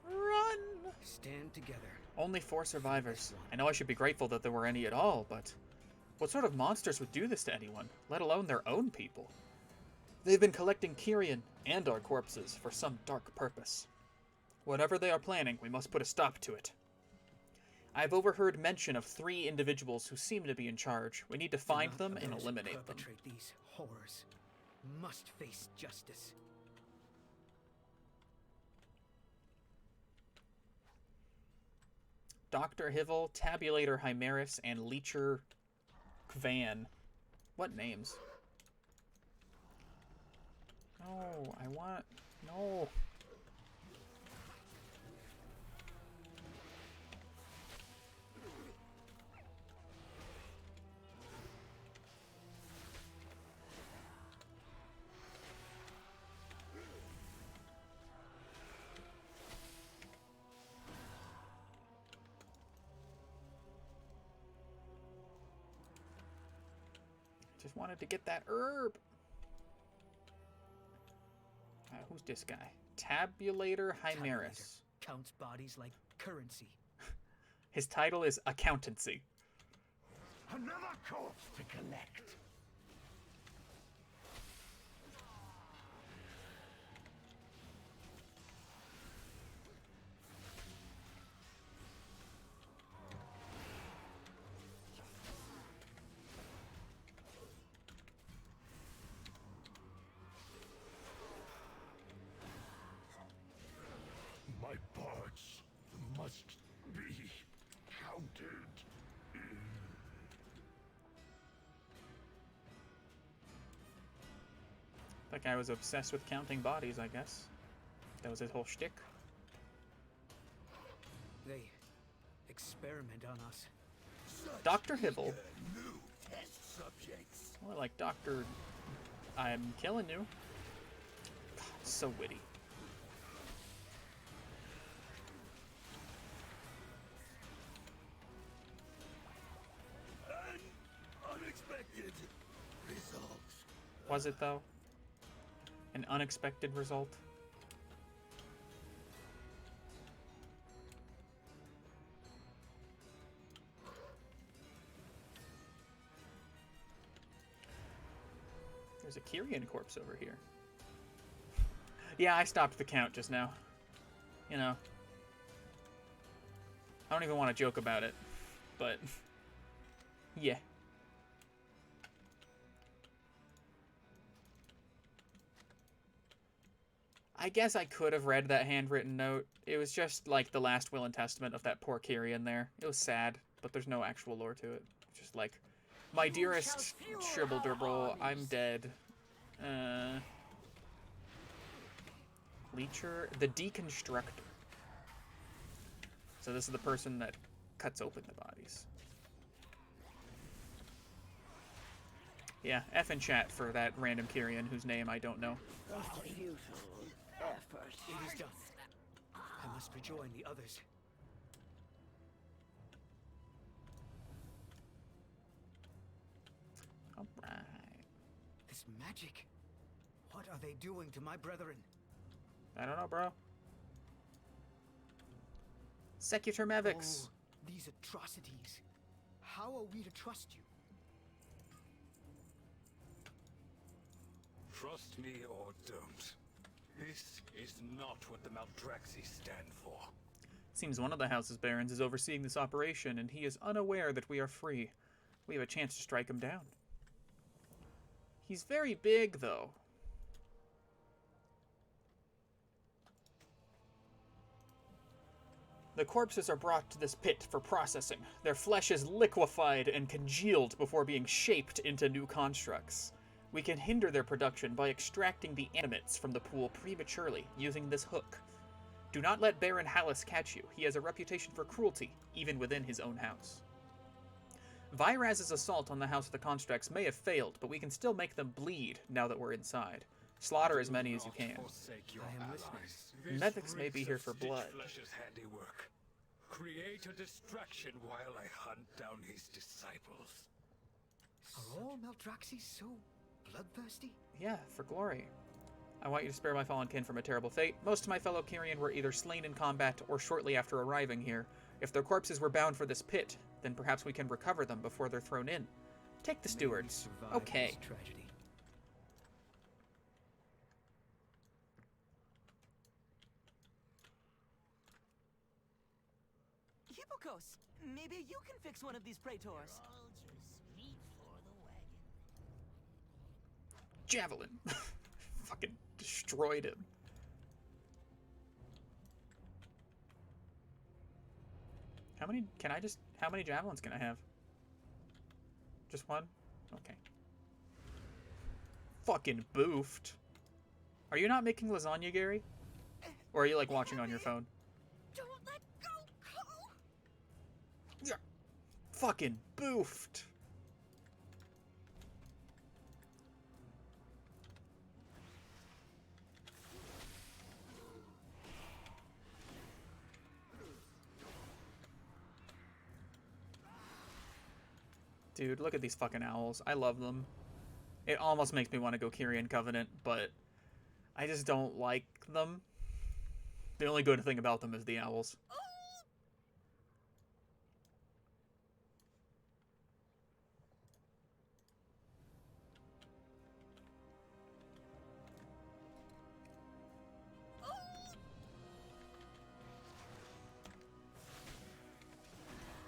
Run! Stand together. Only 4 survivors. I know I should be grateful that there were any at all, but what sort of monsters would do this to anyone, let alone their own people? They've been collecting Kyrian and our corpses for some dark purpose. Whatever they are planning, we must put a stop to it. I've overheard mention of 3 individuals who seem to be in charge. We need to find them and eliminate them. These horrors must face justice. Dr. Hivel, Tabulator Chimeris, and Leecher Kvan. What names? No, I want... No. Just wanted to get that herb. Who's this guy? Tabulator Chimeris. Counts bodies like currency. His title is Accountancy. Another corpse to collect. My parts must be counted. That guy was obsessed with counting bodies, I guess. That was his whole shtick. They experiment on us. Dr. Hivel. New test subjects. More like Dr. I'm killing you. God, so witty. An unexpected result. Was it, though? An unexpected result? There's a Kyrian corpse over here. Yeah, I stopped the count just now. You know. I don't even want to joke about it, but yeah. I guess I could have read that handwritten note. It was just like the last will and testament of that poor Kyrian there. It was sad, but there's no actual lore to it. Just like, my dearest Shribble-Durble, I'm dead. Leecher, the Deconstructor. So this is the person that cuts open the bodies. Yeah, F in chat for that random Kyrian whose name I don't know. Effort. It is done. I must rejoin the others. Alright. This magic. What are they doing to my brethren? I don't know, bro. Secutor Mevix. Oh, these atrocities. How are we to trust you? Trust me or don't. This is not what the Maldraxxus stand for. Seems one of the house's barons is overseeing this operation, and he is unaware that we are free. We have a chance to strike him down. He's very big, though. The corpses are brought to this pit for processing. Their flesh is liquefied and congealed before being shaped into new constructs. We can hinder their production by extracting the animates from the pool prematurely using this hook. Do not let Baron Hallis catch you. He has a reputation for cruelty, even within his own house. Viraz's assault on the House of the Constructs may have failed, but we can still make them bleed now that we're inside. Slaughter as many as you can. I am listening. Mevix may be here for blood. Handiwork. Create a distraction while I hunt down his disciples. Are all Maldraxxus so bloodthirsty? Yeah, for glory. I want you to spare my fallen kin from a terrible fate. Most of my fellow Kyrian were either slain in combat or shortly after arriving here. If their corpses were bound for this pit, then perhaps we can recover them before they're thrown in. Take the stewards. Okay. Tragedy. Hippokos, maybe you can fix one of these praetors. Javelin. Fucking destroyed him. How many javelins can I have? Just one? Okay. Fucking boofed. Are you not making lasagna, Gary? Or are you like watching on your phone? Don't let go, Cole! Yeah. Fucking boofed. Dude, look at these fucking owls. I love them. It almost makes me want to go Kyrian Covenant, but I just don't like them. The only good thing about them is the owls.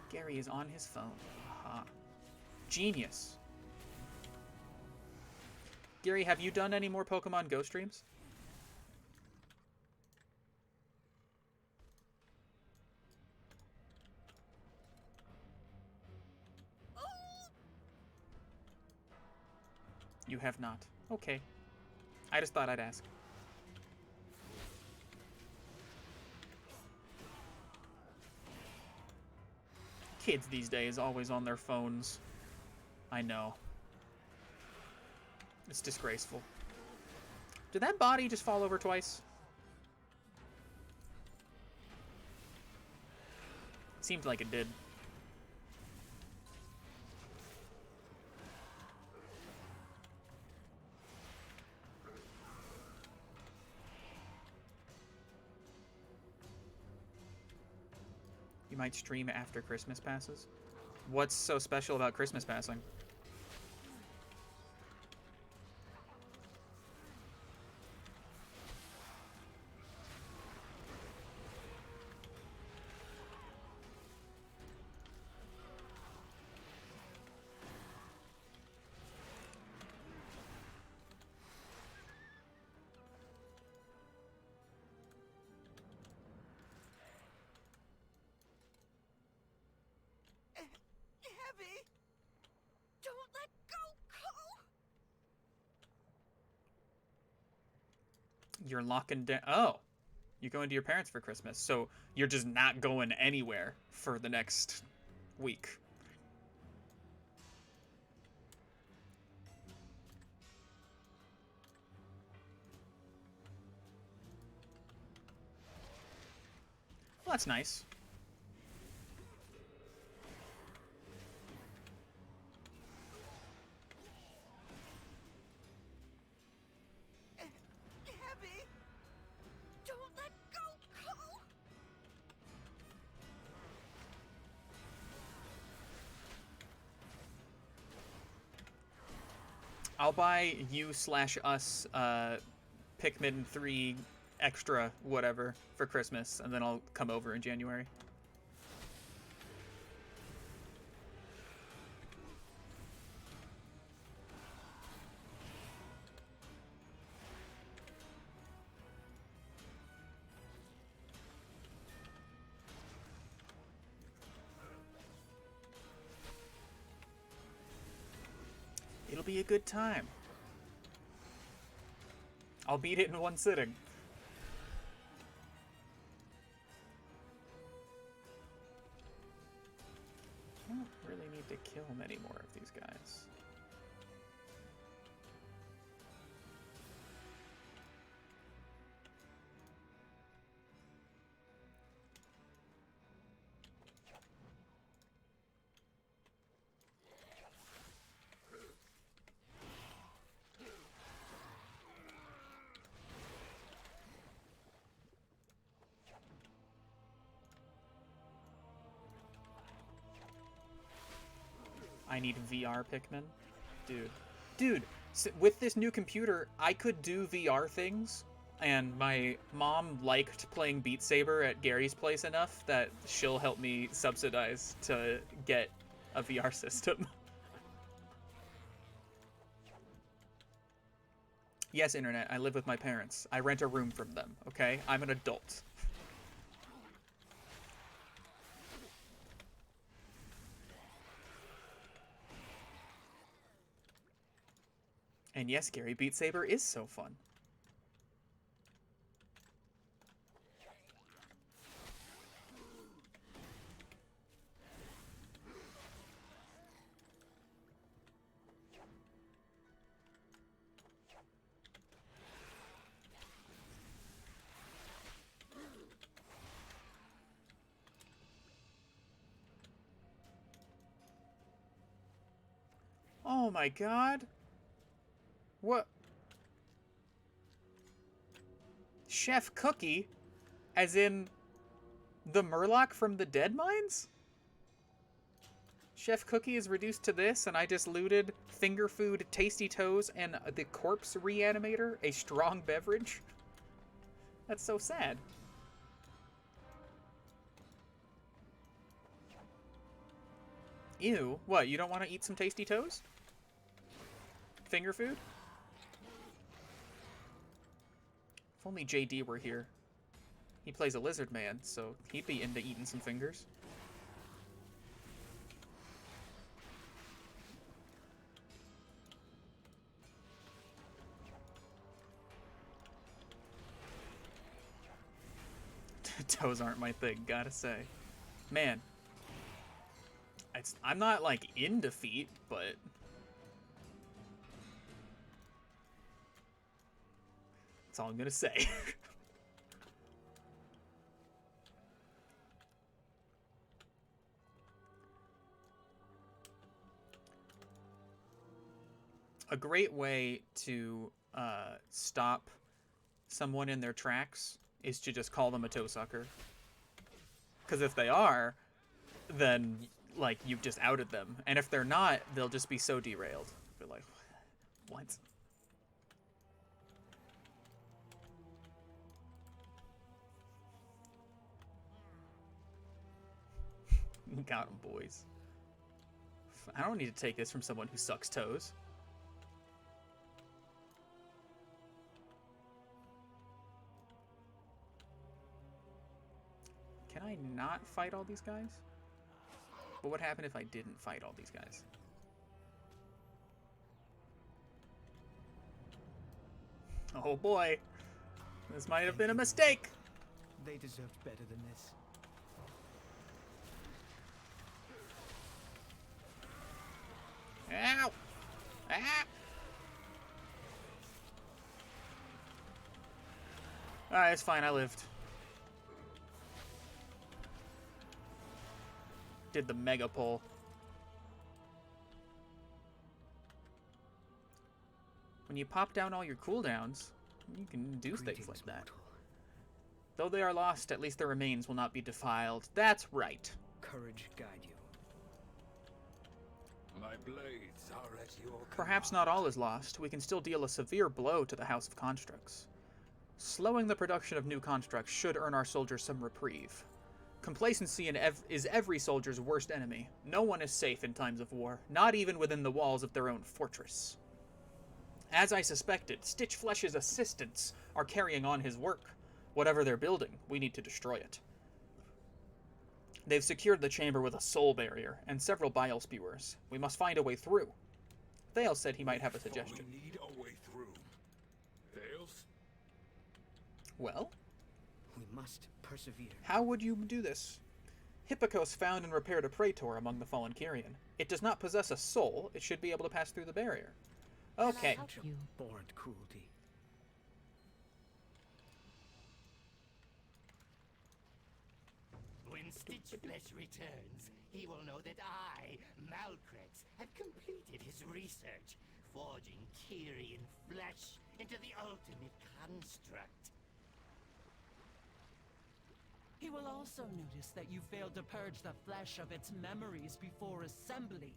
Gary is on his phone. Aha. Genius. Gary, have you done any more Pokemon Go streams? You have not. Okay. I just thought I'd ask. Kids these days always on their phones. I know. It's disgraceful. Did that body just fall over twice? Seemed like it did. You might stream after Christmas passes? What's so special about Christmas passing? You're locking down. Oh, you're going to your parents for Christmas, so you're just not going anywhere for the next week. Well, that's nice. Abby! Don't let go, Cole! I'll buy you/us Pikmin 3 extra whatever for Christmas, and then I'll come over in January. It'll be a good time. I'll beat it in one sitting. I don't really need to kill many more of these guys. I need VR Pikmin. Dude, with this new computer, I could do VR things, and my mom liked playing Beat Saber at Gary's place enough that she'll help me subsidize to get a VR system. Yes, Internet, I live with my parents. I rent a room from them, okay? I'm an adult. And yes, Gary, Beat Saber is so fun. Oh my god. What? Chef Cookie? As in the Murloc from the Dead Mines? Chef Cookie is reduced to this, and I just looted finger food, tasty toes, and the corpse reanimator, a strong beverage? That's so sad. Ew. What, you don't want to eat some tasty toes? Finger food? If only JD were here. He plays a lizard man, so he'd be into eating some fingers. Toes aren't my thing, gotta say. Man. I'm not, like, in defeat, but... that's all I'm gonna say. A great way to stop someone in their tracks is to just call them a toe sucker. Because if they are, then, like, you've just outed them. And if they're not, they'll just be so derailed. They're like, what? Got 'em, boys. I don't need to take this from someone who sucks toes. Can I not fight all these guys? What would happen if I didn't fight all these guys? Oh boy. This might have been a mistake. They deserved better than this. Ow! Ah! Alright, it's fine, I lived. Did the mega pull. When you pop down all your cooldowns, you can do things like that. Though they are lost, at least their remains will not be defiled. That's right. Courage guide you. My blades are at your Perhaps not all is lost. We can still deal a severe blow to the House of Constructs. Slowing the production of new constructs should earn our soldiers some reprieve. Complacency is every soldier's worst enemy. No one is safe in times of war, not even within the walls of their own fortress. As I suspected, Stitchflesh's assistants are carrying on his work. Whatever they're building, we need to destroy it. They've secured the chamber with a soul barrier and several bile spewers. We must find a way through. Thales said he might have a suggestion. We need a way through. Thales? Well? We must persevere. How would you do this? Hippokos found and repaired a praetor among the fallen Kyrian. It does not possess a soul. It should be able to pass through the barrier. Okay. Abhorrent cruelty. When Stitchflesh returns, he will know that I, Maldraxxus, have completed his research, forging Kyrian flesh into the ultimate construct. He will also notice that you failed to purge the flesh of its memories before assembly.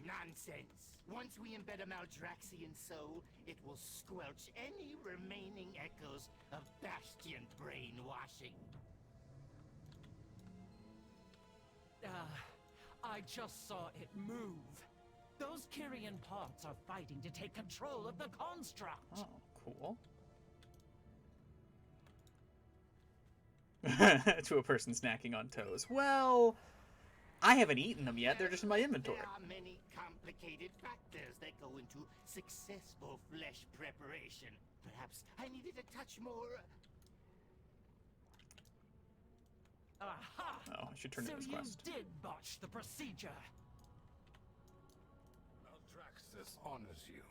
Nonsense! Once we embed a Maldraxxian soul, it will squelch any remaining echoes of Bastion brainwashing. I just saw it move. Those Kyrian parts are fighting to take control of the construct. Oh, cool. To a person snacking on toes. Well, I haven't eaten them yet. They're just in my inventory. There are many complicated factors that go into successful flesh preparation. Perhaps I needed a touch more... Aha! Oh, I should turn in this quest. So you did botch the procedure. Maldraxxus honors you.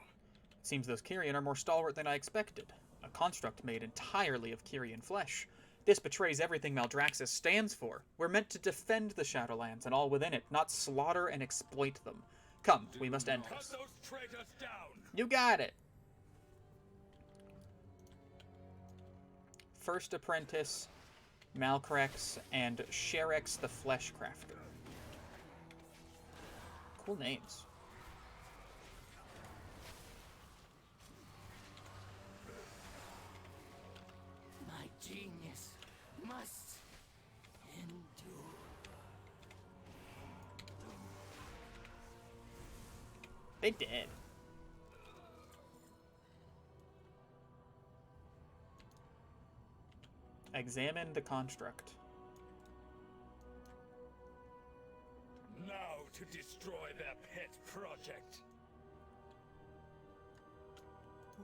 Seems those Kyrian are more stalwart than I expected. A construct made entirely of Kyrian flesh. This betrays everything Maldraxxus stands for. We're meant to defend the Shadowlands and all within it, not slaughter and exploit them. Come, we must end this. Cut those traitors down. You got it. First Apprentice, Maldraxxus, and Sherex the Flesh Crafter. Cool names. My genius must endure. They did. Examine the construct. Now to destroy their pet project.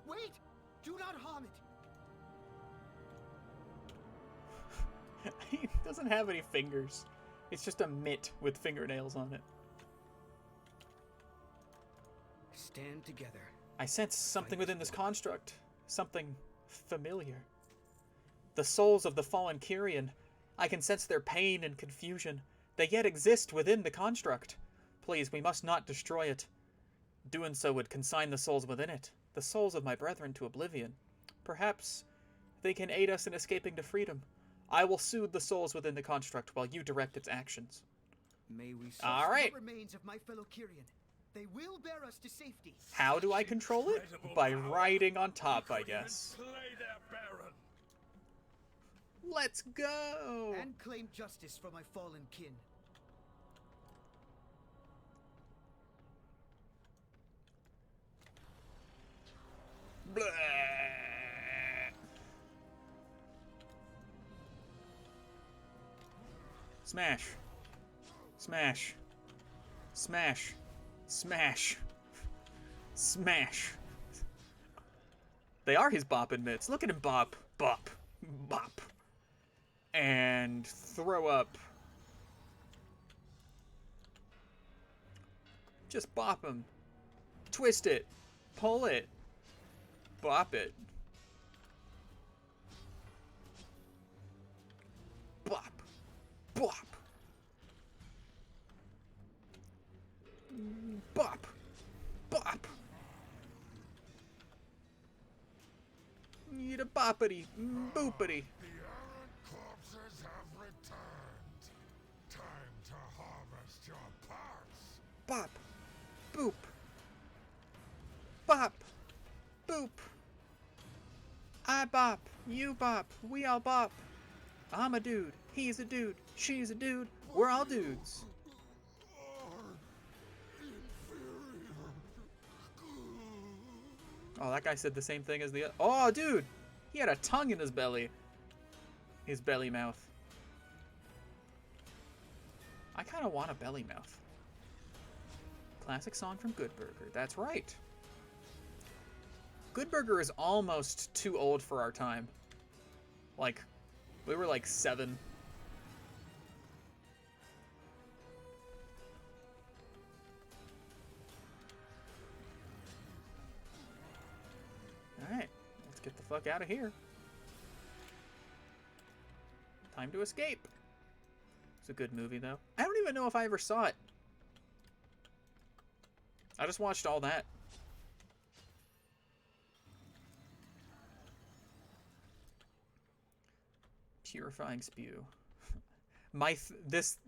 Wait! Do not harm it! He doesn't have any fingers. It's just a mitt with fingernails on it. Stand together. I sense something within this construct. Something familiar. The souls of the fallen Kyrian. I can sense their pain and confusion. They yet exist within the construct. Please, we must not destroy it. Doing so would consign the souls within it, the souls of my brethren, to oblivion. Perhaps they can aid us in escaping to freedom. I will soothe the souls within the construct while you direct its actions. May we search All right. the remains of my fellow Kyrian. They will bear us to safety. How do I control it? By riding on top, I guess. Play their baron. Let's go! And claim justice for my fallen kin. Blah. Smash. Smash. Smash. Smash. Smash. They are his bopping mitts. Look at him bop, bop, bop. And throw up. Just bop him. Twist it. Pull it. Bop it. Bop. Bop. Bop. Bop. Need a boppity. Boopity. The errant corpses have returned. Time to harvest your parts. Bop. Boop. Bop. Boop. I bop. You bop. We all bop. I'm a dude. He's a dude. She's a dude. We're all dudes. Oh, that guy said the same thing as the other. Oh, dude! He had a tongue in his belly. His belly mouth. I kind of want a belly mouth. Classic song from Good Burger. That's right. Good Burger is almost too old for our time. Like, we were like 7. Alright, let's get the fuck out of here. Time to escape. It's a good movie, though. I don't even know if I ever saw it. I just watched all that. Purifying spew. This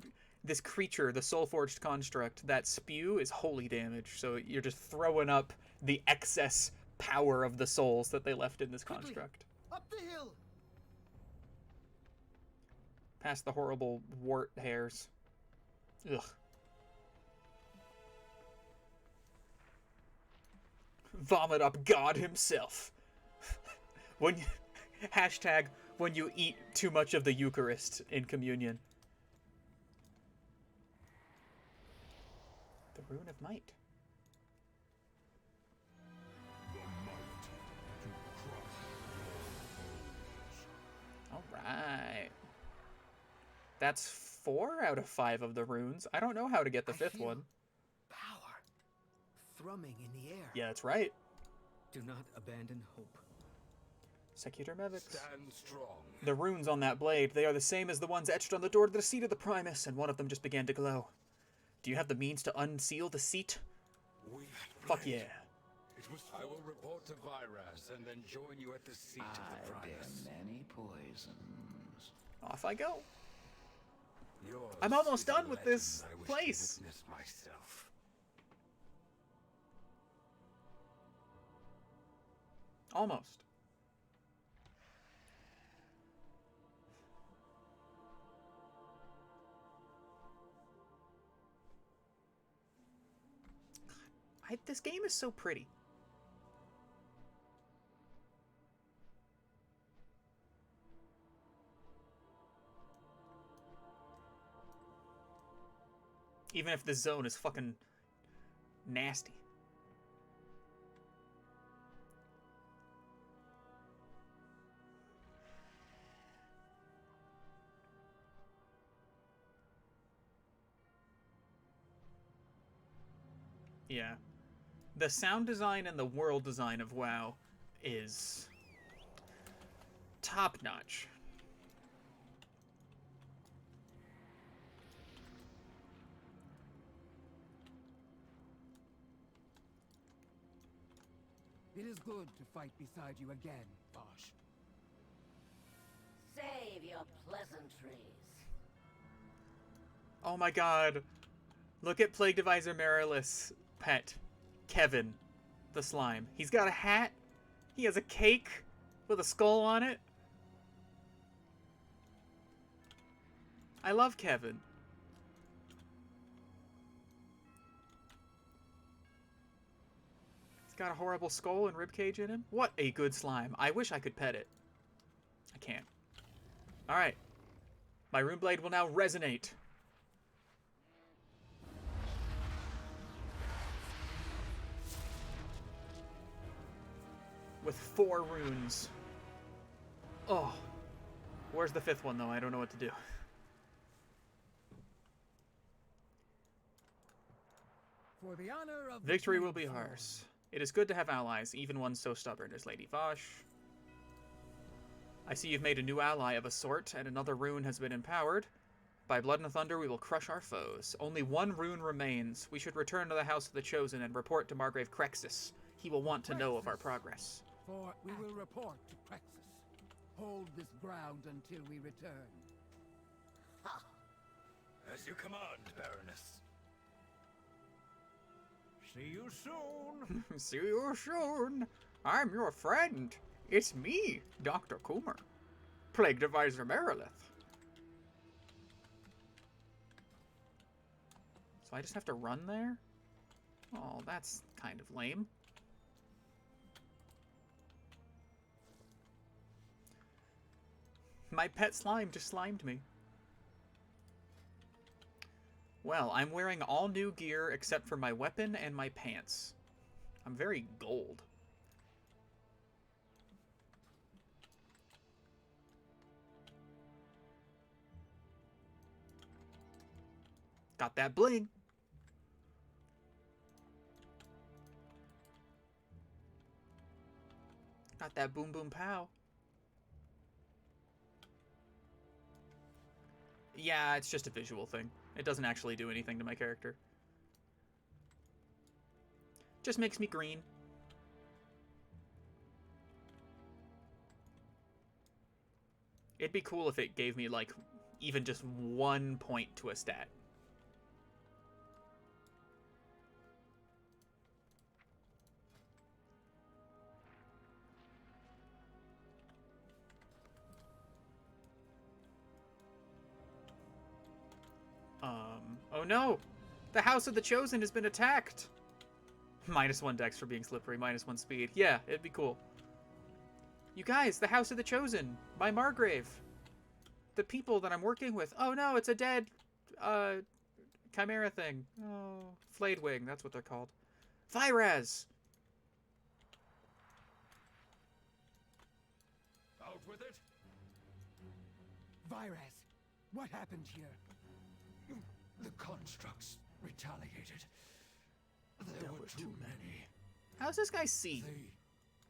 creature, the soul-forged construct, that spew is holy damage. So you're just throwing up the excess power of the souls that they left in this construct. Up the hill. Past the horrible wart hairs. Ugh. Vomit up God himself. When you, hashtag when you eat too much of the Eucharist in communion. The Rune of Might. Alright. That's 4 out of 5 of the runes. I don't know how to get the 5th one. Power thrumming in the air. Yeah, that's right. Do not abandon hope. Secutor Mevix. Stand strong. The runes on that blade, they are the same as the ones etched on the door to the seat of the Primus, and one of them just began to glow. Do you have the means to unseal the seat? Fuck yeah. I will report to Virus and then join you at the seat of the Primus. Many poisons. Off I go. Yours I'm almost is a done with this legend I wish to place. witness myself. Almost. This game is so pretty. Even if the zone is fucking nasty. Yeah. The sound design and the world design of WoW is top-notch. It is good to fight beside you again, Bosch. Save your pleasantries. Oh my god. Look at Plague Deviser Marilis' pet, Kevin, the slime. He's got a hat. He has a cake with a skull on it. I love Kevin. He's got a horrible skull and ribcage in him. What a good slime. I wish I could pet it. I can't. Alright. My rune blade will now resonate. with 4 runes. Oh. Where's the 5th one, though? I don't know what to do. For the honor of Victory will be ours. It is good to have allies, even one so stubborn as Lady Vosh. I see you've made a new ally of a sort, and another rune has been empowered. By blood and thunder, we will crush our foes. Only 1 rune remains. We should return to the House of the Chosen and report to Margrave Crexus. He will want to know of our progress. For we will report to Crexus. Hold this ground until we return. Ha! As you command, Baroness. See you soon. See you soon. I'm your friend. It's me, Dr. Coomer. Plague Deviser Merilith. So I just have to run there? Oh, that's kind of lame. My pet slime just slimed me. Well, I'm wearing all new gear except for my weapon and my pants. I'm very gold. Got that bling. Got that boom boom pow. Yeah, it's just a visual thing. It doesn't actually do anything to my character. Just makes me green. It'd be cool if it gave me, like, even just 1 point to a stat. Oh no! The House of the Chosen has been attacked! -1 dex for being slippery, -1 speed. Yeah, it'd be cool. You guys, the House of the Chosen! My Margrave! The people that I'm working with. Oh no, it's a dead, chimera thing. Oh, Flayed Wing, that's what they're called. Vyraz! Out with it! Vyraz, what happened here? The constructs retaliated. There were too many. How's this guy see? They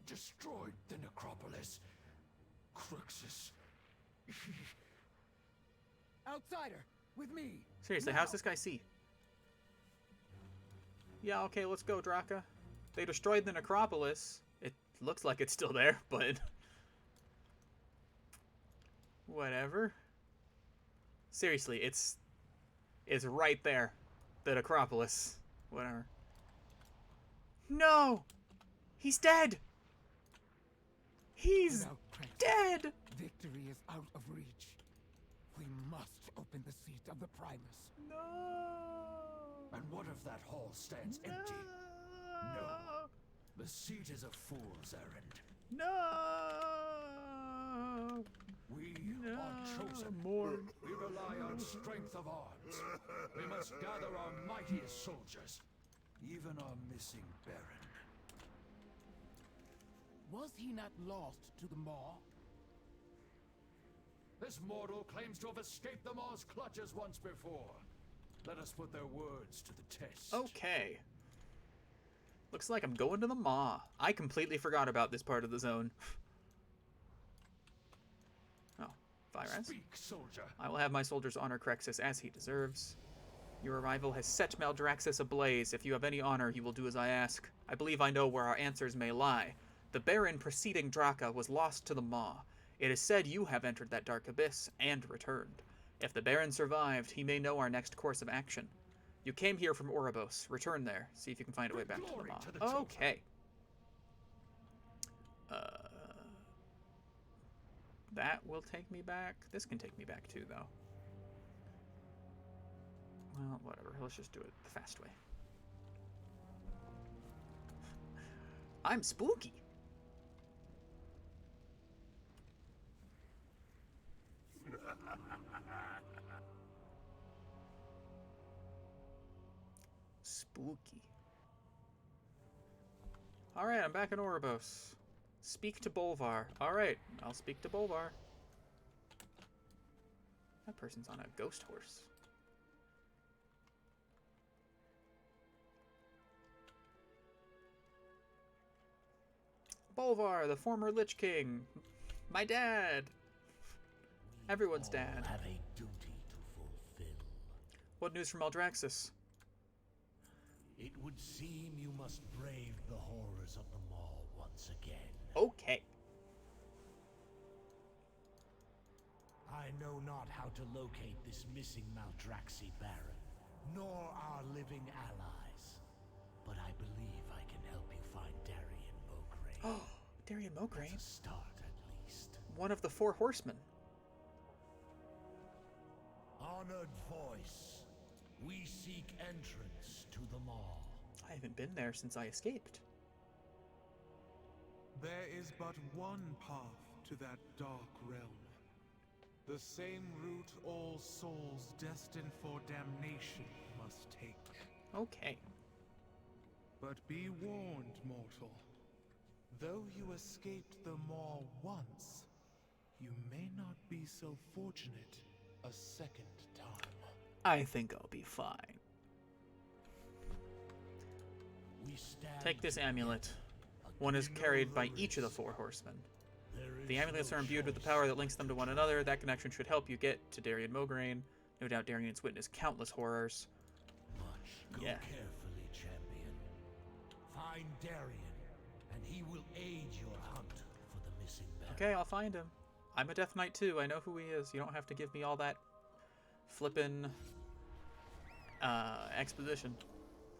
destroyed the necropolis. Crixus. Outsider, with me. Seriously, how's this guy see? Yeah, okay, let's go, Draka. They destroyed the necropolis. It looks like it's still there, but... whatever. Seriously, it's right there. The necropolis. Whatever. No! He's dead! He's dead! Victory is out of reach. We must open the seat of the Primus. No! And what if that hall stands empty? No. The seat is a fool's errand. No! We are chosen. We rely on strength of arms. We must gather our mightiest soldiers, even our missing Baron. Was he not lost to the Maw? This mortal claims to have escaped the Maw's clutches once before. Let us put their words to the test. Okay. Looks like I'm going to the Maw. I completely forgot about this part of the zone. Oh, Vyraz. Speak, soldier. I will have my soldiers honor Crexus as he deserves. Your arrival has set Maldraxxus ablaze. If you have any honor, you will do as I ask. I believe I know where our answers may lie. The Baron preceding Draka was lost to the Maw. It is said you have entered that dark abyss and returned. If the Baron survived, he may know our next course of action. You came here from Oribos. Return there. See if you can find a way back to the Maw. Okay. That will take me back. This can take me back too, though. Well, whatever. Let's just do it the fast way. I'm spooky. Spooky. Alright, I'm back in Oribos. Speak to Bolvar. Alright, I'll speak to Bolvar. That person's on a ghost horse. Bolvar, the former Lich King. My dad. Everyone's dad. Have a duty to fulfill. What news from Maldraxxus? It would seem you must brave the horrors of the Maw once again. Okay. I know not how to locate this missing Maldraxxi Baron, nor our living allies. But I believe I can help you find Darien Mograine. Oh, Darien Mograine? That's a start, at least. One of the 4 horsemen. Honored voice, we seek entrance to the Maw. I haven't been there since I escaped. There is but one path to that dark realm. The same route all souls destined for damnation must take. Okay. But be warned, mortal. Though you escaped the Maw once, you may not be so fortunate a second time. I think I'll be fine. Take this amulet. One is carried by each of the 4 horsemen. The amulets are imbued with the power that links them to one another. That connection should help you get to Darien Mograine. No doubt Darien's witnessed countless horrors. Go carefully, champion. Find Darien, and he will aid your hunt for the missing Baron. Okay, I'll find him. I'm a Death Knight too. I know who he is. You don't have to give me all that flippin' exposition.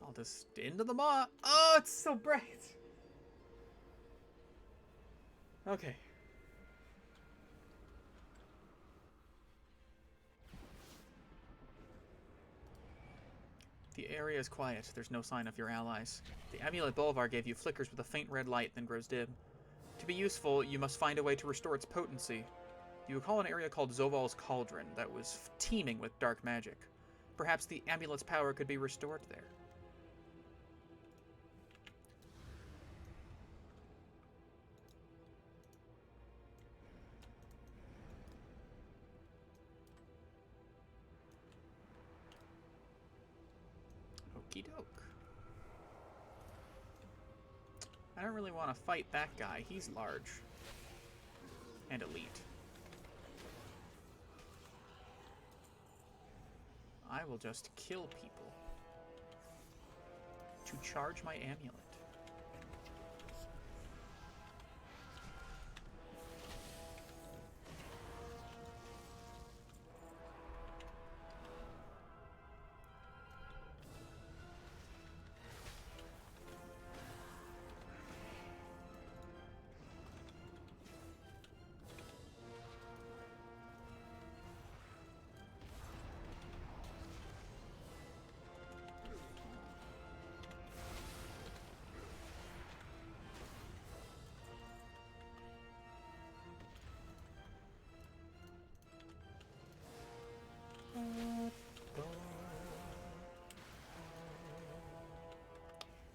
I'll just into the Maw. Oh, it's so bright. Okay. The area is quiet. There's no sign of your allies. The amulet Bolvar gave you flickers with a faint red light, then grows dim. To be useful, you must find a way to restore its potency. You recall an area called Zoval's Cauldron that was teeming with dark magic. Perhaps the amulet's power could be restored there. Okie doke. I don't really want to fight that guy. He's large. And elite. I will just kill people. To charge my amulet.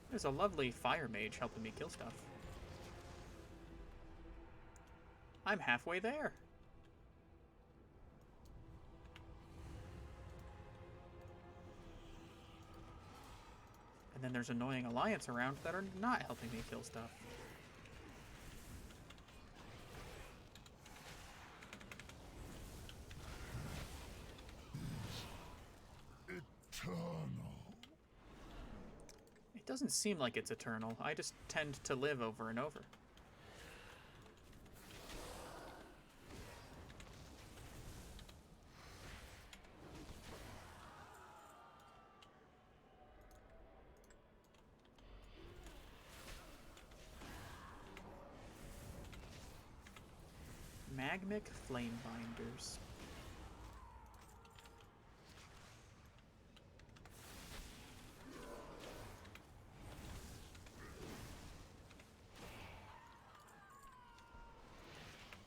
There's a lovely fire mage helping me kill stuff. I'm halfway there. And then there's annoying alliance around that are not helping me kill stuff. It doesn't seem like it's eternal. I just tend to live over and over. Magmic flame binders.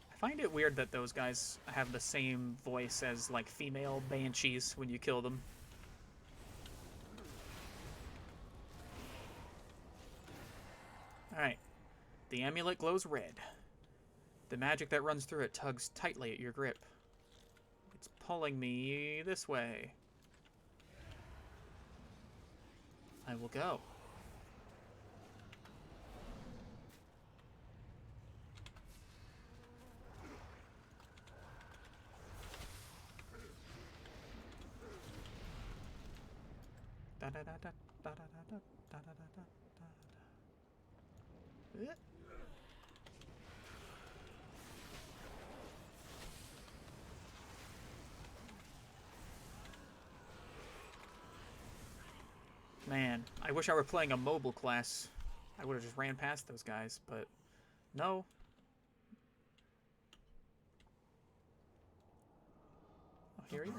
I find it weird that those guys have the same voice as, like, female banshees when you kill them. Alright. The amulet glows red. The magic that runs through it tugs tightly at your grip. It's pulling me this way. I will go. Da da da da da da da da da da da. Man, I wish I were playing a mobile class. I would have just ran past those guys, but no. Oh, here he is.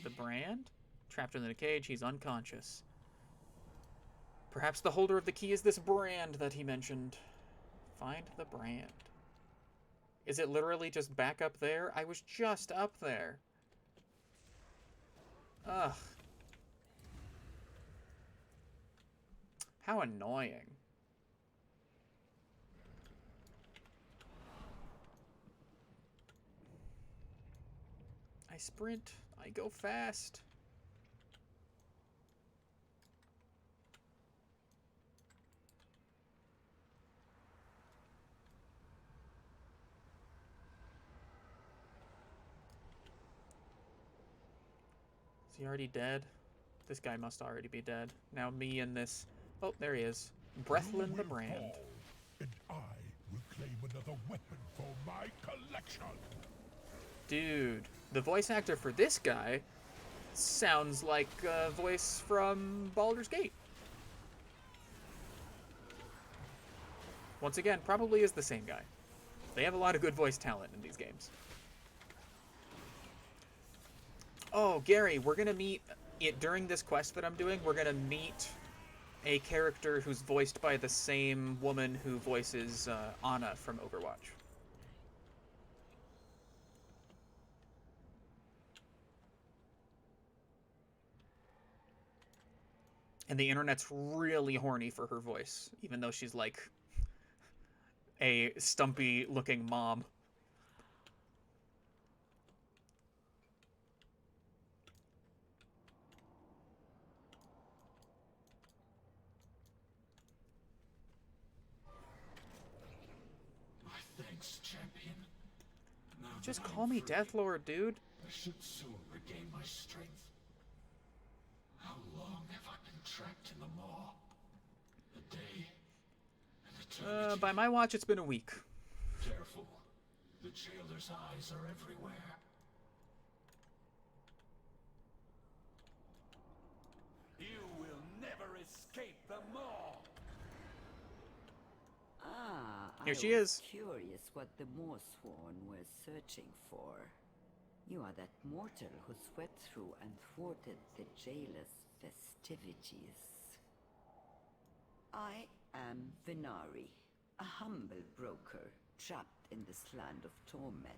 The brand? Trapped in a cage, he's unconscious. Perhaps the holder of the key is this brand that he mentioned. Find the brand. Is it literally just back up there? I was just up there. Ugh. How annoying. I sprint. I go fast. Is he already dead? This guy must already be dead. Now me and this... Oh, there he is. Breathlin the Brand. And I will claim another weapon for my collection. Dude, the voice actor for this guy sounds like a voice from Baldur's Gate. Once again, probably is the same guy. They have a lot of good voice talent in these games. Oh, Gary, we're going to meet... during this quest that I'm doing, we're going to meet a character who's voiced by the same woman who voices Ana from Overwatch. And the internet's really horny for her voice, even though she's like a stumpy-looking mom. Thanks, champion. Now Just call me Deathlord, dude. I should soon regain my strength. How long have I been trapped in the maw? A day? An eternity? By my watch, it's been a week. Careful. The jailer's eyes are everywhere. You will never escape the maw. Here she is. Curious what the Moorsworn were searching for. You are that mortal who swept through and thwarted the jailer's festivities. I am Venari, a humble broker trapped in this land of torment.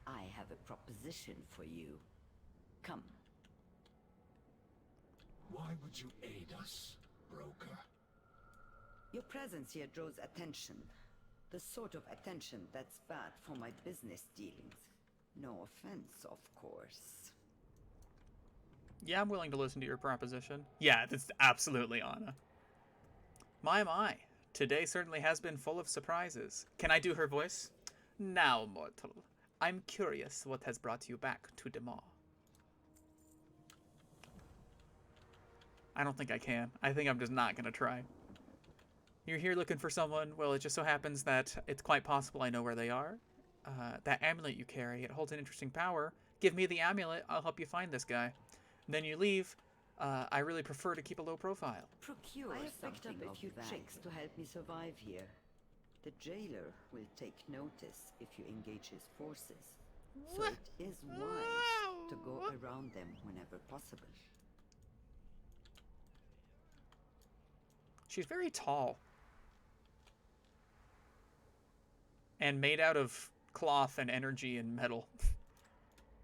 I have a proposition for you. Come. Why would you aid us, broker? Your presence here draws attention. The sort of attention that's bad for my business dealings. No offense, of course. Yeah, I'm willing to listen to your proposition. Yeah, that's absolutely Ana. My. Today certainly has been full of surprises. Can I do her voice? Now, mortal, I'm curious what has brought you back to Demaw. I don't think I can. I think I'm just not going to try. You're here looking for someone. Well, it just so happens that it's quite possible I know where they are. That amulet you carry, it holds an interesting power. Give me the amulet, I'll help you find this guy. And then you leave. I really prefer to keep a low profile. Procure I have picked up a few tricks to help me survive here. The jailer will take notice if you engage his forces. So it is wise to go around them whenever possible. She's very tall. And made out of cloth and energy and metal.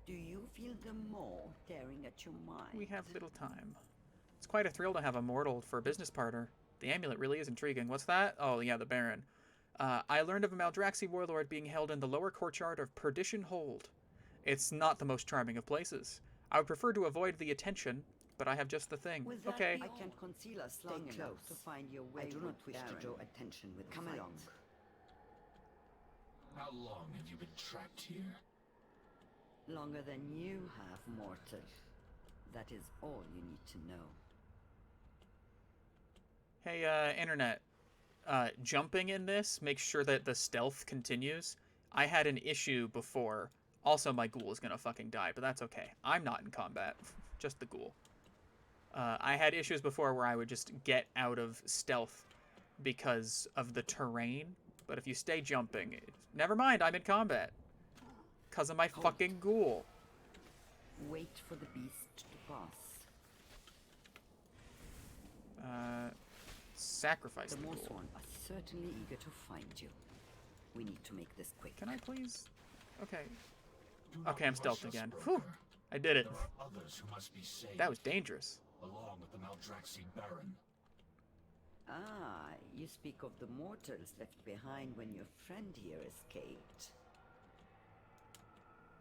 Do you feel the maw tearing at your mind? We have little time. It's quite a thrill to have a mortal for a business partner. The amulet really is intriguing. What's that? Oh, yeah, the Baron. I learned of a Maldraxxi warlord being held in the lower courtyard of Perdition Hold. It's not the most charming of places. I would prefer to avoid the attention, but I have just the thing. Okay. I can't conceal us long enough to find your way. I do not wish to draw attention with come along. How long have you been trapped here? Longer than you have, mortal. That is all you need to know. Hey, Internet. Jumping in this makes sure that the stealth continues. I had an issue before. Also, my ghoul is gonna fucking die, but that's okay. I'm not in combat. Just the ghoul. I had issues before where I would just get out of stealth because of the terrain. But if you stay jumping... Never mind, I'm in combat. Because of my fucking ghoul. Wait for the beast to pass. Sacrifice the ghoul. The ghoul. Morsworn are certainly eager to find you. We need to make this quick. Can I please? Okay. Okay, I'm stealthed again. Whew. I did it. There are others who must be saved. That was dangerous. Along with the Maldraxxi Baron. Ah, you speak of the mortals left behind when your friend here escaped.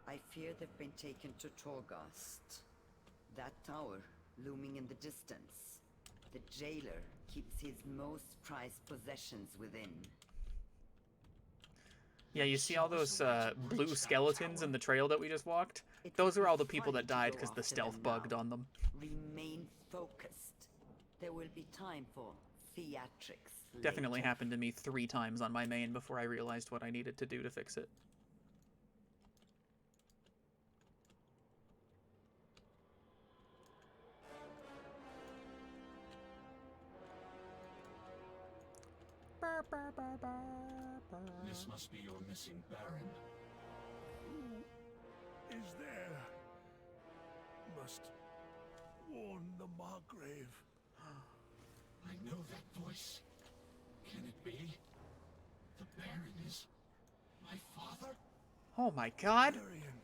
I fear they've been taken to Torghast. That tower, looming in the distance. The jailer keeps his most prized possessions within. Yeah, you see all those blue skeletons in the trail that we just walked? Those are all the people that died because the stealth bugged on them. Remain focused. There will be time for theatrics. Definitely happened to me 3 times on my main before I realized what I needed to do to fix it. This must be your missing Baron. Who is there? Must warn the Margrave. I know that voice. Can it be? The Baron is my father? Oh my god! Darian,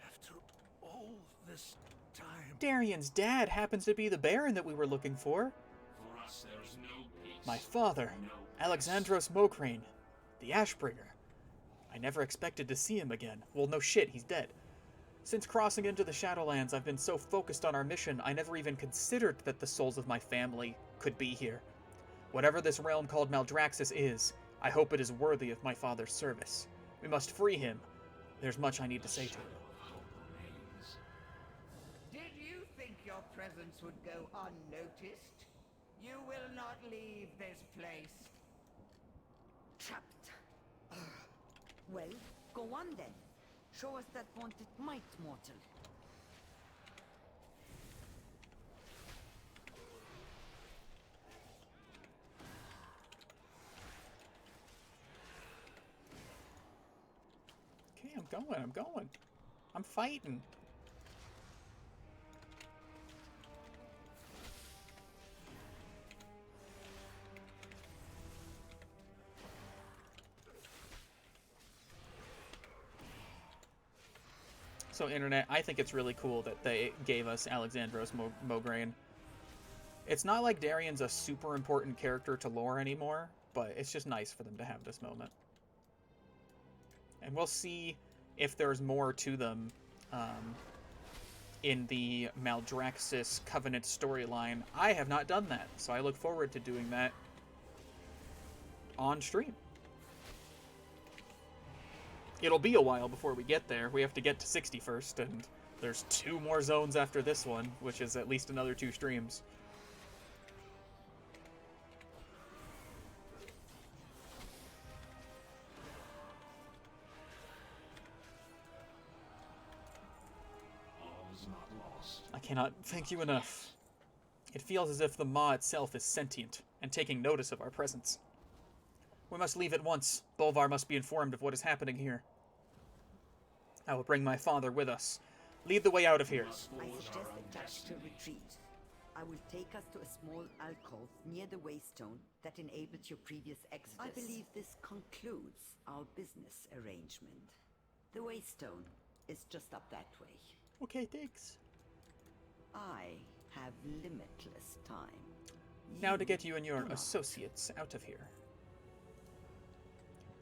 after all this time... Darian's dad happens to be the Baron that we were looking for. For us there is no peace. My father, Alexandros Mokrane, the Ashbringer. I never expected to see him again. Well, no shit, he's dead. Since crossing into the Shadowlands, I've been so focused on our mission, I never even considered that the souls of my family could be here. Whatever this realm called Maldraxxus is, I hope it is worthy of my father's service. We must free him. There's much I need to say to him. Did you think your presence would go unnoticed? You will not leave this place. Trapped. Well, go on then. Show us that wanted might, mortal. Okay, I'm going. I'm fighting. So, Internet, I think it's really cool that they gave us Alexandros Mokrane. It's not like Darian's a super important character to lore anymore, but it's just nice for them to have this moment. And we'll see if there's more to them in the Maldraxxus Covenant storyline. I have not done that, so I look forward to doing that on stream. It'll be a while before we get there. We have to get to 60 first, and there's 2 more zones after this one, which is at least another 2 streams. All is not lost. I cannot thank you enough. It feels as if the Maw itself is sentient and taking notice of our presence. We must leave at once. Bolvar must be informed of what is happening here. I will bring my father with us. Lead the way out of here. I suggest a tactical retreat. I will take us to a small alcove near the waystone that enabled your previous exodus. I believe this concludes our business arrangement. The waystone is just up that way. Okay, thanks. I have limitless time. Now to get you and your associates out of here.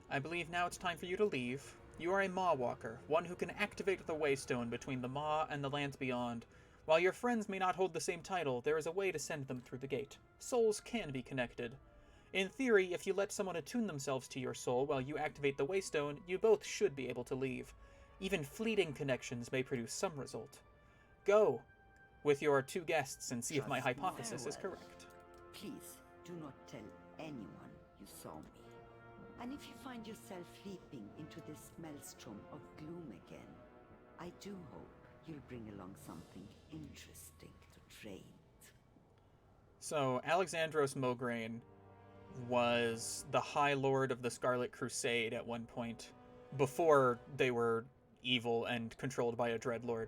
I believe now it's time for you to leave. You are a Maw Walker, one who can activate the Waystone between the Maw and the lands beyond. While your friends may not hold the same title, there is a way to send them through the gate. Souls can be connected. In theory, if you let someone attune themselves to your soul while you activate the Waystone, you both should be able to leave. Even fleeting connections may produce some result. Go with your 2 guests and see if my hypothesis is correct. Please, do not tell anyone you saw me. And if you find yourself leaping into this maelstrom of gloom again, I do hope you'll bring along something interesting to trade. So, Alexandros Mograine was the High Lord of the Scarlet Crusade at one point, before they were evil and controlled by a Dreadlord.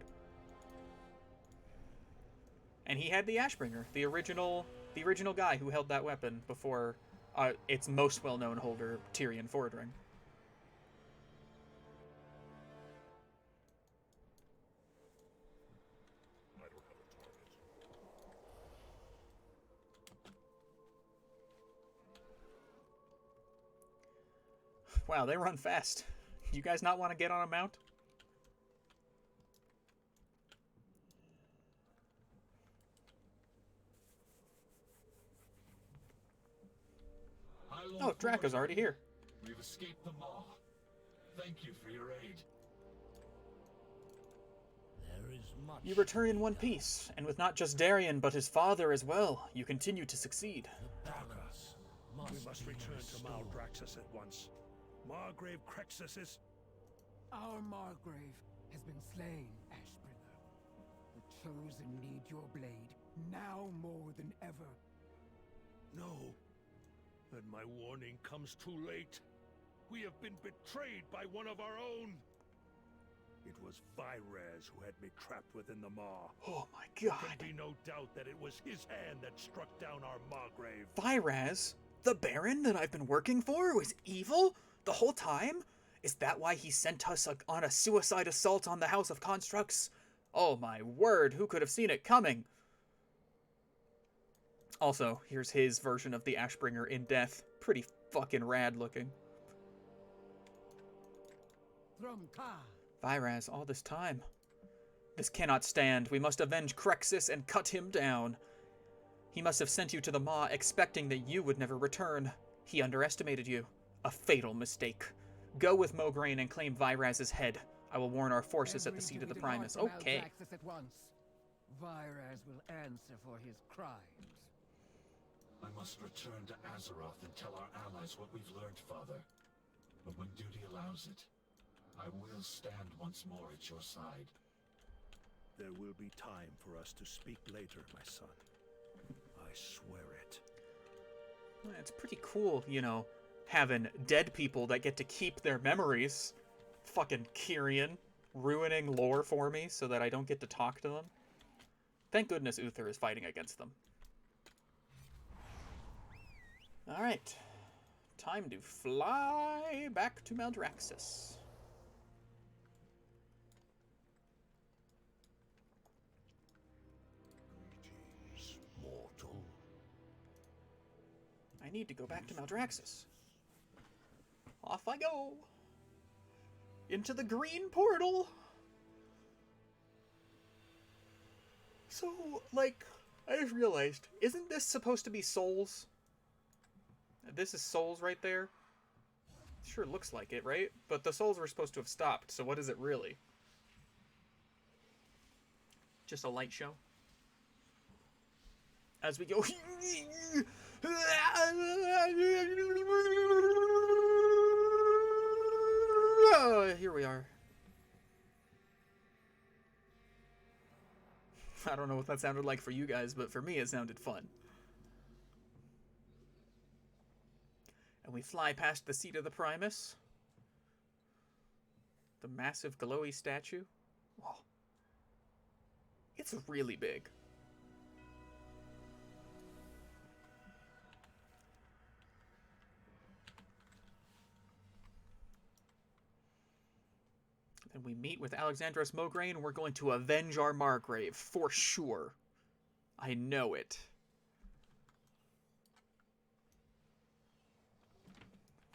And he had the Ashbringer, the original guy who held that weapon before its most well-known holder, Tyrion Fordring. Wow, they run fast. You guys not want to get on a mount? Oh, Draco's already here. We've escaped them all. Thank you for your aid. There is much. You return in one piece, and with not just Darian, but his father as well, you continue to succeed. We must return to Maldraxxus at once. Margrave Crexus is... Our Margrave has been slain, Ashbringer. The Chosen need your blade, now more than ever. No. Then my warning comes too late. We have been betrayed by one of our own. It was Virez who had me trapped within the Maw. Oh my god. There can be no doubt that it was his hand that struck down our Margrave. Virez? The Baron that I've been working for was evil? The whole time? Is that why he sent us on a suicide assault on the House of Constructs? Oh my word, who could have seen it coming? Also, here's his version of the Ashbringer in death. Pretty fucking rad looking. Virez, all this time. This cannot stand. We must avenge Crexus and cut him down. He must have sent you to the Maw expecting that you would never return. He underestimated you. A fatal mistake. Go with Mograine and claim Virez's head. I will warn our forces at the seat of the Primus. Okay. At once. Virez will answer for his crimes. I must return to Azeroth and tell our allies what we've learned, Father. But when duty allows it, I will stand once more at your side. There will be time for us to speak later, my son. I swear it. It's pretty cool, you know, having dead people that get to keep their memories. Fucking Kyrian ruining lore for me so that I don't get to talk to them. Thank goodness Uther is fighting against them. Alright. Time to fly back to Maldraxxus. Greetings, mortal. I need to go back to Maldraxxus. Off I go. Into the green portal. So, like, I just realized, isn't this supposed to be souls? This is souls right there. Sure looks like it, right? But the souls were supposed to have stopped, so what is it really? Just a light show? As we go... Here we are. I don't know what that sounded like for you guys, but for me it sounded fun. And we fly past the seat of the Primus. The massive glowy statue. Whoa. It's really big. And we meet with Alexandros Mograine, and we're going to avenge our Margrave, for sure. I know it.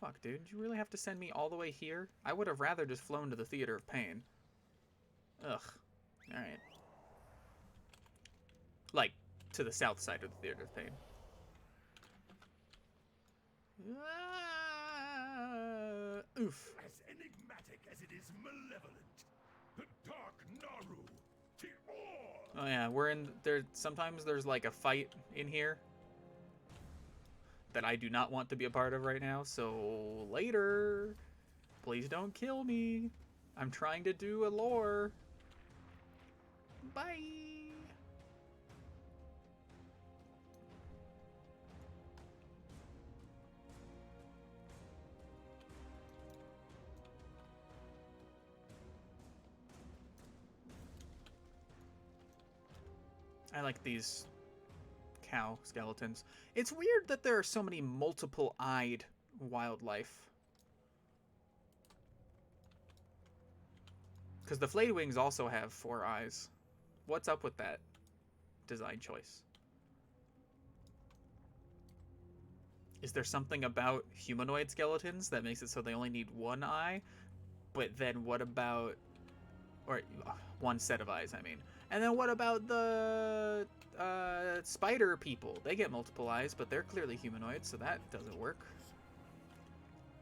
Fuck, dude. Did you really have to send me all the way here? I would have rather just flown to the Theater of Pain. Ugh. Alright. Like, to the south side of the Theater of Pain. Oof. As enigmatic as it is malevolent. The Dark Naru. Oh yeah, we're in there. Sometimes there's like a fight in here that I do not want to be a part of right now. So later, please don't kill me. I'm trying to do a lore. Bye. I like these cow skeletons. It's weird that there are so many multiple-eyed wildlife. Because the flayed wings also have 4 eyes. What's up with that design choice? Is there something about humanoid skeletons that makes it so they only need 1 eye? But then what about... Or 1 set of eyes, I mean. And then what about the spider people? They get multiple eyes, but they're clearly humanoid, so that doesn't work.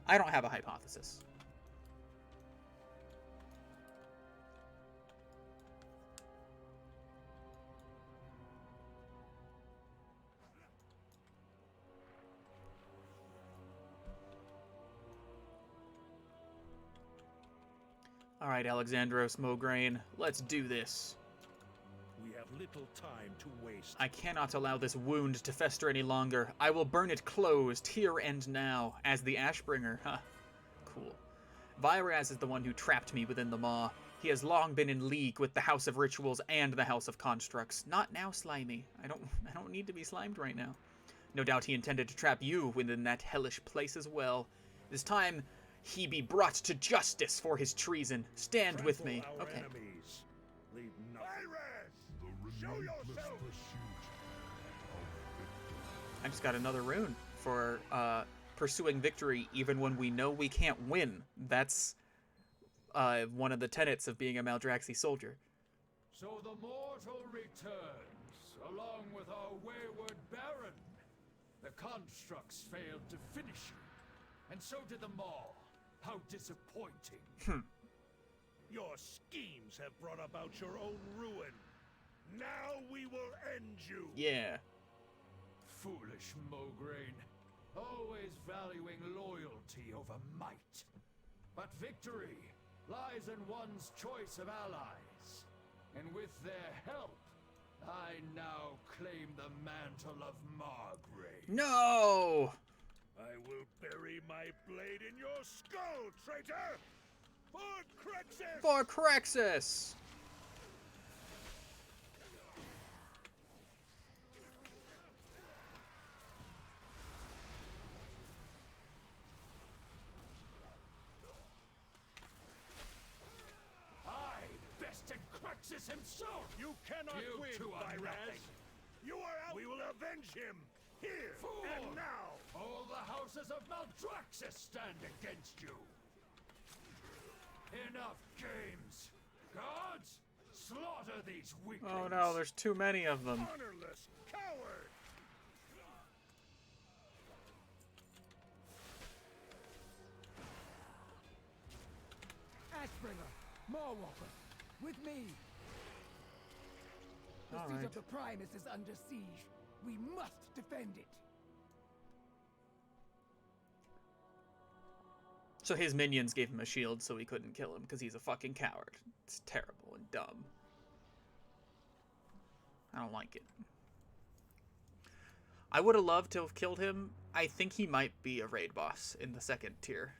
I don't have a hypothesis. All right, Alexandros Mograine, let's do this. We have little time to waste. I cannot allow this wound to fester any longer. I will burn it closed, here and now, as the Ashbringer. Huh. Cool. Vyraz is the one who trapped me within the maw. He has long been in league with the House of Rituals and the House of Constructs. Not now, Slimy. I don't need to be slimed right now. No doubt he intended to trap you within that hellish place as well. It is time he be brought to justice for his treason. Stand with me. Okay. Show yourself! I just got another rune for pursuing victory even when we know we can't win. That's one of the tenets of being a Maldraxxus soldier. So the mortal returns, along with our wayward Baron. The constructs failed to finish you, and so did the Maw. How disappointing. Your schemes have brought about your own ruin. Now we will end you. Yeah. Foolish Mograine, always valuing loyalty over might. But victory lies in one's choice of allies. And with their help, I now claim the mantle of Margrave. No! I will bury my blade in your skull, traitor! For Crexus! For Crexus! Himself! You cannot win, Vyraz! You are out! We will avenge him! Here! Fool! And now! All the houses of Maldraxxus stand against you! Enough games! Guards, slaughter these weaklings! Oh no, there's too many of them. Honorless coward! Ashbringer, Mawwalker, with me! The All seat right. of the Primus is under siege. We must defend it. So his minions gave him a shield so he couldn't kill him because he's a fucking coward. It's terrible and dumb. I don't like it. I would have loved to have killed him. I think he might be a raid boss in the 2nd tier.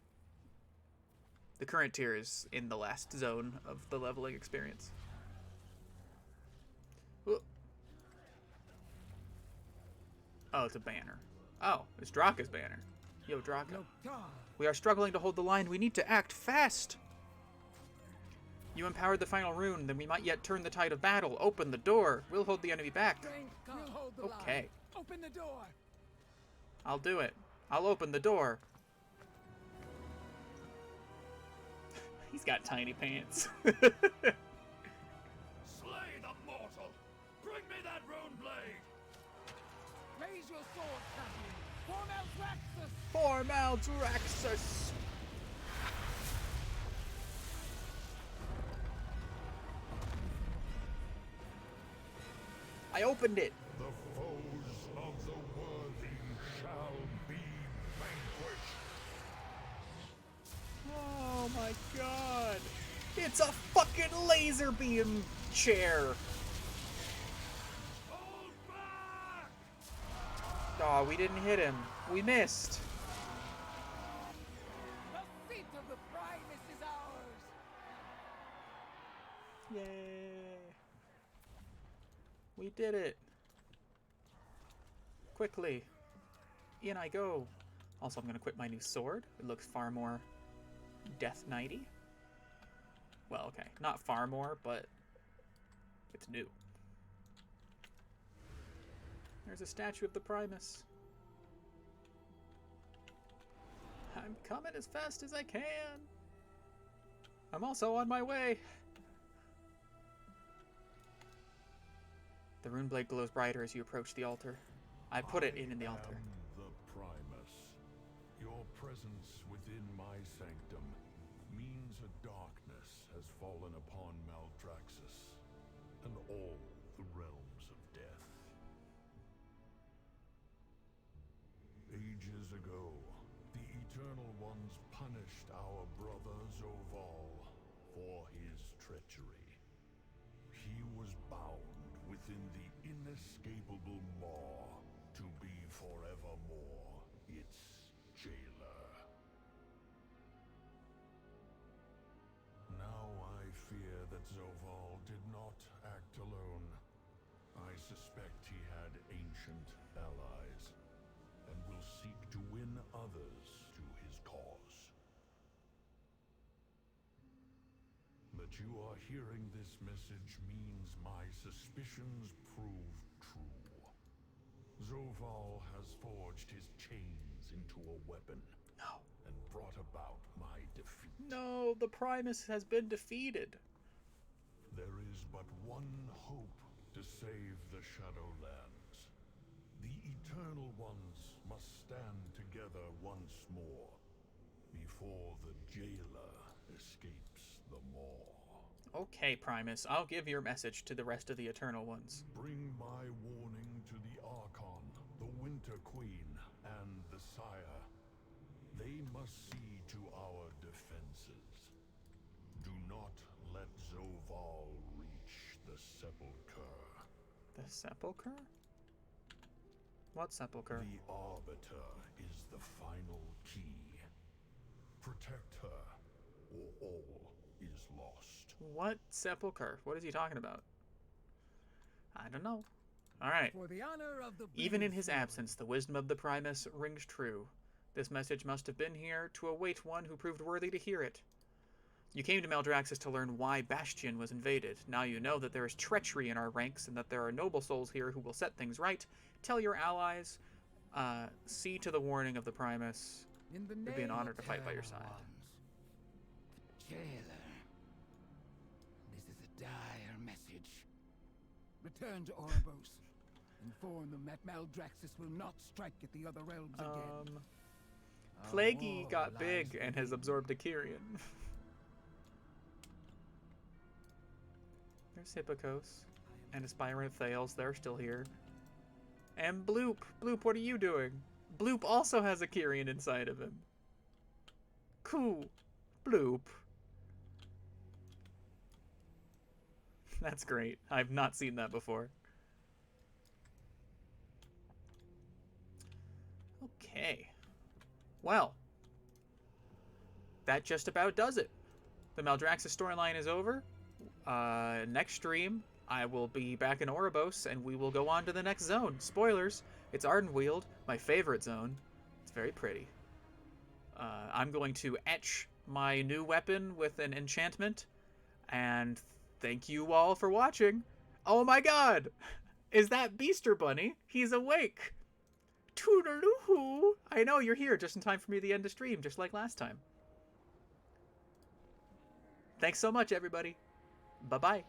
The current tier is in the last zone of the leveling experience. Oh, it's a banner. Oh, it's Draka's banner. Yo, Draka. We are struggling to hold the line. We need to act fast. You empowered the final rune, then we might yet turn the tide of battle. Open the door. We'll hold the enemy back. We'll hold the Okay. line. Open the door. I'll do it. I'll open the door. He's got tiny pants. Slay the mortal! Bring me that rune blade! Raise your sword, champion! For Maldraxxus! For Maldraxxus! I opened it! The foes of the worthy shall be vanquished. Oh my god! It's a fucking laser beam chair! Aw, we didn't hit him. We missed. The seat of the Primus is ours! Yay! We did it. Quickly. In I go. Also, I'm gonna quit my new sword. It looks far more Death Knighty. Well, okay. Not far more, but it's new. There's a statue of the Primus. I'm coming as fast as I can. I'm also on my way. The rune blade glows brighter as you approach the altar. I put it in the altar. The Primus. Your presence within my sanctum means a darkness has fallen upon Maldraxxus and all the realms of death. Ages ago, the Eternal Ones punished our brother Zoval for his treachery. He was bound within the inescapable maw to be forevermore its jailer. Now I fear that Zoval did not act alone. I suspect he had ancient allies, and will seek to win others to his cause. That you are hearing this message means my suspicions proved true. Zoval has forged his chains into a weapon. No. And brought about my defeat. No, the Primus has been defeated. There is but one hope to save the Shadowlands. The Eternal Ones must stand together once more before the jailer escapes the maw. Okay, Primus, I'll give your message to the rest of the Eternal Ones. Bring my warning to the Archon, the Winter Queen, and the Sire. They must see to our defenses. Do not let Zoval reach the Sepulchre. The Sepulchre? What Sepulchre? The Arbiter is the final key. Protect her, or all is lost. What Sepulchre? What is he talking about? I don't know. Alright. For the honor of the Even in his absence, the wisdom of the Primus rings true. This message must have been here to await one who proved worthy to hear it. You came to Maldraxxus to learn why Bastion was invaded. Now you know that there is treachery in our ranks and that there are noble souls here who will set things right. Tell your allies, see to the warning of the Primus. It would be an honor to fight by your side. The jailer. This is a dire message. Return to Oribos. Inform them that Maldraxxus will not strike at the other realms again. Plaguey got big and has absorbed a Kyrian. There's Hippokos and Aspirant Thales. They're still here. And Bloop. Bloop, what are you doing? Bloop also has a Kyrian inside of him. Cool. Bloop. That's great. I've not seen that before. Okay. Well, that just about does it. The Maldraxxus storyline is over. Next stream, I will be back in Oribos, and we will go on to the next zone. Spoilers, it's Ardenweald, my favorite zone. It's very pretty. I'm going to etch my new weapon with an enchantment, and thank you all for watching. Oh my god! Is that Beaster Bunny? He's awake! Toodaloo! I know, you're here just in time for me to end the stream, just like last time. Thanks so much, everybody. Bye-bye.